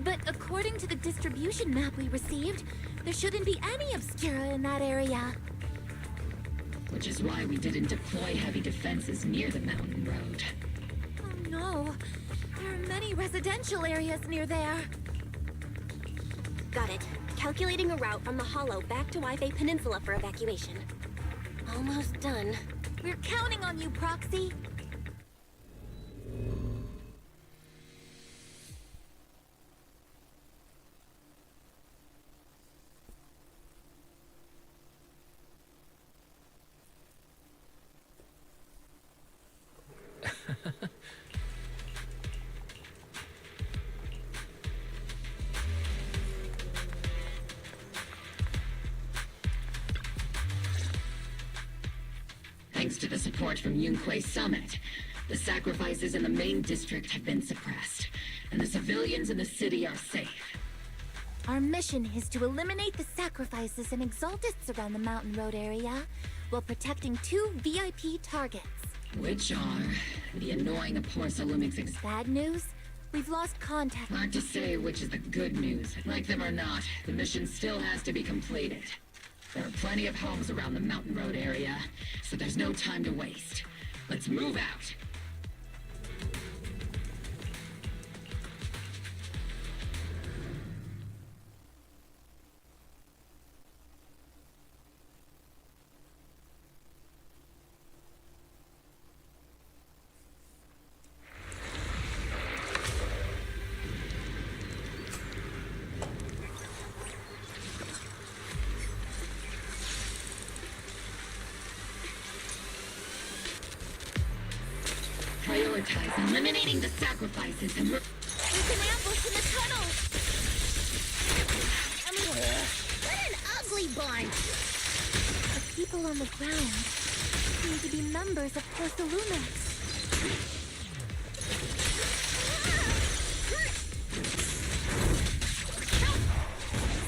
But according to the distribution map we received, there shouldn't be any Obscura in that area. Which is why we didn't deploy heavy defenses near the mountain road. Oh no, there are many residential areas near there. Got it. Calculating a route from the Hollow back to Waifei Peninsula for evacuation. Almost done. We're counting on you, Proxy. Thanks to the support from Yunque Summit, the sacrifices in the main district have been suppressed, and the civilians in the city are safe. Our mission is to eliminate the sacrifices and exaltists around the mountain road area, while protecting 2 VIP targets. Which are the annoying Aporsa Lumix. Bad news? We've lost contact. Hard to say which is the good news. Like them or not, the mission still has to be completed. There are plenty of homes around the mountain road area, so there's no time to waste. Let's move out. prioritize eliminating the sacrifices and... There's an ambush in the tunnel! I mean, what an ugly bunch! The people on the ground seem to be members of Porcelumex.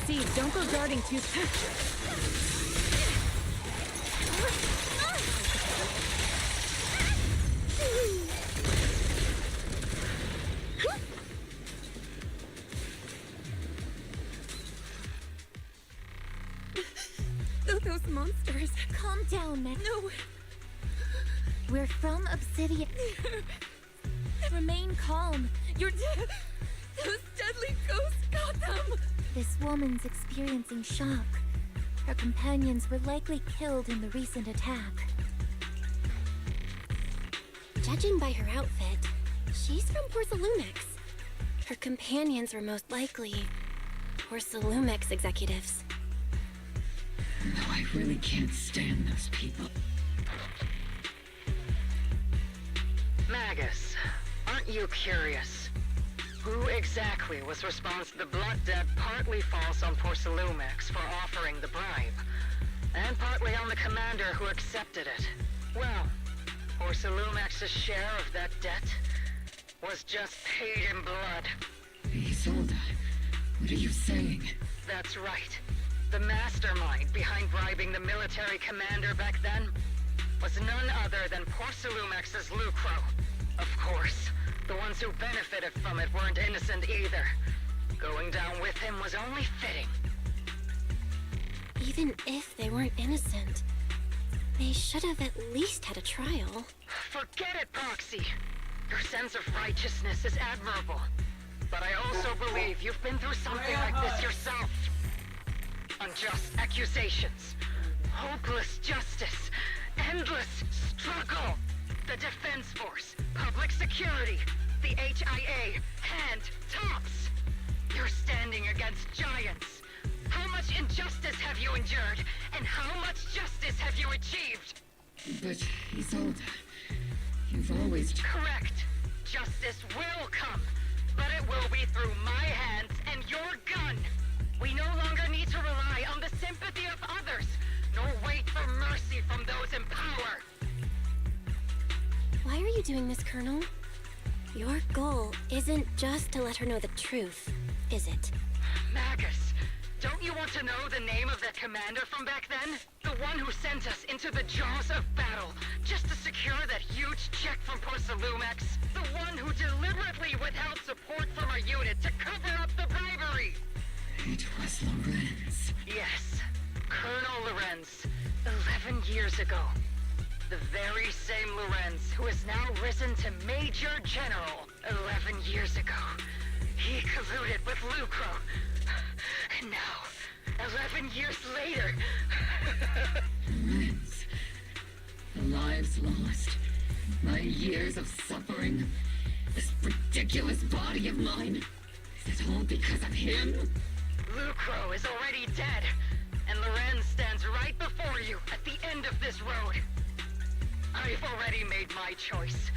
Seed, don't go darting too fast. Those monsters. Calm down, Meg. No. We're from Obsidian. Remain calm. Those deadly ghosts got them. This woman's experiencing shock. Her companions were likely killed in the recent attack. Judging by her outfit, she's from Porcelumex. Her companions were most likely Porcelumex executives. No, I really can't stand those people. Magus, aren't you curious? Who exactly was responsible? The blood debt partly falls on Porcelumex for offering the bribe, and partly on the commander who accepted it. Well, Porcelumex's share of that debt was just paid in blood. Isolde, what are you saying? That's right. The mastermind behind bribing the military commander back then was none other than Porcelumex's Lucro. Of course, the ones who benefited from it weren't innocent either. Going down with him was only fitting. Even if they weren't innocent, they should have at least had a trial. Forget it, Proxy. Your sense of righteousness is admirable. But I also believe you've been through something like this yourself. Unjust accusations, hopeless justice, endless struggle. The Defense Force, public security, the HIA, and TOPS. You're standing against giants. How much injustice have you endured, and how much justice have you achieved? But, Isolde, you've always... Correct. Justice will come, but it will be through my hands and your gun. We no longer need to rely on the sympathy of others, nor wait for mercy from those in power. Why are you doing this, Colonel? Your goal isn't just to let her know the truth, is it? Magus, don't you want to know the name of that commander from back then? The one who sent us into the jaws of battle, just to secure that huge check from Porcelumex? The one who deliberately withheld support from our unit to cover up the bribery? It was Lorenz. Yes, Colonel Lorenz, 11 years ago. The very same Lorenz who has now risen to Major General 11 years ago. He colluded with Lucro. And now, 11 years later... Lorenz. The lives lost. My years of suffering. This ridiculous body of mine. Is it all because of him? Lucro is already dead, and Lorenz stands right before you at the end of this road. I've already made my choice.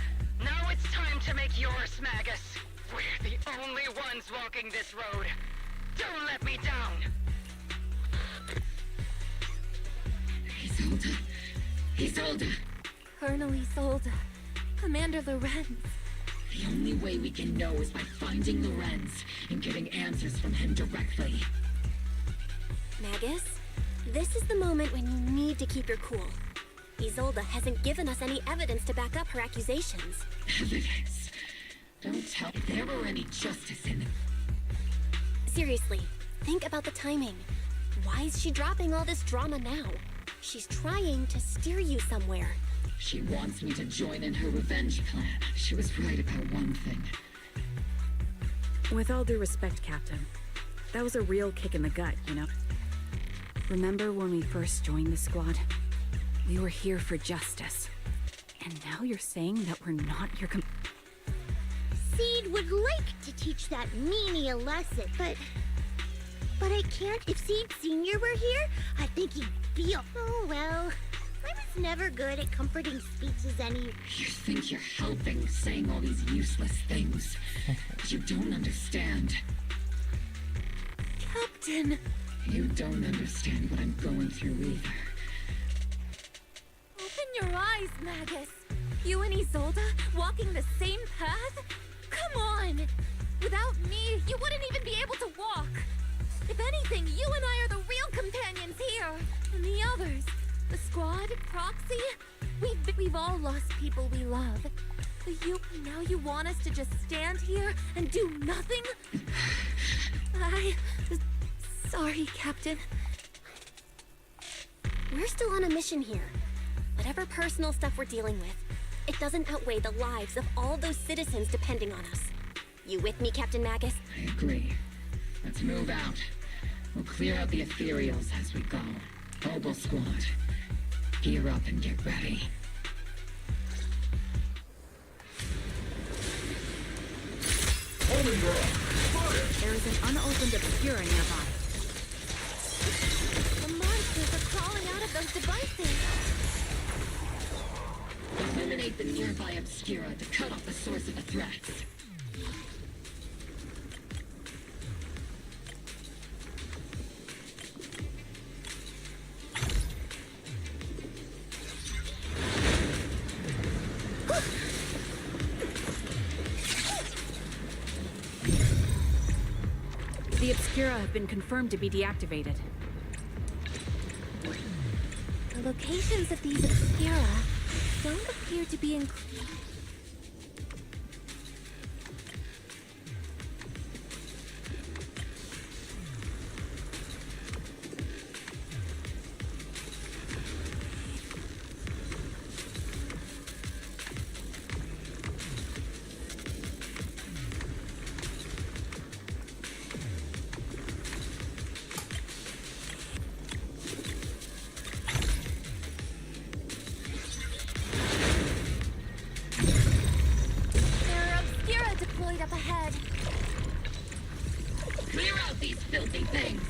Now it's time to make yours, Magus. We're the only ones walking this road. Don't let me down. Isolde. Isolde. Colonel Isolde. Commander Lorenz. The only way we can know is by finding Lorenz and getting answers from him directly. Magus, this is the moment when you need to keep your cool. Isolde hasn't given us any evidence to back up her accusations. Evidence? Don't tell if there were any justice in it. Seriously, think about the timing. Why is she dropping all this drama now? She's trying to steer you somewhere. She wants me to join in her revenge plan. She was right about one thing. With all due respect, Captain, that was a real kick in the gut, you know? Remember when we first joined the squad? We were here for justice. And now you're saying that we're not your Seed would like to teach that meanie a lesson, but I can't. If Seed Sr. were here, I think he'd be... Oh, well. I was just never good at comforting speeches any... You think you're helping saying all these useless things. You don't understand. Captain! You don't understand what I'm going through either. Open your eyes, Magus. You and Isolde walking the same path? Come on! Without me, you wouldn't even be able to walk. If anything, you and I are the real companions here. And the others, the squad, Proxy, we've all lost people we love. But now you want us to just stand here and do nothing? Sorry, Captain. We're still on a mission here. Whatever personal stuff we're dealing with, it doesn't outweigh the lives of all those citizens depending on us. You with me, Captain Magus? I agree. Let's move out. We'll clear out the ethereals as we go. Mobile squad, gear up and get ready. There is an unopened Obscura nearby. The monsters are crawling out of those devices. Eliminate the nearby Obscura to cut off the source of the threats. The Obscura have been confirmed to be deactivated. The locations of these Obscura don't appear to be included. Up ahead. Clear out these filthy things!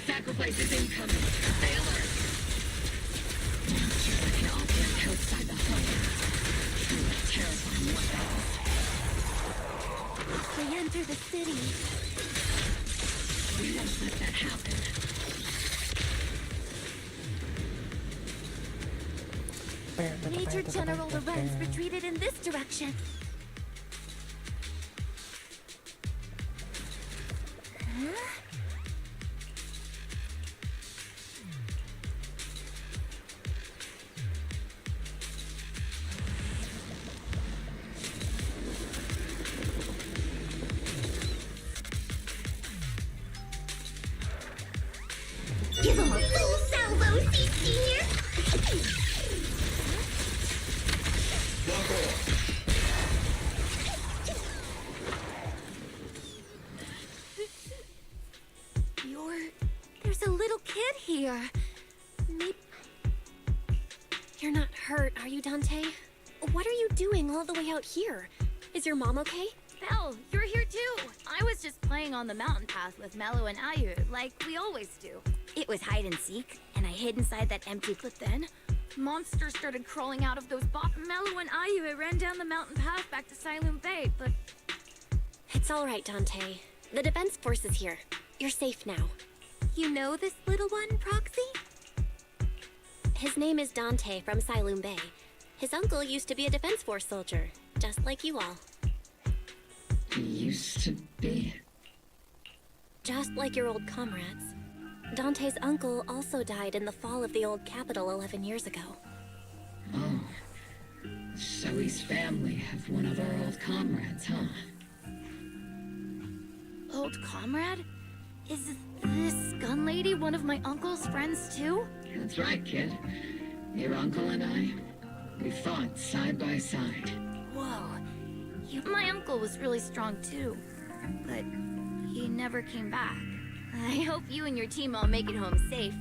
Sacrifice is incoming. Stay alert. Monsters that can operate outside the home. Truly terrifying weapons. They enter the city. We won't let that happen. Major General Lorenz retreated in this direction. Huh? Give him a full salvo, Senior! There's a little kid here. Maybe... You're not hurt, are you, Dante? What are you doing all the way out here? Is your mom okay? Belle, you're here too. I was just playing on the mountain path with Mello and Ayu, like we always do. It was hide and seek, and I hid inside that empty... But then, monsters started crawling out of those Mello and Ayu ran down the mountain path back to Siloon Bay, but... It's all right, Dante. The Defense Force is here. You're safe now. You know this little one, Proxy? His name is Dante from Siloon Bay. His uncle used to be a Defense Force soldier, just like you all. He used to be. Just like your old comrades. Dante's uncle also died in the fall of the old capital 11 years ago. Oh. Zoe's family have one of our old comrades, huh? Old comrade? Is this gun lady one of my uncle's friends too? That's right, kid. Your uncle and I, we fought side by side. Whoa. My uncle was really strong too, but he never came back. I hope you and your team all make it home safe.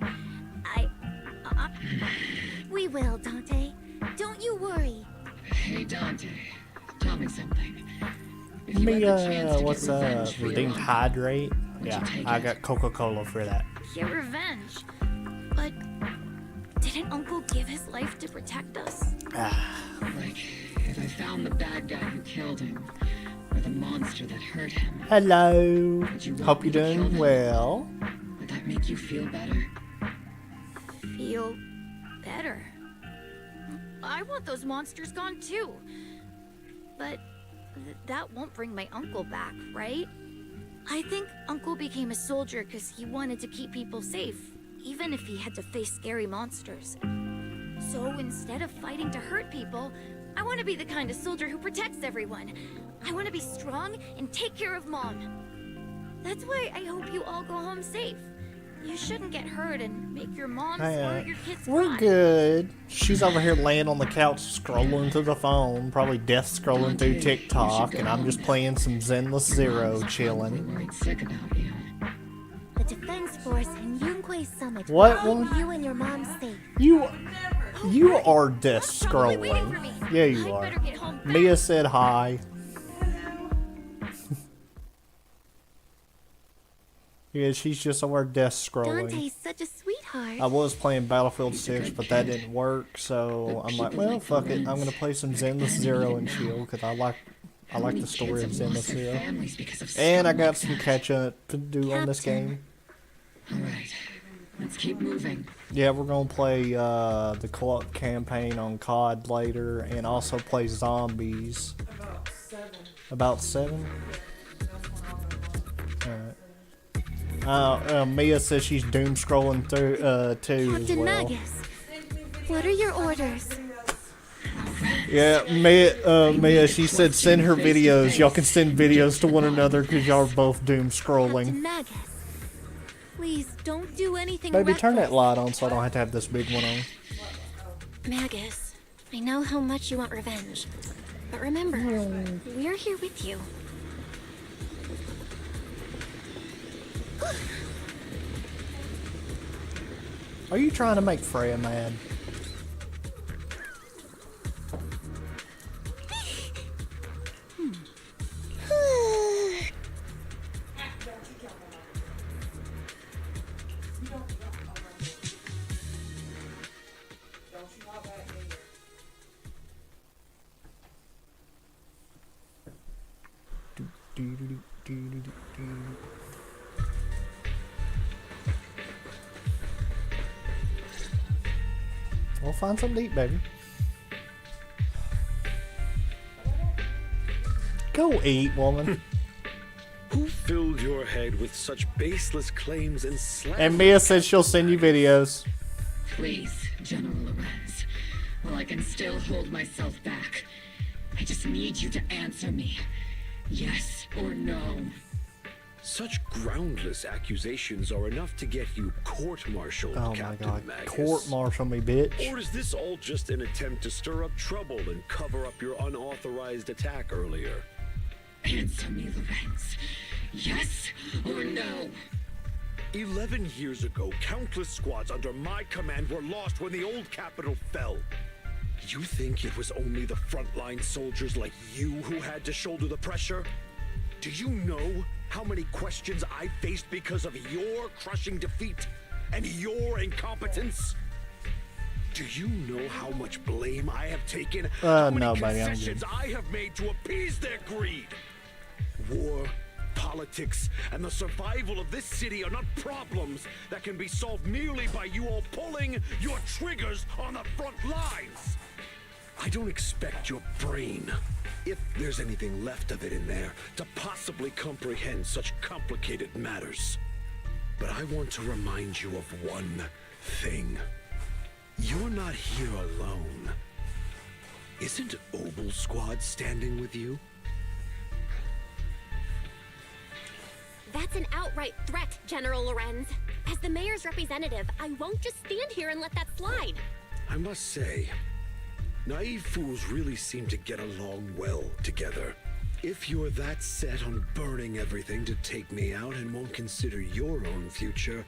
We will, Dante. Don't you worry. Hey, Dante. Tell me something. Let me, what's redeemed hydrate? Yeah, I got Coca-Cola for that. Get revenge. But didn't Uncle give his life to protect us? Like, if I found the bad guy who killed him, or the monster that hurt him. Hello. Hope you're doing well. Would that make you feel better? Feel better? I want those monsters gone too. But that won't bring my uncle back, right? I think Uncle became a soldier because he wanted to keep people safe, even if he had to face scary monsters. So instead of fighting to hurt people, I want to be the kind of soldier who protects everyone. I want to be strong and take care of Mom. That's why I hope you all go home safe. You shouldn't get hurt and make your mom or your kids We're cry. good. She's over here laying on the couch scrolling through the phone, probably death scrolling through TikTok, and I'm just playing some Zenless Zero, chilling. The Defense Force and Yunque Summit. What will one? keep you and your mom safe. You are death scrolling. Yeah, you are. Mia said hi. Yeah, she's just over death scrolling. Dante's such a sweetheart. I was playing Battlefield 6, but that didn't work, so I'm like, well, fuck it. I'm gonna play some Zenless Zero and chill, because I like the story of Zenless Zero. And I got some catch up to do on this game. Alright, let's keep moving. Yeah, we're gonna play the co-op campaign on COD later, and also play Zombies. About 7? Alright. Mia says she's doom scrolling through too as Captain well. Magus, what are your orders? Yeah, Mia, she said send her videos. Y'all can send videos to one another because y'all are both doom scrolling. Captain Magus, please don't do anything Baby, reckless. turn that light on so I don't have to have this big one on. Magus, I know how much you want revenge. But remember, we're here with you. Are you trying to make Freya mad? We'll find something to eat, baby. Go eat, woman. Who filled your head with such baseless claims and slander? And Mia said she'll send you videos. Please, General Lorenz. Well, I can still hold myself back. I just need you to answer me. Yes or no? Such groundless accusations are enough to get you court-martialed, Oh Captain my god. Magus. Court-martial me, bitch. Or is this all just an attempt to stir up trouble and cover up your unauthorized attack earlier? Answer me, Lorenz. Yes or no? 11 years ago, countless squads under my command were lost when the old capital fell. You think it was only the frontline soldiers like you who had to shoulder the pressure? Do you know how many questions I faced because of your crushing defeat and your incompetence? Do you know how much blame I have taken? How many no, buddy, I'm concessions good. I have made to appease their greed? War, politics, and the survival of this city are not problems that can be solved merely by you all pulling your triggers on the front lines. I don't expect your brain, if there's anything left of it in there, to possibly comprehend such complicated matters. But I want to remind you of one thing. You're not here alone. Isn't Obel Squad standing with you? That's an outright threat, General Lorenz. As the mayor's representative, I won't just stand here and let that slide. I must say, naive fools really seem to get along well together. If you're that set on burning everything to take me out and won't consider your own future,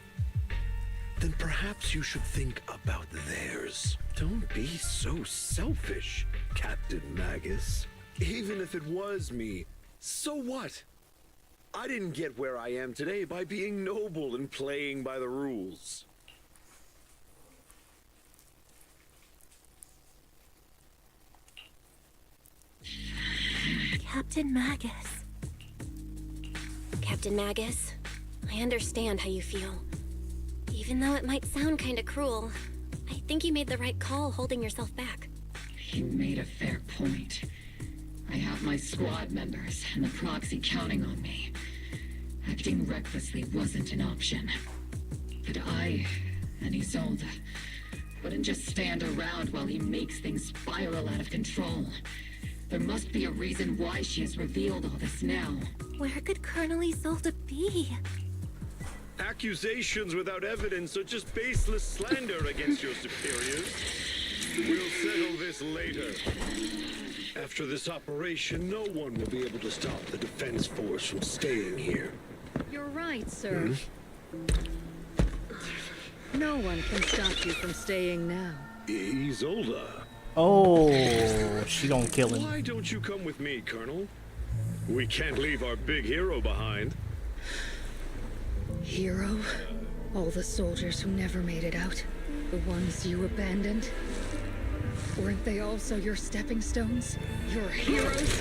then perhaps you should think about theirs. Don't be so selfish, Captain Magus. Even if it was me, so what? I didn't get where I am today by being noble and playing by the rules. Captain Magus. Captain Magus, I understand how you feel. Even though it might sound kinda cruel, I think you made the right call holding yourself back. You made a fair point. I have my squad members and the proxy counting on me. Acting recklessly wasn't an option. But I and Isolde wouldn't just stand around while he makes things spiral out of control. There must be a reason why she has revealed all this now. Where could Colonel Isolde be? Accusations without evidence are just baseless slander against your superiors. We'll settle this later. After this operation, no one will be able to stop the Defense Force from staying here. You're right, sir. No one can stop you from staying now. Isolde. Oh, she gonna kill him. Why don't you come with me, Colonel? We can't leave our big hero behind. Hero? All the soldiers who never made it out? The ones you abandoned? Weren't they also your stepping stones? Your heroes?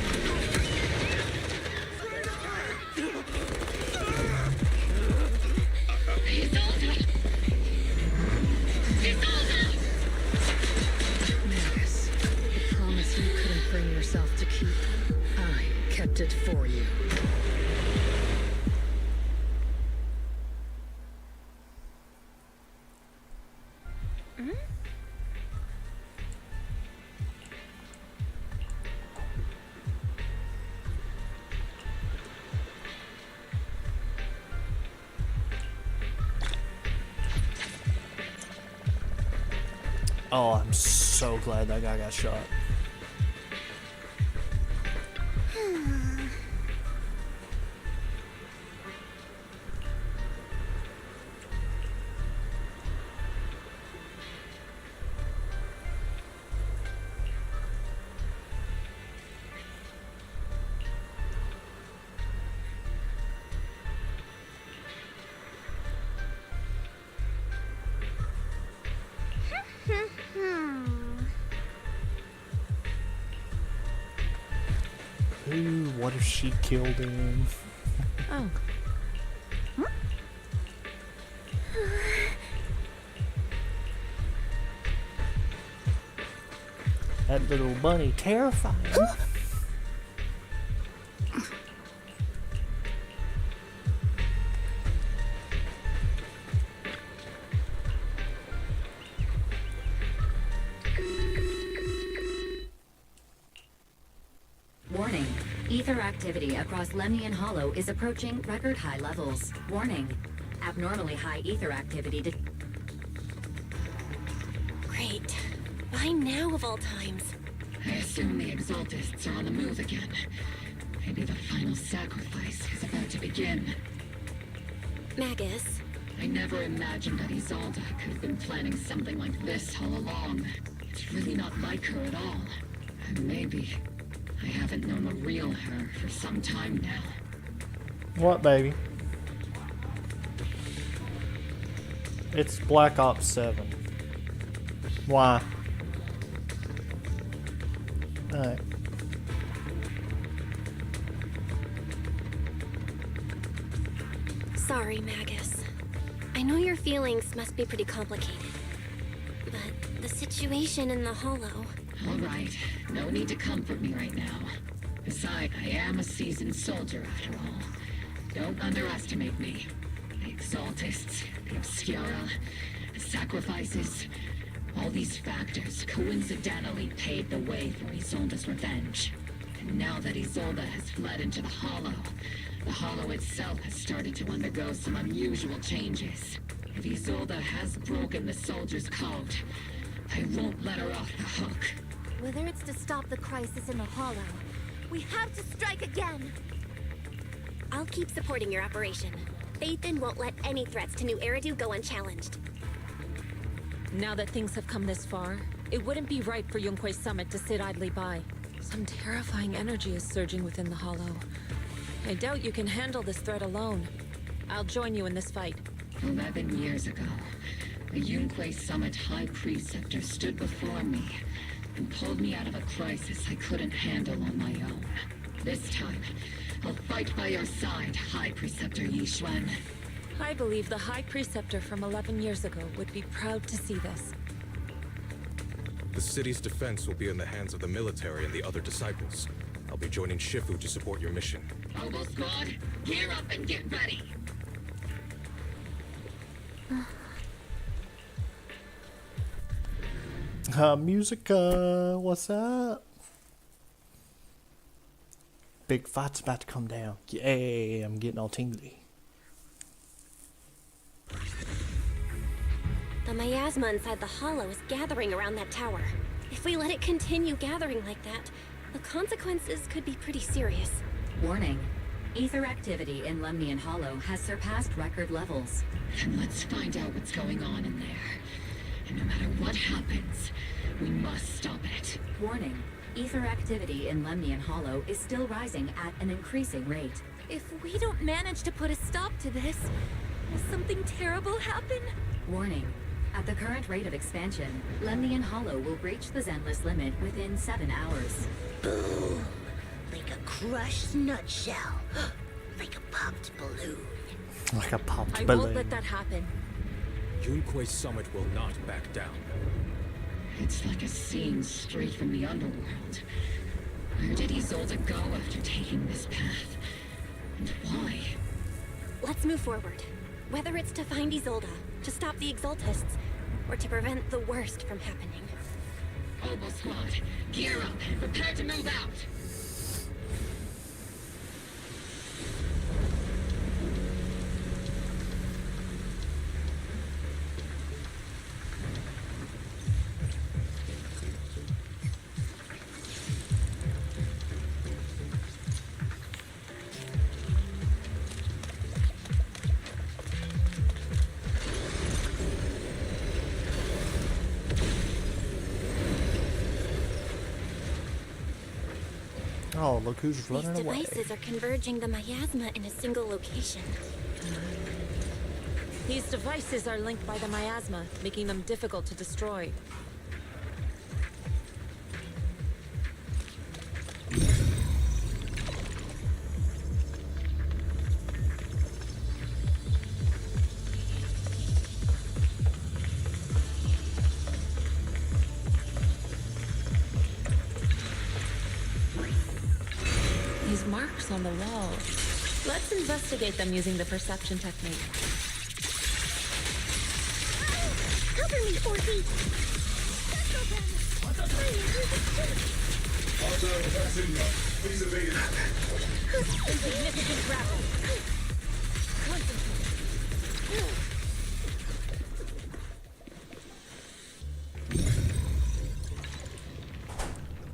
Magus, the promise you couldn't bring yourself to keep. I kept it for you. Oh, I'm so glad that guy got shot. Ooh, what if she killed him? Oh. That little bunny terrifying. Warning. Ether activity across Lemnian Hollow is approaching record high levels. Warning. Abnormally high ether activity. Great. Why now of all times? I assume the Exaltists are on the move again. Maybe the final sacrifice is about to begin. Magus. I never imagined that Isolde could have been planning something like this all along. It's really not like her at all. And maybe I haven't known the real her for some time now. What, baby? It's Black Ops 7. Why? Alright. Sorry, Magus. I know your feelings must be pretty complicated. But the situation in the Hollow... All right. No need to comfort me right now. Besides, I am a seasoned soldier after all. Don't underestimate me. The Exaltists, the Obscura, the sacrifices, all these factors coincidentally paved the way for Isolde's revenge. And now that Isolde has fled into the Hollow, The Hollow itself has started to undergo some unusual changes. If Isolde has broken the soldier's code, I won't let her off the hook. Whether it's to stop the crisis in the Hollow, we have to strike again! I'll keep supporting your operation. Phaethon won't let any threats to New Eridu go unchallenged. Now that things have come this far, it wouldn't be right for Yunque's summit to sit idly by. Some terrifying energy is surging within the Hollow. I doubt you can handle this threat alone. I'll join you in this fight. 11 years ago, a Yunque Summit High Preceptor stood before me and pulled me out of a crisis I couldn't handle on my own. This time, I'll fight by your side, High Preceptor Yixuan. I believe the High Preceptor from 11 years ago would be proud to see this. The city's defense will be in the hands of the military and the other disciples. I'll be joining Shifu to support your mission. Oboe Squad, gear up and get ready! Musica, what's up? Big fight's about to come down. Yay, I'm getting all tingly. The miasma inside the Hollow is gathering around that tower. If we let it continue gathering like that, the consequences could be pretty serious. Warning. Ether activity in Lemnian Hollow has surpassed record levels. Then let's find out what's going on in there. And no matter what happens, we must stop it. Warning. Ether activity in Lemnian Hollow is still rising at an increasing rate. If we don't manage to put a stop to this, will something terrible happen? Warning. At the current rate of expansion, Lemnian Hollow will breach the Zenless limit within 7 hours. Boom! Like a crushed nutshell. Like a popped balloon. Like a popped I balloon. won't let that happen. Yunque's summit will not back down. It's like a scene straight from the underworld. Where did Isolde go after taking this path? And why? Let's move forward. Whether it's to find Isolde, to stop the Exaltists, or to prevent the worst from happening. Oboe Squad, gear up and prepare to move out! Oh, look who's These running away. devices are converging the miasma in a single location. These devices are linked by the miasma, making them difficult to destroy. These marks on the wall. Let's investigate them using the perception technique. Cover me, Orby! Please evade it. Insignificant grapple. Concentrate.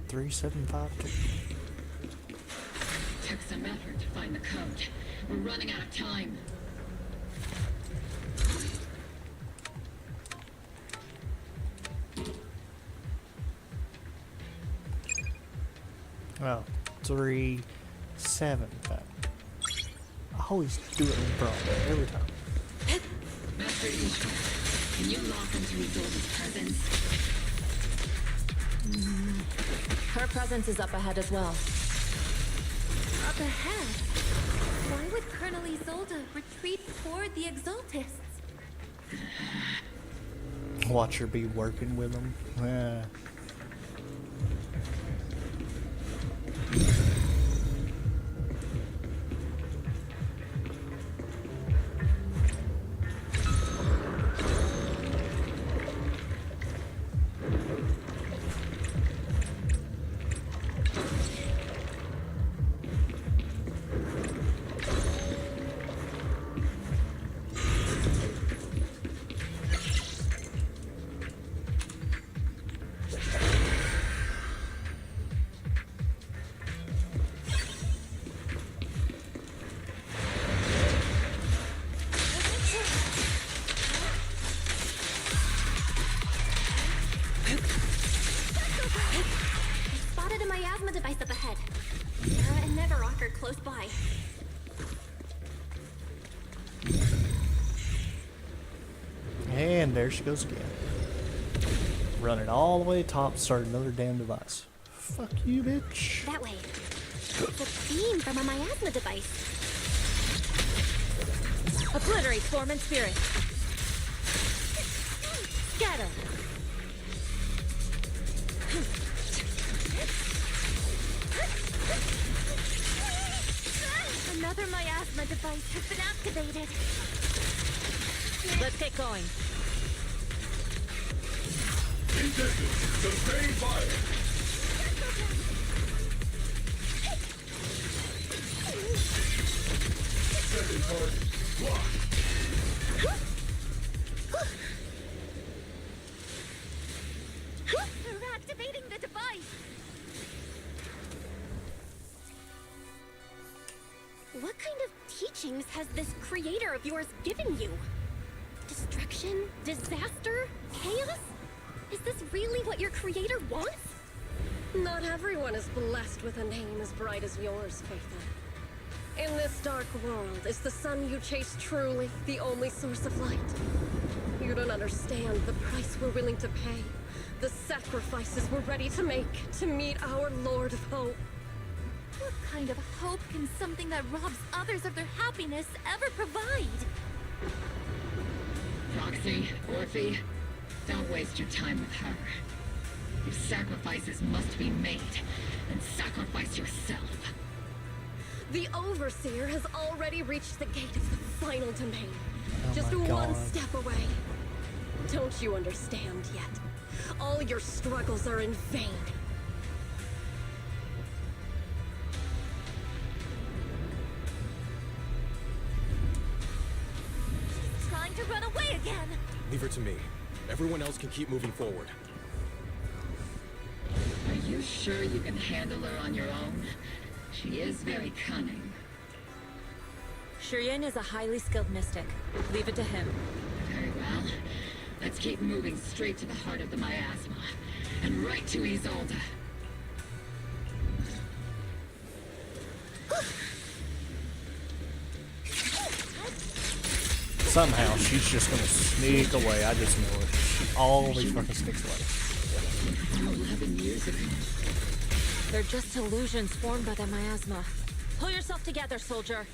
3752. Took some effort to find the code. We're running out of time. Oh, 3, 7, 5. I always do it wrong every time. Master Yixuan, can you lock into Isolde's presence? Her presence is up ahead as well. Up ahead? Why would Colonel Isolde retreat toward the Exaltists? Watch her be working with them. Yeah. ahead. Sarah and Neverrock are close by. And there she goes again. Run it all the way to top, start another damn device. Fuck you, bitch. That way. It's a beam from a miasma device. Obliterate form and spirit. Scatter. Another miasma device has been activated. Let's get going. Sustain fire! Second target, locked! They're activating the device. What kind of teachings has this creator of yours given you? Destruction? Disaster? Chaos? Is this really what your creator wants? Not everyone is blessed with a name as bright as yours, Faitha. In this dark world, is the sun you chase truly the only source of light? You don't understand the price we're willing to pay, the sacrifices we're ready to make to meet our Lord of Hope. What kind of hope can something that robs others of their happiness ever provide? Roxy, Orphe, don't waste your time with her. If sacrifices must be made, then sacrifice yourself. The Overseer has already reached the gate of the final domain. Oh Just my one God. step away. Don't you understand yet? All your struggles are in vain. She's trying to run away again. Leave her to me. Everyone else can keep moving forward. Are you sure you can handle her on your own? She is very cunning. Shiryen is a highly skilled mystic. Leave it to him. Very well. Let's keep moving straight to the heart of the miasma. And right to Isolde. Somehow she's just gonna sneak away. I just know it. She always fucking sneaks away. 11 years ago. They're just illusions formed by the miasma. Pull yourself together, soldier.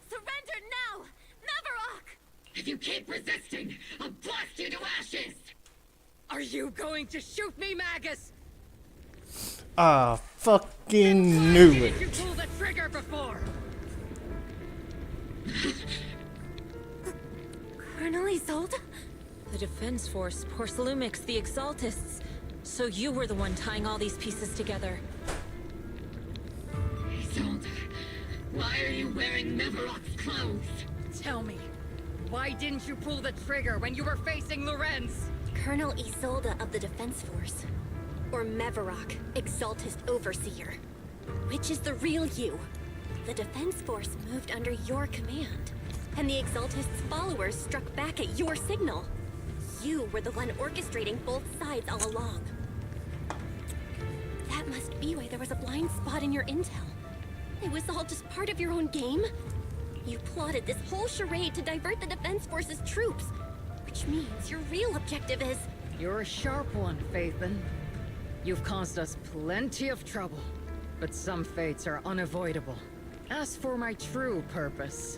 Surrender now! Neverrock! If you keep resisting, I'll blast you to ashes! Are you going to shoot me, Magus? I fucking knew Did you it. pull the trigger before? Colonel Isolde? The Defense Force, Porcelumix, the Exaltists. So you were the one tying all these pieces together. Isolde, why are you wearing Neverrock's clothes? Tell me, why didn't you pull the trigger when you were facing Lorenz? Colonel Isolde of the Defense Force. Or Mevarok, Exaltist Overseer. Which is the real you? The Defense Force moved under your command, and the Exaltist's followers struck back at your signal. You were the one orchestrating both sides all along. That must be why there was a blind spot in your intel. It was all just part of your own game? You plotted this whole charade to divert the Defense Force's troops, which means your real objective is... You're a sharp one, Phaethon. You've caused us plenty of trouble, but some fates are unavoidable. As for my true purpose,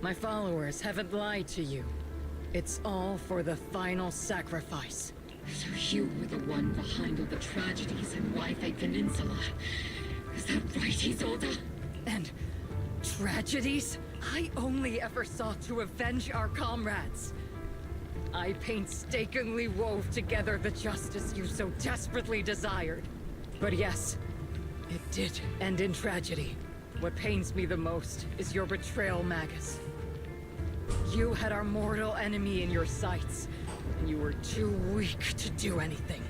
my followers haven't lied to you. It's all for the final sacrifice. So you were the one behind all the tragedies in Wi-Fi Peninsula. Is that right, Isolde? And tragedies? I only ever sought to avenge our comrades. I painstakingly wove together the justice you so desperately desired. But yes, it did end in tragedy. What pains me the most is your betrayal, Magus. You had our mortal enemy in your sights, and you were too weak to do anything.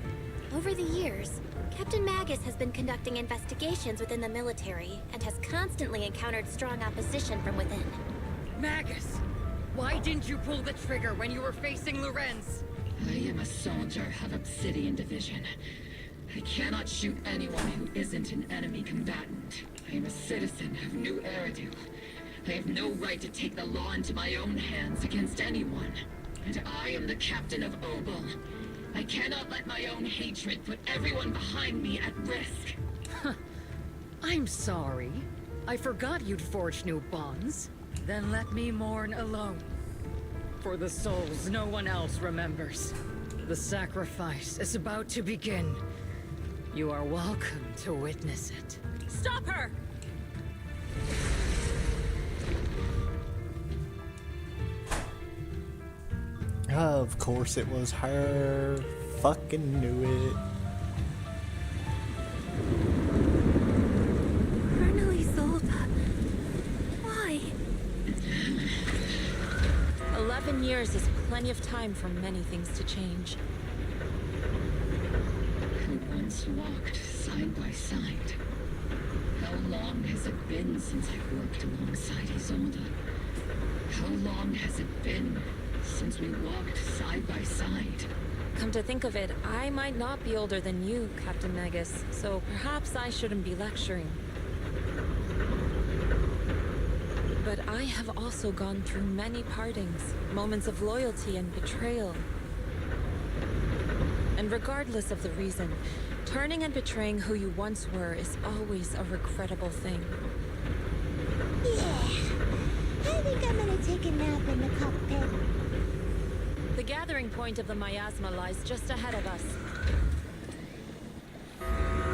Over the years, Captain Magus has been conducting investigations within the military and has constantly encountered strong opposition from within. Magus! Why didn't you pull the trigger when you were facing Lorenz? I am a soldier of Obsidian Division. I cannot shoot anyone who isn't an enemy combatant. I am a citizen of New Eridu. I have no right to take the law into my own hands against anyone. And I am the captain of Obel. I cannot let my own hatred put everyone behind me at risk. I'm sorry. I forgot you'd forged new bonds. Then let me mourn alone. For the souls no one else remembers. The sacrifice is about to begin. You are welcome to witness it. Stop her! Of course it was her. Fucking knew it. Colonel Isolde. Why? 11 years is plenty of time for many things to change. We once walked side by side. How long has it been since I worked alongside Isolde? How long has it been since we walked side by side? Come to think of it, I might not be older than you, Captain Magus, so perhaps I shouldn't be lecturing. But I have also gone through many partings, moments of loyalty and betrayal. And regardless of the reason, turning and betraying who you once were is always a regrettable thing. Yeah, I think I'm gonna take a nap in the cockpit. The gathering point of the miasma lies just ahead of us.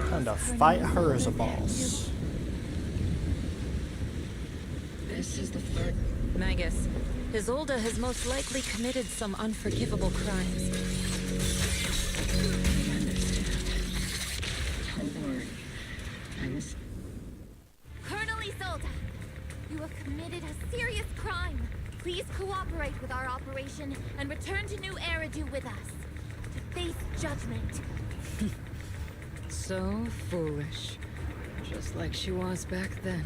Time to fight her as a boss. This is the third. Magus, Isolde has most likely committed some unforgivable crimes. I understand. Don't worry. I was. Colonel Isolde, you have committed a serious crime. Please cooperate with our operation and return to New Eridu with us to face judgment. So foolish. Just like she was back then.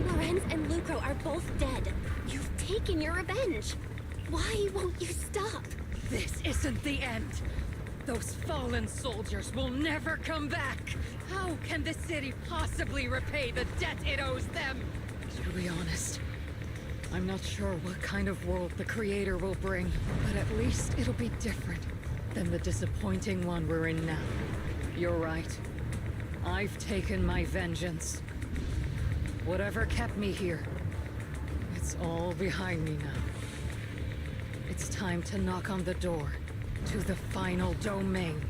Lorenz and Lucro are both dead. You've taken your revenge. Why won't you stop? This isn't the end. Those fallen soldiers will never come back. How can the city possibly repay the debt it owes them? To be honest, I'm not sure what kind of world the Creator will bring, but at least it'll be different than the disappointing one we're in now. You're right. I've taken my vengeance. Whatever kept me here, it's all behind me now. It's time to knock on the door to the final domain.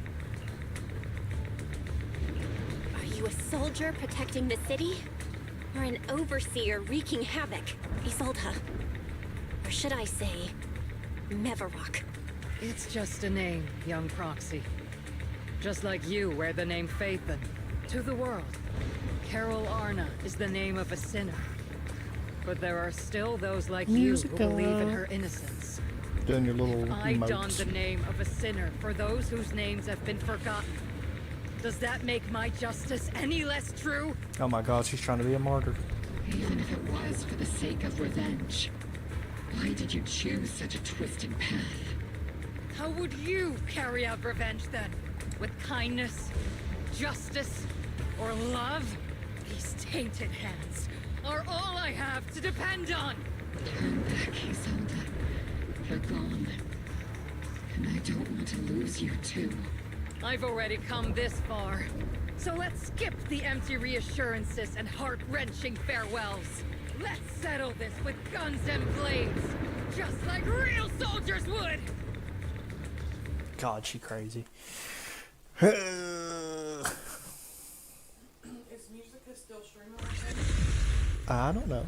Are you a soldier protecting the city? Or an overseer wreaking havoc? Isolde. Or should I say, Mevarok? It's just a name, young Proxy. Just like you wear the name Phaethon. To the world, Carol Arna is the name of a sinner. But there are still those like you who believe in her innocence. Doing your little I don emotes. the name of a sinner for those whose names have been forgotten. Does that make my justice any less true? Oh my god, she's trying to be a martyr. Even if it was for the sake of revenge, why did you choose such a twisted path? How would you carry out revenge then? With kindness, justice, or love? These tainted hands are all I have to depend on. Turn back, Isolde. You're gone. And I don't want to lose you too. I've already come this far. So let's skip the empty reassurances and heart-wrenching farewells. Let's settle this with guns and blades, just like real soldiers would! God, she crazy. Is Musica still streaming? I don't know.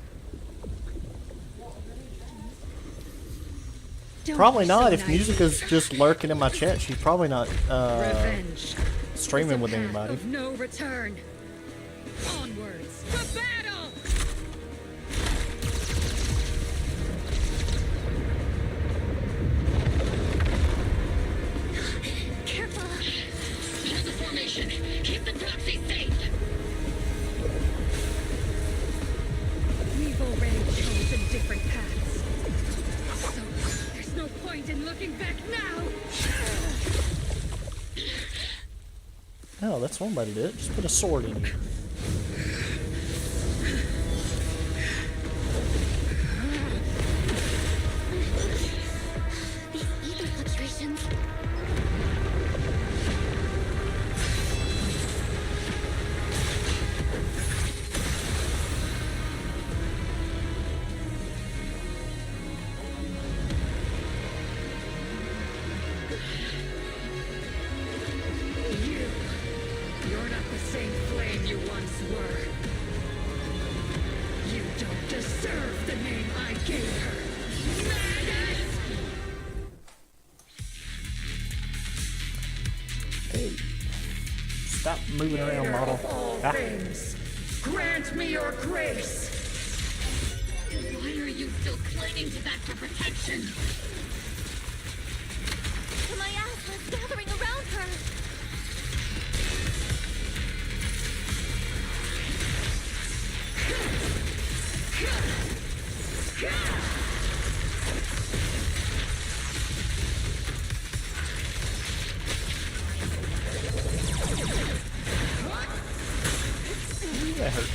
Probably not. If Musica's just lurking in my chat, she's probably not Revenge. streaming with Path anybody. of no return. Onwards to battle. Careful! Hold the formation! Keep the proxy safe! No, that's one way to do it. Just put a sword in you. These ether fluctuations. You're not the same flame you once were. You don't deserve the name I gave her. Magus! Hey. Stop moving around, Creator model. of all Ah. things, grant me your grace. Why are you still clinging to that for protection? The miasma's gathering around her. Ooh, that hurt.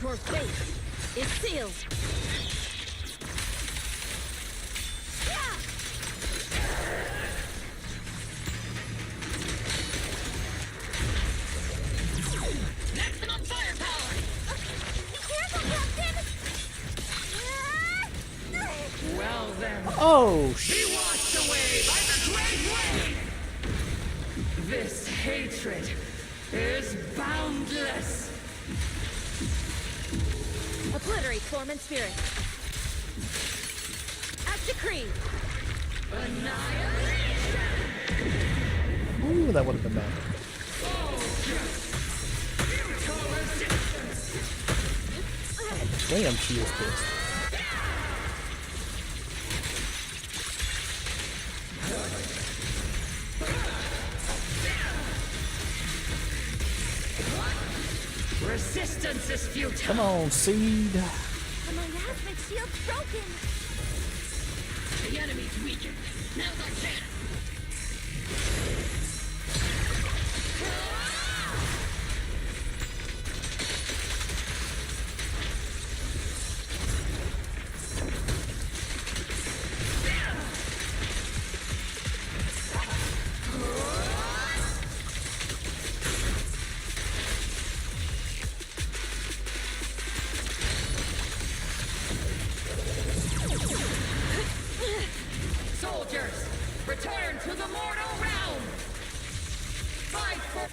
Your fate is sealed. Maximum firepower! Be careful, Captain! Well then. Oh, Be washed away by the great rain! This hatred is boundless! Obliterate form and spirit. As decreed. Ooh, that would have been bad. Damn, she is pissed. Resistance is futile. Come on, Seed. The miasmic shield's broken. The enemy's weakened. Now's our chance. Soldiers, return to the mortal realm! Fight for...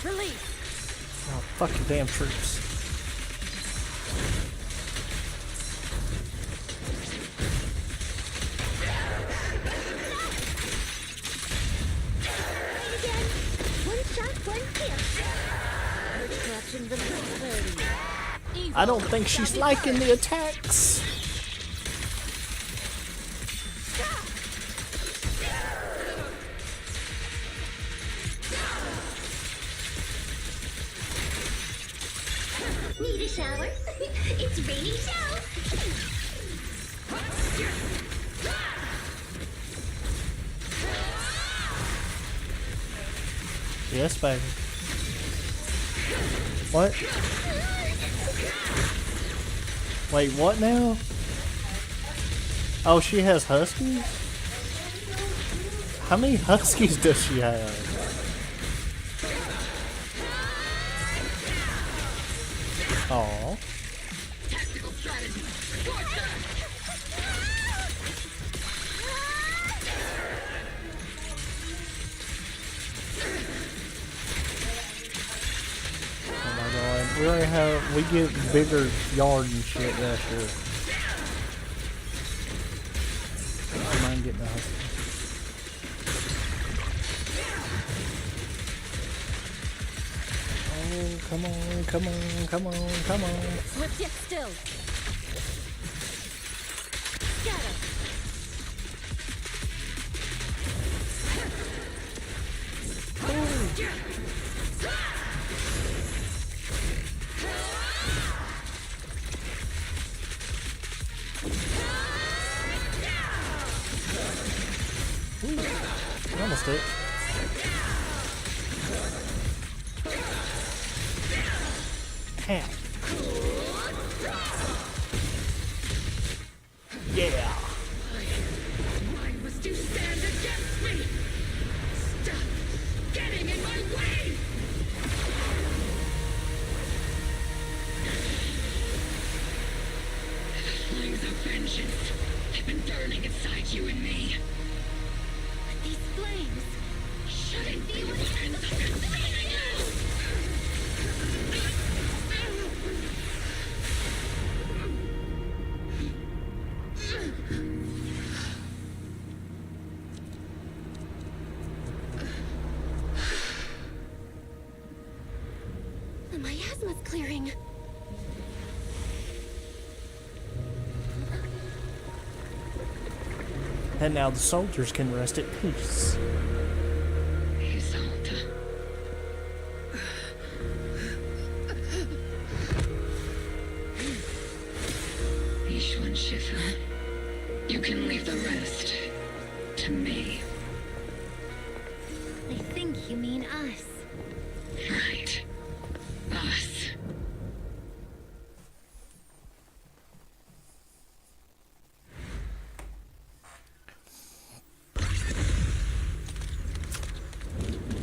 Release. Oh, fuck your damn troops. Again. One shot, one kill. Corruption release 30. I don't think she's liking the attacks. Need a shower? It's raining show. Yes, baby. What? Wait, what now? Oh, she has huskies? How many huskies does she have? Aw. Tactical strategy. Scorch Oh my god. We already have, we get bigger yard and shit, yeah, sure. I don't mind getting a husky. Oh, come on, come on, come on, come on. Swift yet still. Scatter. Hat. Yeah. Why must you stand against me? Stop getting in my way! Flames of vengeance have been burning inside you and me. But these flames Shouldn't be weapons of consuming you! The miasma's clearing. And now the soldiers can rest at peace. Isolde. Ishwan Shifa, you can leave the rest to me. I think you mean us. Right. Us.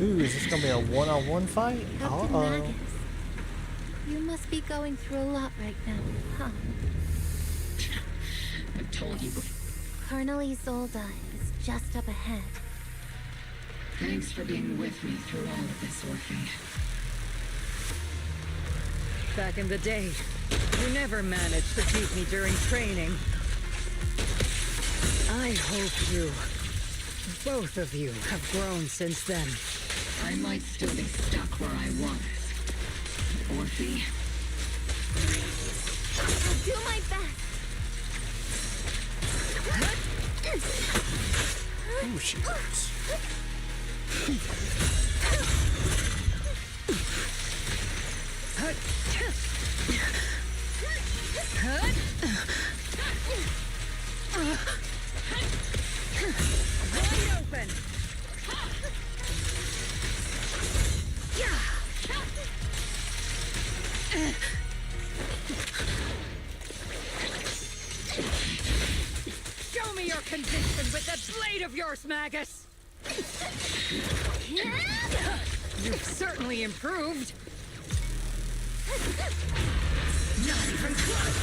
Ooh, is this gonna be a one-on-one fight? Captain Uh-oh. Magus, you must be going through a lot right now, huh? I've told you. Colonel Isolde is just up ahead. Thanks for being with me through all of this, Orphe. Back in the day, you never managed to beat me during training. I hope you, both of you, have grown since then. I might still be stuck where I was. Orphe. I'll do my best. Ooh, she hurts. Wide open! Show me your conviction with that blade of yours, Magus! You've certainly improved. Not even close.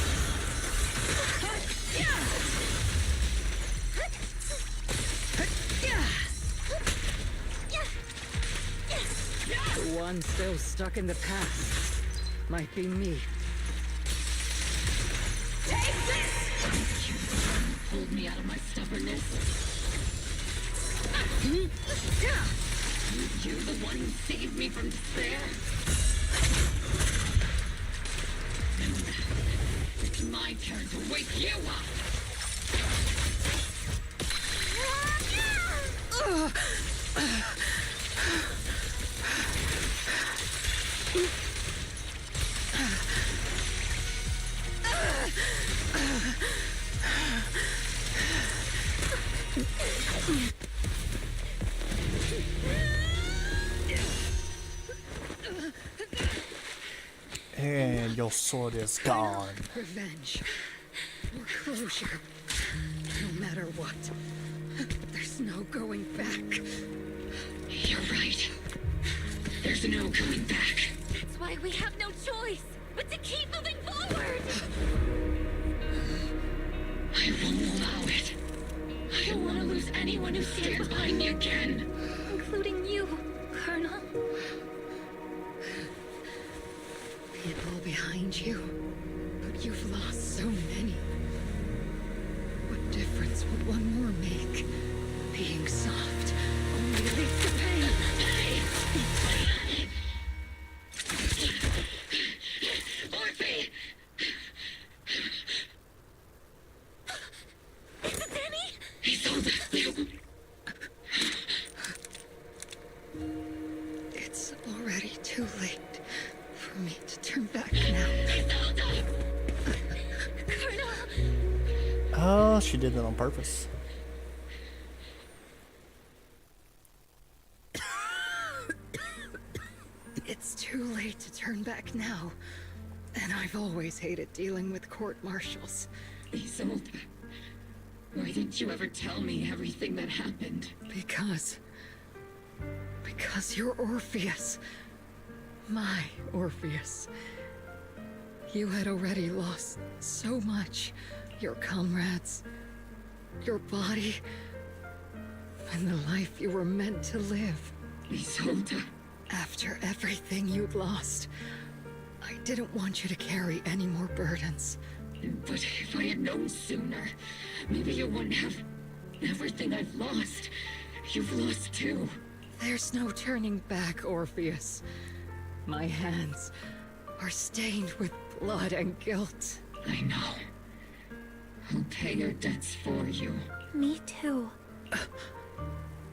The one still stuck in the past might be me. Take this! You pulled me out of my stubbornness. You're the one who saved me from despair. It's my turn to wake you up. And your sword is gone. Revenge. Or closure. No matter what. There's no going back. You're right. There's no going back. That's why we have no choice but to keep moving forward. I won't allow it. I don't want to lose anyone who stands behind me again. Including you, Colonel. People behind you. But you've lost so many. What difference would one more make? Being soft only leads to pain. Orphe! Is it Danny? Isolde! It's already too late for me to turn back now. Colonel! Oh, she did that on purpose. It's too late to turn back now. And I've always hated dealing with court-martials. Isolde, why didn't you ever tell me everything that happened? Because you're Orpheus. My Orpheus. You had already lost so much. Your comrades, your body, and the life you were meant to live. Isolde. After everything you'd lost, I didn't want you to carry any more burdens. But if I had known sooner, maybe you wouldn't have everything I've lost. You've lost too. There's no turning back, Orpheus. My hands are stained with blood and guilt. I know. I'll pay your debts for you. Me too.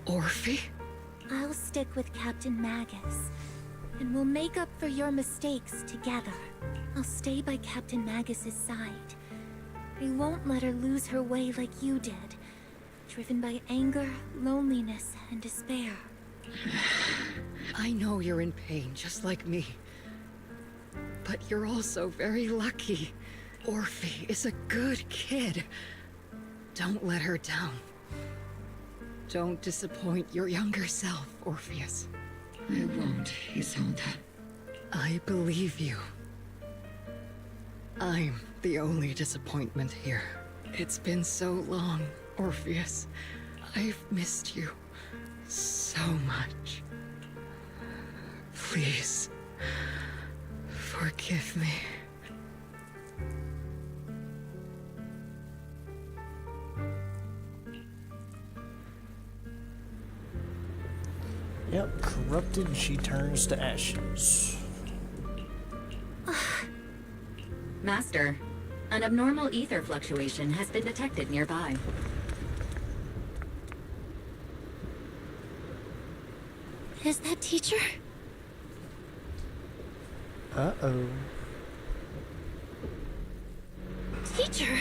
Orphe? I'll stick with Captain Magus, and we'll make up for your mistakes together. I'll stay by Captain Magus's side. I won't let her lose her way like you did, driven by anger, loneliness, and despair. I know you're in pain, just like me. But you're also very lucky. Orphe is a good kid. Don't let her down. Don't disappoint your younger self, Orpheus. I won't, Isolde. I believe you. I'm the only disappointment here. It's been so long, Orpheus. I've missed you so much. Please, forgive me. Yep, corrupted, she turns to ashes. Master, an abnormal ether fluctuation has been detected nearby. Is that teacher? Uh-oh. Teacher?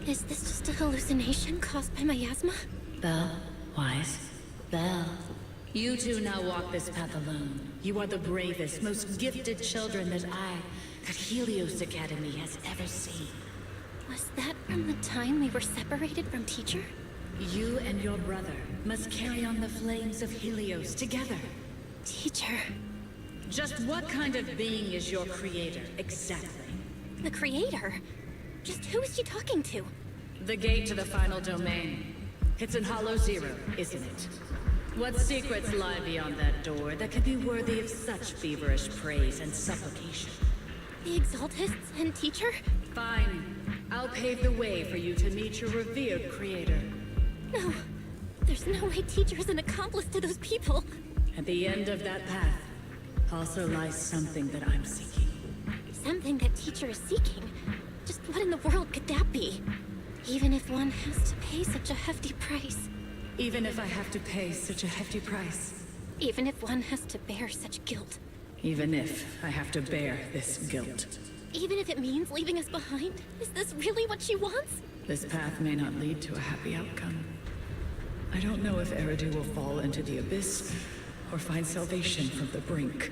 Is this just a hallucination caused by miasma? Belle, Wise, Belle. You two now walk this path alone. You are the bravest, most gifted children that Helios Academy has ever seen. Was that from the time we were separated from teacher? You and your brother must carry on the flames of Helios together. Teacher. Just what kind of being is your creator, exactly? The creator? Just who is she talking to? The gate to the final domain. It's in Hollow Zero, isn't it? What secrets lie beyond that door that could be worthy of such feverish praise and supplication? The Exaltists and teacher? Fine. I'll pave the way for you to meet your revered creator. No. There's no way teacher is an accomplice to those people. At the end of that path also lies something that I'm seeking. Something that teacher is seeking? Just what in the world could that be? Even if one has to pay such a hefty price. Even if I have to pay such a hefty price. Even if one has to bear such guilt. Even if I have to bear this guilt. Even if it means leaving us behind? Is this really what she wants? This path may not lead to a happy outcome. I don't know if Eridu will fall into the abyss or find salvation from the brink.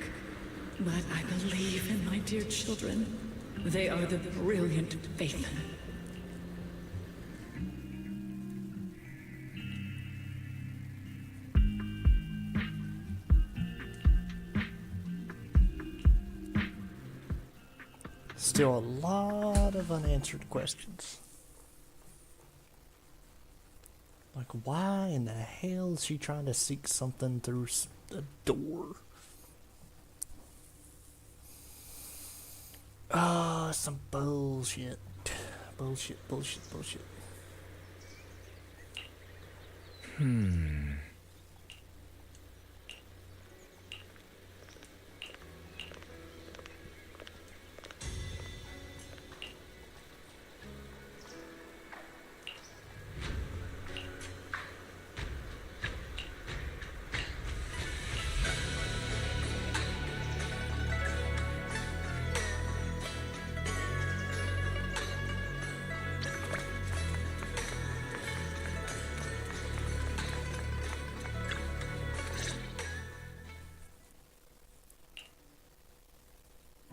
But I believe in my dear children. They are the brilliant Phaethon. Still a lot of unanswered questions. Like, why in the hell is she trying to seek something through the door? Oh, some bullshit. Bullshit.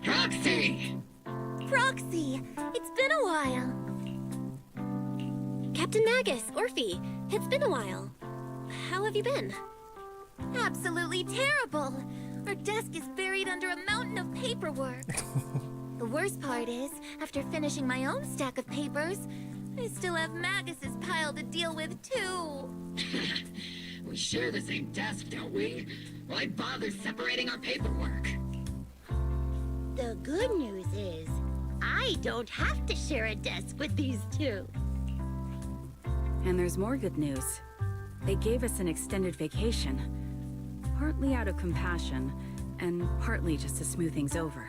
Roxy! Proxy! It's been a while. Captain Magus, Orphe, it's been a while. How have you been? Absolutely terrible! Our desk is buried under a mountain of paperwork. The worst part is, after finishing my own stack of papers, I still have Magus's pile to deal with too. We share the same desk, don't we? Why bother separating our paperwork? The good news is, I don't have to share a desk with these two. And there's more good news. They gave us an extended vacation. Partly out of compassion, and partly just to smooth things over.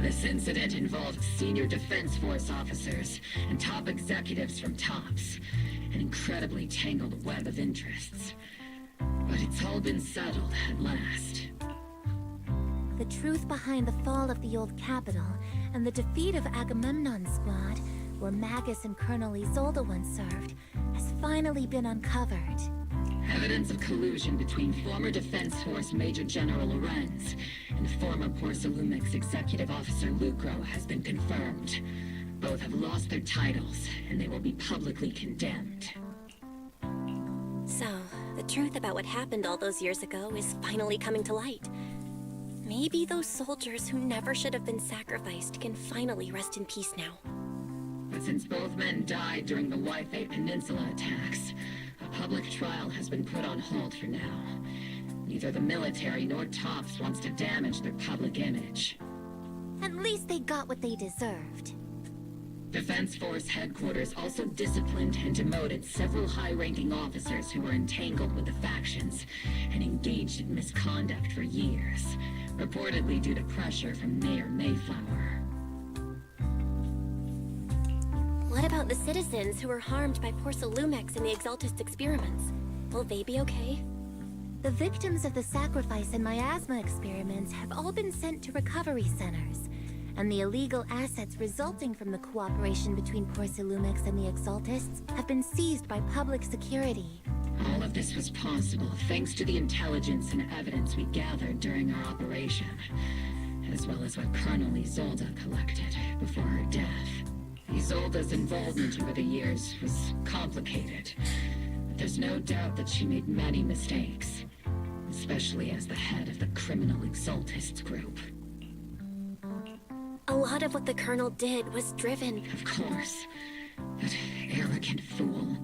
This incident involved senior Defense Force officers and top executives from TOPS. An incredibly tangled web of interests. But it's all been settled at last. The truth behind the fall of the old capital and the defeat of Agamemnon's squad, where Magus and Colonel Isolde once served, has finally been uncovered. Evidence of collusion between former Defense Force Major General Lorenz and former Porcelumix Executive Officer Lucro has been confirmed. Both have lost their titles, and they will be publicly condemned. So, the truth about what happened all those years ago is finally coming to light. Maybe those soldiers who never should have been sacrificed can finally rest in peace now. But since both men died during the Waifei Peninsula attacks, a public trial has been put on hold for now. Neither the military nor TOPS wants to damage their public image. At least they got what they deserved. Defense Force headquarters also disciplined and demoted several high-ranking officers who were entangled with the factions and engaged in misconduct for years, reportedly due to pressure from Mayor Mayflower. What about the citizens who were harmed by Porcelumix and the Exaltist experiments? Will they be okay? The victims of the sacrifice and miasma experiments have all been sent to recovery centers, and the illegal assets resulting from the cooperation between Porcelumix and the Exaltists have been seized by public security. All of this was possible thanks to the intelligence and evidence we gathered during our operation, as well as what Colonel Isolde collected before her death. Isolde's involvement over the years was complicated, but there's no doubt that she made many mistakes, especially as the head of the criminal Exaltists group. A lot of what the Colonel did was driven... Of course. That arrogant fool,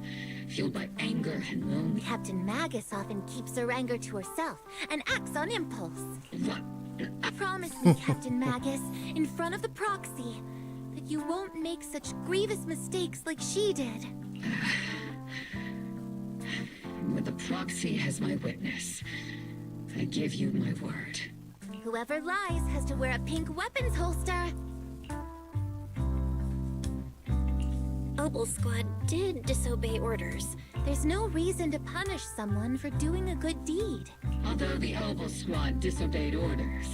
fueled by anger and loneliness. Captain Magus often keeps her anger to herself and acts on impulse. What? Promise me, Captain Magus, in front of the Proxy, that you won't make such grievous mistakes like she did. With the Proxy as my witness, I give you my word. Whoever lies has to wear a pink weapons holster. Opal Squad did disobey orders. There's no reason to punish someone for doing a good deed. Although the Opal Squad disobeyed orders,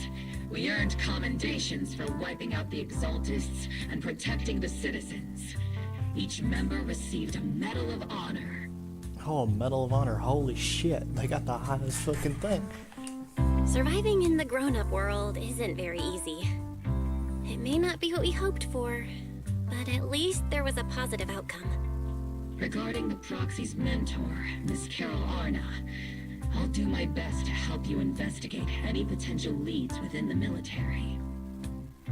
we earned commendations for wiping out the Exaltists and protecting the citizens. Each member received a Medal of Honor. Oh, Medal of Honor, holy shit. They got the highest fucking thing. Surviving in the grown-up world isn't very easy. It may not be what we hoped for, but at least there was a positive outcome. Regarding the Proxy's mentor, Miss Carol Arna, I'll do my best to help you investigate any potential leads within the military.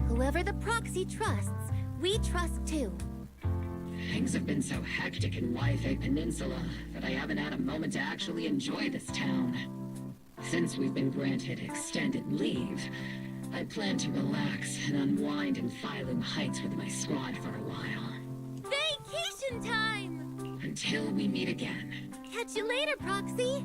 Whoever the Proxy trusts, we trust too. Things have been so hectic in Waifei Peninsula that I haven't had a moment to actually enjoy this town. Since we've been granted extended leave, I plan to relax and unwind in Phylum Heights with my squad for a while. Vacation time! Until we meet again. Catch you later, Proxy!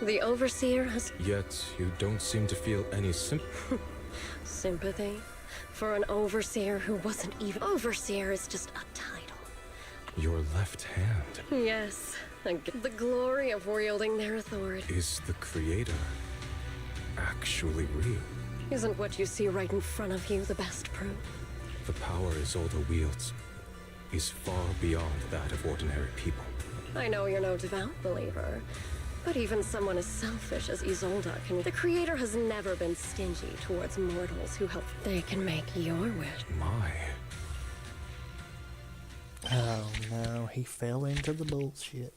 The Overseer has Yet you don't seem to feel any sympathy for an Overseer who wasn't even... Overseer is just a title. Your left hand Yes, the glory of wielding their authority. is the creator actually real. Isn't what you see right in front of you the best proof? The power Isolde wields is far beyond that of ordinary people. I know you're no devout believer, but even someone as selfish as Isolde can... The Creator has never been stingy towards mortals who help. They can make your wish. My. Oh no, he fell into the bullshit.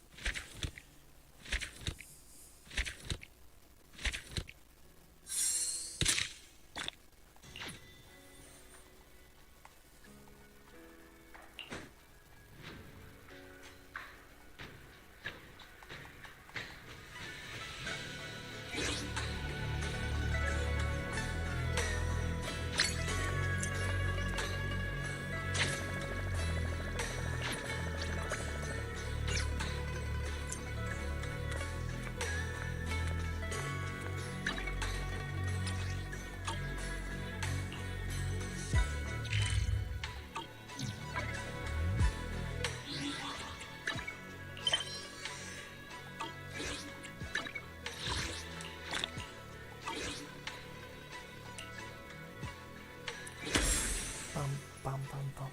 Bum, bum, bum.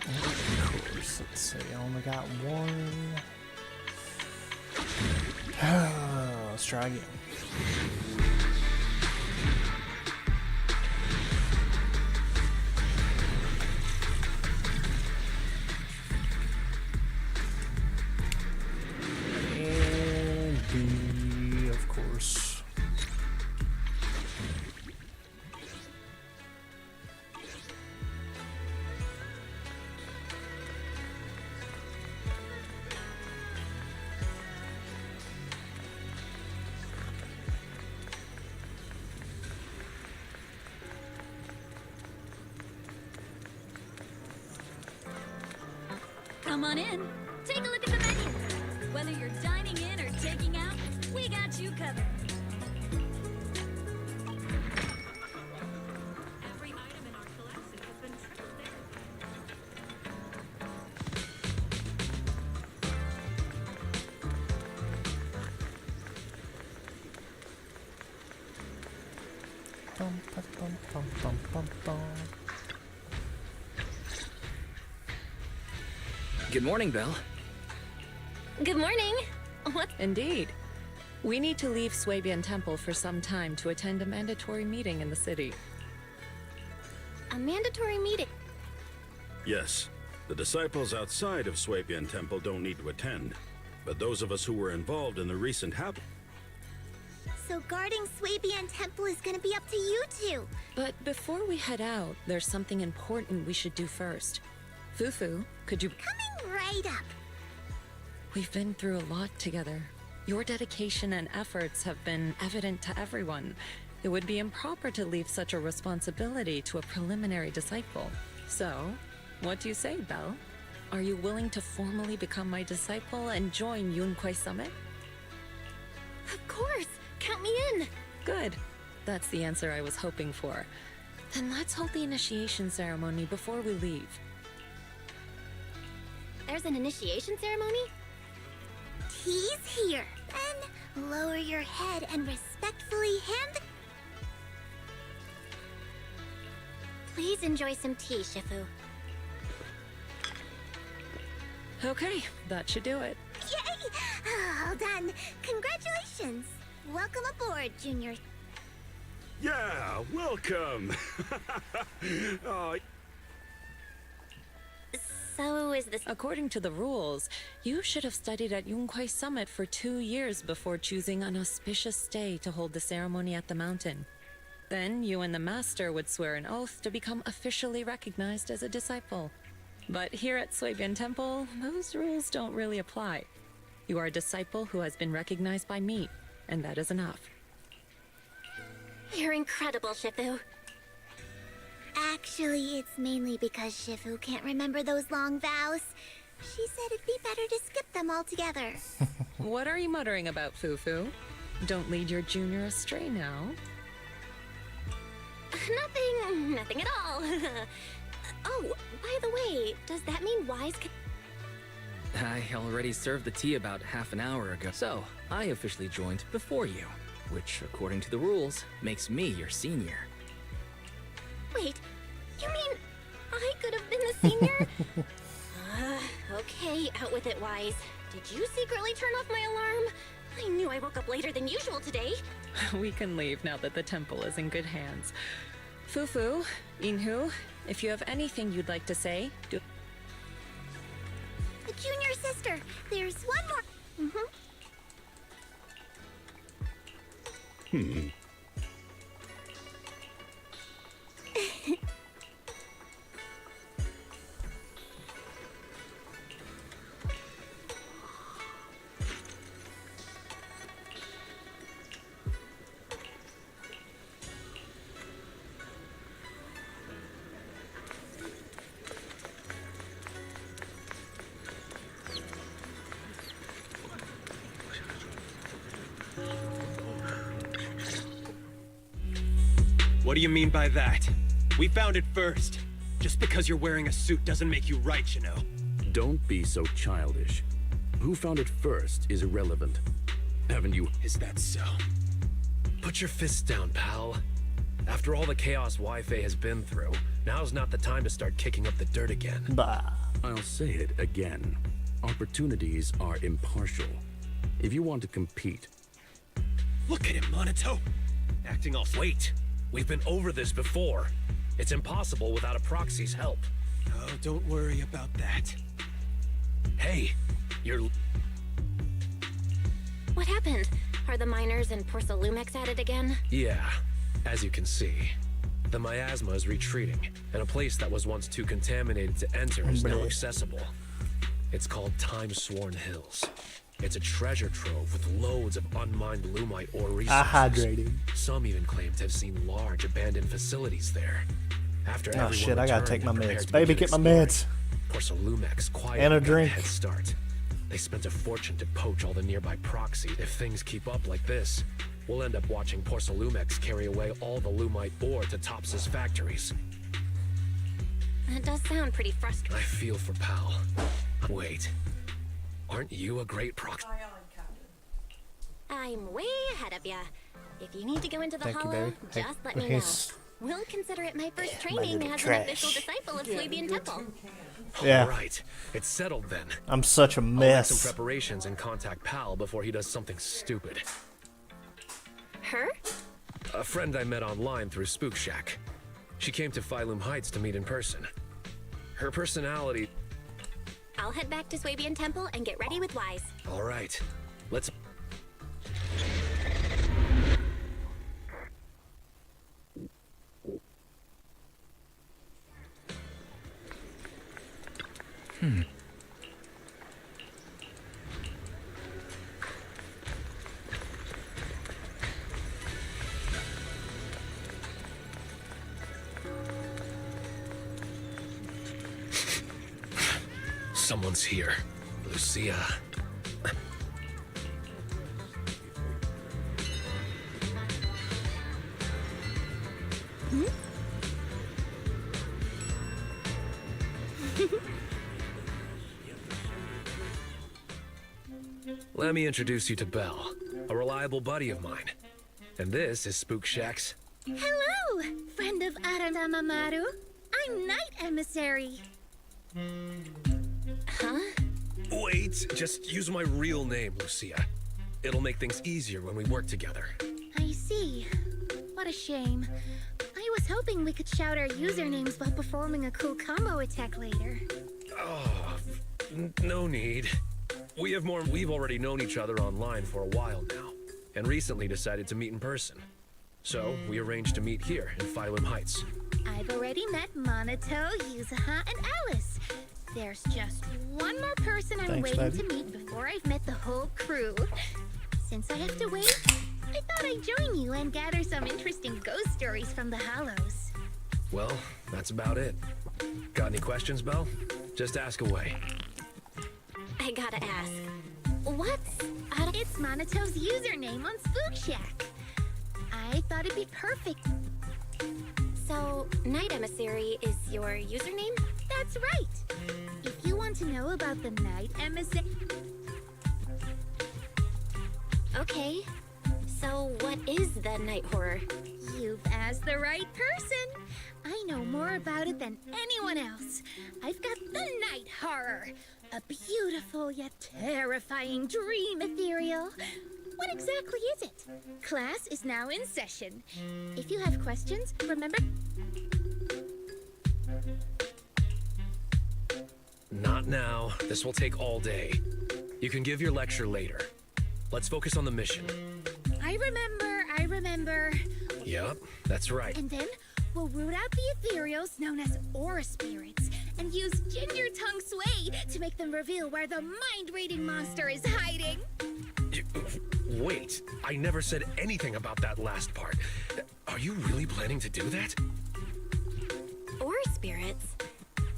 Of course, let's see, I only got one. Let's try again. And B, of course. Come on in. Take a look at the menu. Whether you're dining in or taking out, we got you covered. Every item in our collection has been triple Bum, bum, bum, bum, bum, bum, bum. Good morning, Belle. Good morning. What? Indeed. We need to leave Swabian Temple for some time to attend a mandatory meeting in the city. A mandatory meeting? Yes. The disciples outside of Swabian Temple don't need to attend. But those of us who were involved in the recent So guarding Swabian Temple is gonna be up to you two. But before we head out, there's something important we should do first. Fufu, could you... Coming right up. We've been through a lot together. Your dedication and efforts have been evident to everyone. It would be improper to leave such a responsibility to a preliminary disciple. So, what do you say, Belle? Are you willing to formally become my disciple and join Yunquai Summit? Of course. Count me in. Good. That's the answer I was hoping for. Then let's hold the initiation ceremony before we leave. There's an initiation ceremony? He's here. Then lower your head and respectfully hand the... Please enjoy some tea, Shifu. Okay, that should do it. Yay! All done. Congratulations. Welcome aboard, Junior. Yeah, welcome! Oh. So is this... According to the rules, you should have studied at Yunquai Summit for 2 years before choosing an auspicious day to hold the ceremony at the mountain. Then you and the master would swear an oath to become officially recognized as a disciple. But here at Swabian Temple, those rules don't really apply. You are a disciple who has been recognized by me, and that is enough. You're incredible, Shifu. Actually, it's mainly because Shifu can't remember those long vows. She said it'd be better to skip them altogether. What are you muttering about, Fufu? Don't lead your junior astray now. Nothing at all. Oh, by the way, does that mean Wise can... I already served the tea about half an hour ago, so I officially joined before you, which, according to the rules, makes me your senior. Wait, you mean I could have been the senior? Okay, out with it, Wise. Did you secretly turn off my alarm? I knew I woke up later than usual today. We can leave now that the temple is in good hands. Fufu, Inhu, if you have anything you'd like to say, do... The junior sister, there's one more. What do you mean by that? We found it first. Just because you're wearing a suit doesn't make you right, you know. Don't be so childish. Who found it first is irrelevant. Haven't you? Is that so? Put your fists down, pal. After all the chaos Wi-Fi has been through, now's not the time to start kicking up the dirt again. Bah. I'll say it again. Opportunities are impartial. If you want to compete... Look at him, Minato! Acting all... Wait! We've been over this before. It's impossible without a proxy's help. Oh, don't worry about that. Hey, you're... What happened? Are the miners and Porcelumex at it again? Yeah, as you can see. The miasma is retreating, and a place that was once too contaminated to enter is now accessible. It's called Time-Sworn Hills. It's a treasure trove with loads of unmined Lumite ore resources. Hydrated. Some even claim to have seen large abandoned facilities there. After Oh shit, I gotta take my returned and meds. prepared to Baby, begin get my meds. Porcelumex quietly And a got drink. head start. They spent a fortune to poach all the nearby proxy. If things keep up like this, we'll end up watching Porcelumex carry away all the Lumite ore to Tops's factories. That does sound pretty frustrating. I feel for Pal. Wait, aren't you a great proxy? I'm way ahead of ya. If you need to go into the Thank you, hollow, baby. Hey, just let me know. he's- We'll consider it my first training little as trash. an official disciple of Swabian Temple. Yeah. All right, it's settled then. I'm such a I'll make mess. some preparations and contact Pal before he does something stupid. Her? A friend I met online through Spook Shack. She came to Phylum Heights to meet in person. Her personality... I'll head back to Swabian Temple and get ready with Wise. All right, let's... Someone's here. Lucia. Let me introduce you to Belle, a reliable buddy of mine. And this is Spook Shack's... Hello, friend of Aramamaru. I'm Night Emissary. Huh? Wait, just use my real name, Lucia. It'll make things easier when we work together. I see. What a shame. I was hoping we could shout our usernames while performing a cool combo attack later. Oh, no need. We've already known each other online for a while now, and recently decided to meet in person. So, we arranged to meet here in Phylum Heights. I've already met Minato, Yuzuha, and Alice. There's just one more person I'm Thanks, waiting baby. to meet before I've met the whole crew. Since I have to wait, I thought I'd join you and gather some interesting ghost stories from the Hollows. Well, that's about it. Got any questions, Belle? Just ask away. I gotta ask. It's Monato's username on Spook Shack. I thought it'd be perfect. So, Night Emissary is your username? That's right. If you want to know about the Night Emissary... Okay. So, what is the night horror? You've asked the right person. I know more about it than anyone else. I've got the Night Horror. A beautiful yet terrifying dream ethereal. What exactly is it? Class is now in session. If you have questions, remember... Not now. This will take all day. You can give your lecture later. Let's focus on the mission. I remember. Yep, that's right. And then we'll root out the ethereals known as aura spirits and use Ginger Tongue Sway to make them reveal where the mind-reading monster is hiding. Wait, I never said anything about that last part. Are you really planning to do that? Aura spirits?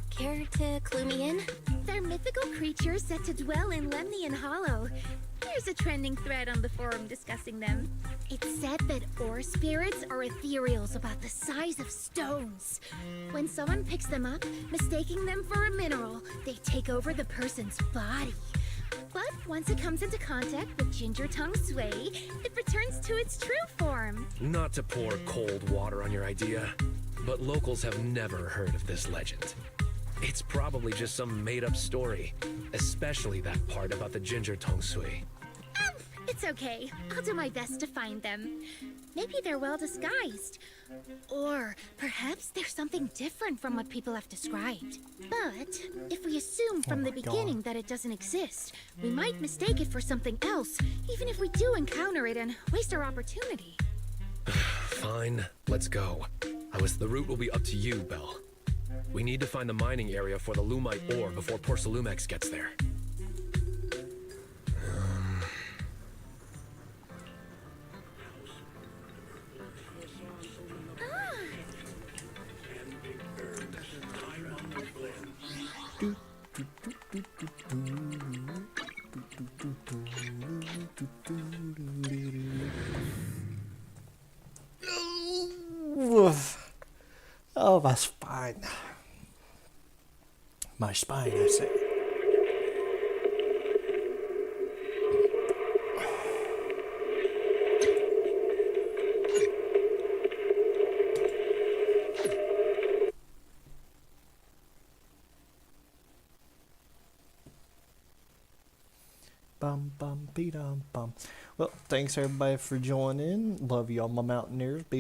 Care to clue me in? They're mythical creatures set to dwell in Lemnian Hollow. There's a trending thread on the forum discussing them. It's said that aura spirits are ethereals about the size of stones. When someone picks them up, mistaking them for a mineral, they take over the person's body. But once it comes into contact with Ginger Tongue Sway, it returns to its true form. Not to pour cold water on your idea, but locals have never heard of this legend. It's probably just some made-up story, especially that part about the Ginger Tongue Sway. It's okay. I'll do my best to find them. Maybe they're well disguised. Or perhaps there's something different from what people have described. But if we assume from the beginning that it doesn't exist, we might mistake it for something else, even if we do encounter it and waste our opportunity. Fine, let's go. The route will be up to you, Belle. We need to find the mining area for the Lumite ore before Porcelumex gets there. Oh, my spine. My spine, I say. Bum bum be dum bum. Well, thanks everybody for joining. Love y'all, my mountaineers. Be